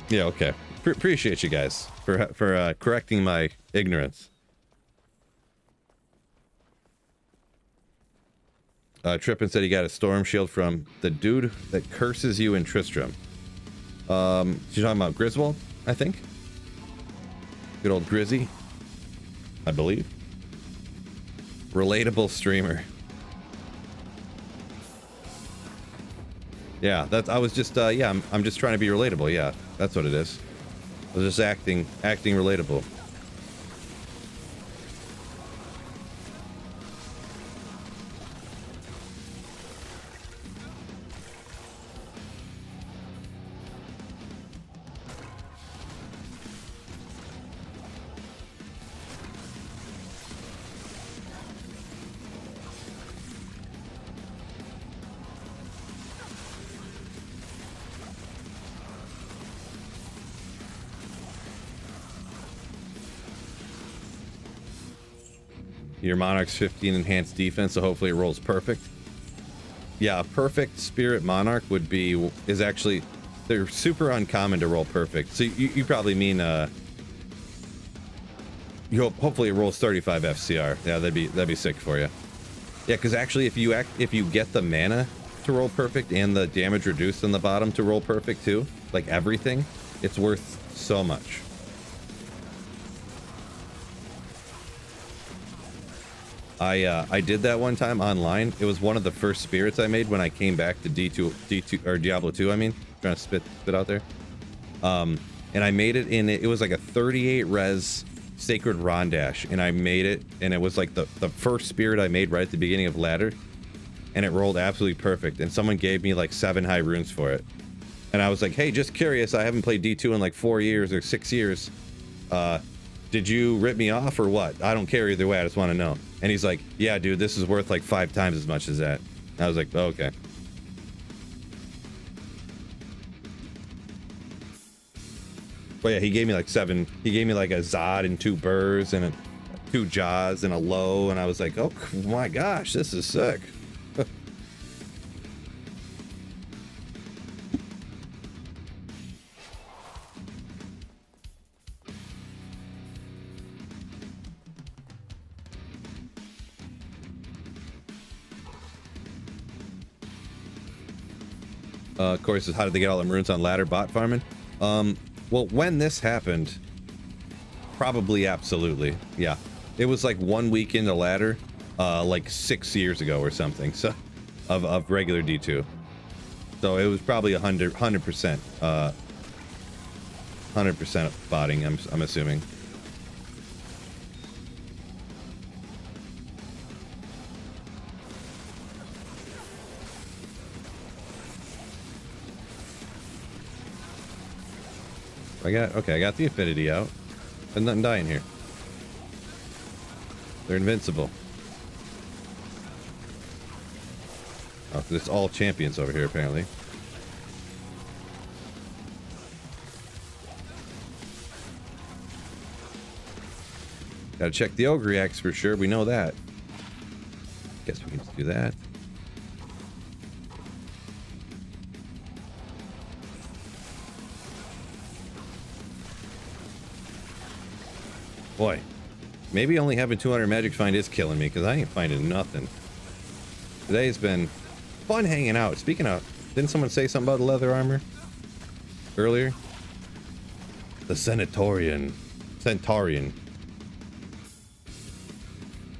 Yeah, okay. Appreciate you guys for correcting my ignorance. Trippin said he got a storm shield from the dude that curses you in Tristram. You're talking about Griswold, I think? Good old Grizzy, I believe. Relatable streamer. Yeah, I was just, yeah, I'm just trying to be relatable, yeah. That's what it is. I was just acting relatable. Your Monarch's 15 enhanced defense, so hopefully it rolls perfect. Yeah, a perfect Spirit Monarch is actually, they're super uncommon to roll perfect. So you probably mean hopefully it rolls 35 FCR. Yeah, that'd be sick for you. Yeah, because actually if you get the mana to roll perfect and the damage reduced on the bottom to roll perfect too, like everything, it's worth so much. I did that one time online. It was one of the first spirits I made when I came back to D2 or Diablo 2. I mean, trying to spit out there. And I made it it was like a 38 res Sacred Rondash, and I made it, and it was like the first spirit I made right at the beginning of ladder, and it rolled absolutely perfect. And someone gave me like 7 high runes for it, and I was like, hey, just curious. I haven't played D2 in like 4 years or 6 years. Did you rip me off or what? I don't care either way. I just want to know. And he's like, yeah, dude, this is worth like 5 times as much as that. And I was like, oh, okay. But yeah, he gave me like 7. He gave me like a Zod and 2 Burrs and 2 Jaws and a low, and I was like, oh my gosh, this is sick. Of course, is how did they get all the maroons on ladder bot farming? Well, when this happened, probably absolutely, yeah. It was like 1 week into ladder, like 6 years ago or something. So, of regular D2. So it was probably 100%, 100% botting. I'm assuming. I got the affinity out. There's nothing dying here. They're invincible. Oh, it's all champions over here, apparently. Gotta check the ogre axe for sure. We know that. Guess we can just do that. Boy, maybe only having 200 magic find is killing me, because I ain't finding nothing. Today's been fun hanging out. Speaking of, didn't someone say something about the leather armor earlier? The Centaurian.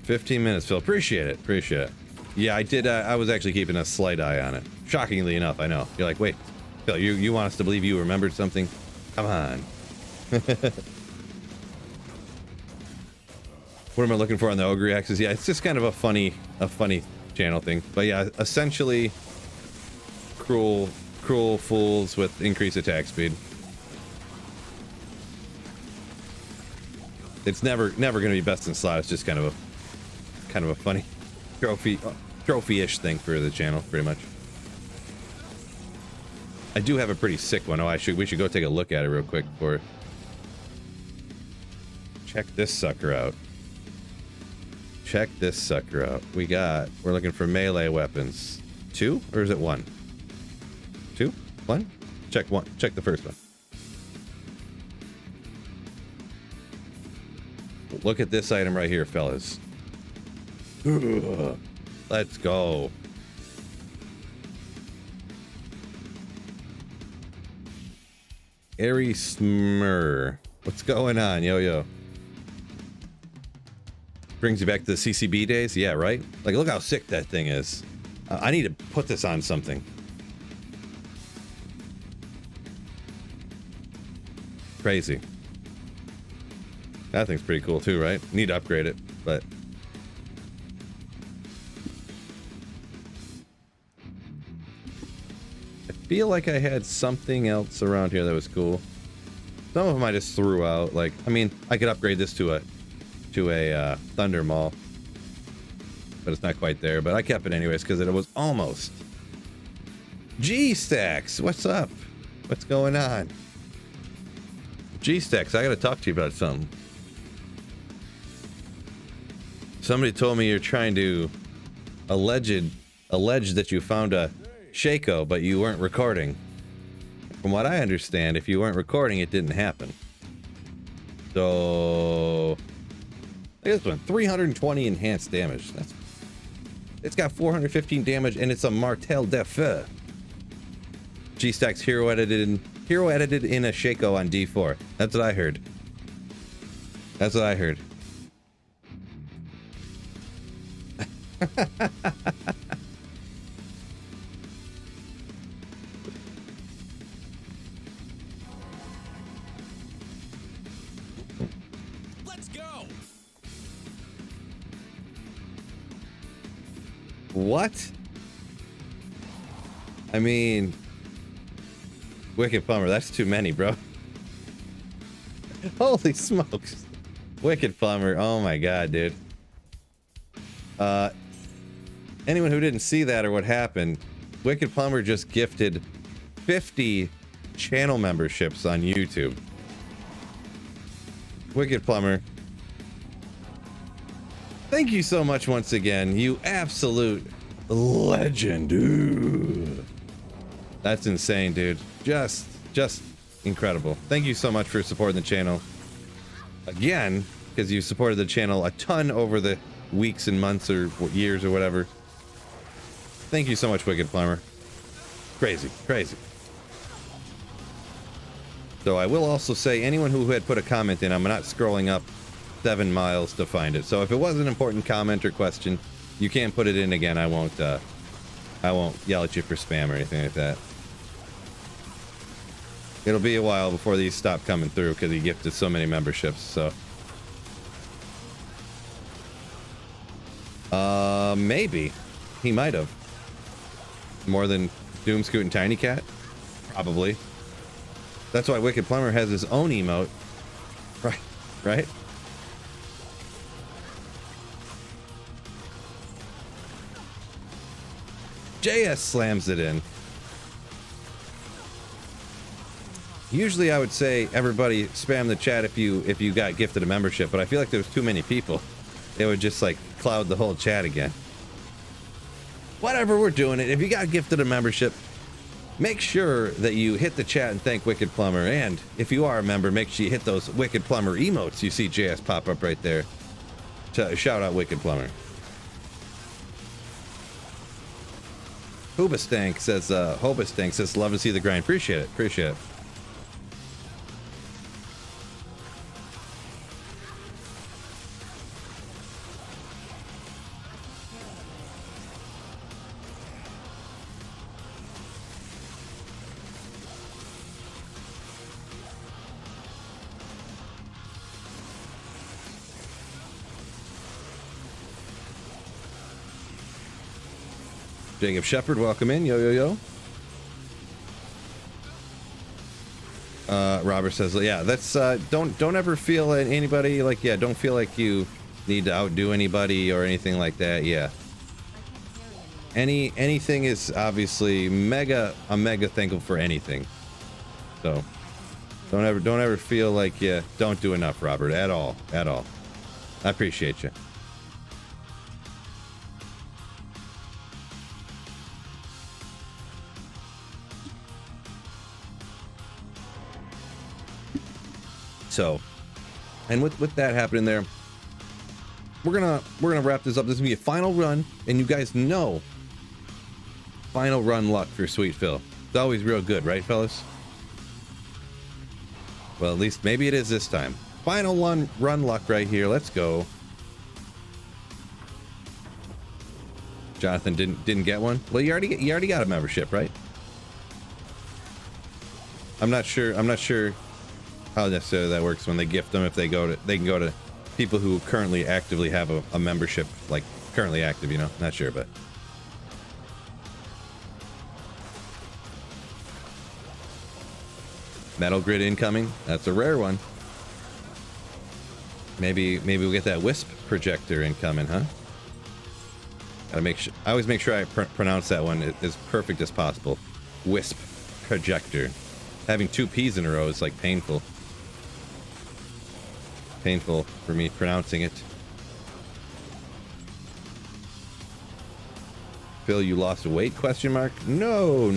15 minutes, Phil. Appreciate it. Appreciate it. Yeah, I did. I was actually keeping a slight eye on it. Shockingly enough, I know. You're like, wait, Phil, you want us to believe you remembered something? Come on. What am I looking for on the ogre axes? Yeah, it's just kind of a funny channel thing. But yeah, essentially, cruel fools with increased attack speed. It's never going to be best in slot. It's just kind of a funny trophy-ish thing for the channel, pretty much. I do have a pretty sick one. Oh, we should go take a look at it real quick before. Check this sucker out. Check this sucker out. We're looking for melee weapons. 2? Or is it 1? 2? 1? Check 1. Check the first one. Look at this item right here, fellas. Ugh. Let's go. Airy Smur. What's going on, yo? Brings you back to the CCB days? Yeah, right? Like, look how sick that thing is. I need to put this on something. Crazy. That thing's pretty cool too, right? Need to upgrade it, but... I feel like I had something else around here that was cool. Some of them I just threw out. Like, I mean, I could upgrade this to a Thunder Maul, but it's not quite there. But I kept it anyways because it was almost. G-Stacks, what's up? What's going on? G-Stacks, I gotta talk to you about something. Somebody told me you're trying to allege that you found a Shaco, but you weren't recording. From what I understand, if you weren't recording, it didn't happen. So, look at this one, 320 enhanced damage. It's got 415 damage, and it's a Martel de Feu. G-Stacks hero edited in a Shaco on D4. That's what I heard. That's what I heard. Let's go. What? I mean, Wicked Plumber, that's too many, bro. Holy smokes. Wicked Plumber, oh my god, dude. Anyone who didn't see that or what happened, Wicked Plumber just gifted 50 channel memberships on YouTube. Wicked Plumber. Thank you so much once again. You absolute legend, dude. That's insane, dude. Just incredible. Thank you so much for supporting the channel. Again, because you supported the channel a ton over the weeks and months or years or whatever. Thank you so much, Wicked Plumber. Crazy, crazy. So I will also say, anyone who had put a comment in, I'm not scrolling up 7 miles to find it. So if it was an important comment or question, you can't put it in again. I won't yell at you for spam or anything like that. It'll be a while before these stop coming through because he gifted so many memberships. So maybe he might have more than Doomscoot and Tiny Cat, probably. That's why Wicked Plumber has his own emote, right? JS slams it in. Usually I would say everybody spam the chat if you got gifted a membership, but I feel like there's too many people. It would just like cloud the whole chat again. Whatever, we're doing it. If you got gifted a membership, make sure that you hit the chat and thank Wicked Plumber. And if you are a member, make sure you hit those Wicked Plumber emotes you see JS pop up right there to shout out Wicked Plumber. Hobastank says, love to see the grind. Appreciate it. Appreciate it. Jacob Shepard, welcome in. Yo, yo, yo. Robert says, yeah, that's, don't ever feel anybody like, yeah, don't feel like you need to outdo anybody or anything like that. Yeah. Anything is obviously I'm mega thankful for anything. So don't ever feel like you don't do enough, Robert, at all. I appreciate you. So, and with that happening there, we're gonna wrap this up. This is gonna be a final run, and you guys know, final run luck for Sweet Phil. It's always real good, right, fellas? Well, at least maybe it is this time. Final run luck right here. Let's go. Jonathan didn't get one. Well, you already got a membership, right? I'm not sure how necessarily that works when they gift them. If they can go to people who currently actively have a membership, like currently active, you know. Not sure, but Metal Grid incoming. That's a rare one. Maybe we'll get that Wisp projector incoming, huh? Gotta make sure. I always make sure I pronounce that one as perfect as possible. Wisp projector. Having 2 P's in a row is like painful. Painful for me pronouncing it. Phil, you lost weight? Question mark. No.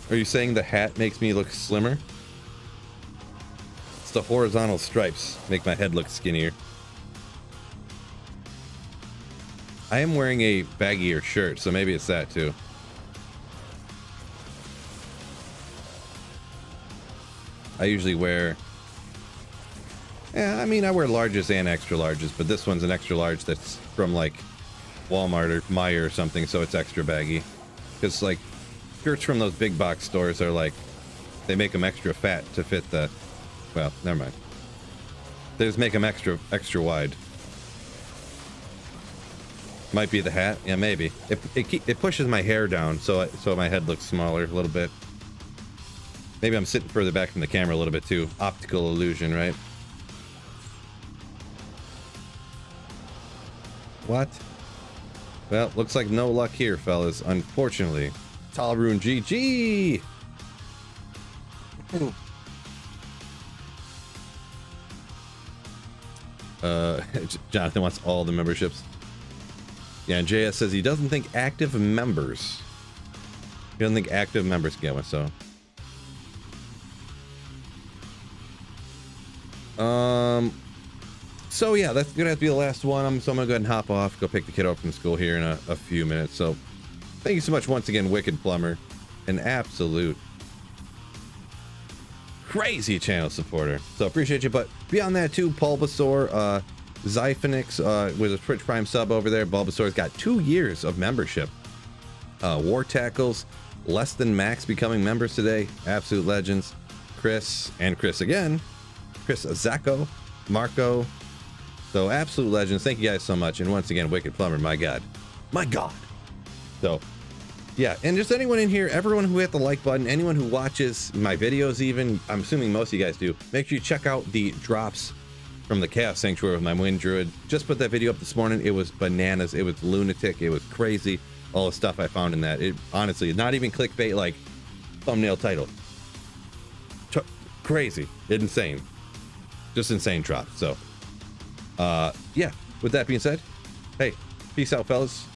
Are you saying the hat makes me look slimmer? It's the horizontal stripes make my head look skinnier. I am wearing a baggier shirt, so maybe it's that too. I usually wear, I mean, I wear larges and extra larges, but this one's an extra large that's from like Walmart or Meijer or something, so it's extra baggy. Because like shirts from those big box stores are like, they make them extra fat to fit the, well, never mind. They just make them extra wide. Might be the hat, yeah, maybe. It pushes my hair down, so my head looks smaller a little bit. Maybe I'm sitting further back from the camera a little bit too. Optical illusion, right? What? Well, looks like no luck here, fellas. Unfortunately. Talrune GG! Jonathan wants all the memberships. Yeah, and JS says he doesn't think active members. He doesn't think active members get one, so. So yeah, that's gonna have to be the last one. So I'm gonna go ahead and hop off, go pick the kid up from school here in a few minutes. So thank you so much once again, Wicked Plumber, an absolute crazy channel supporter. So appreciate you. But beyond that too, Bulbasaur, Zyphonix with a Twitch Prime sub over there. Bulbasaur's got 2 years of membership. War Tackles, Less Than Max becoming members today. Absolute legends. Chris again. Chris Zacco, Marco. So absolute legends. Thank you guys so much. And once again, Wicked Plumber, my God. My God. So yeah, and just anyone in here, everyone who hit the like button, anyone who watches my videos even, I'm assuming most of you guys do, make sure you check out the drops from the Chaos Sanctuary with my Wind Druid. Just put that video up this morning. It was bananas. It was lunatic. It was crazy. All the stuff I found in that. It honestly, not even clickbait like thumbnail title. Crazy. Insane. Just insane drops. So yeah, with that being said, hey, peace out, fellas.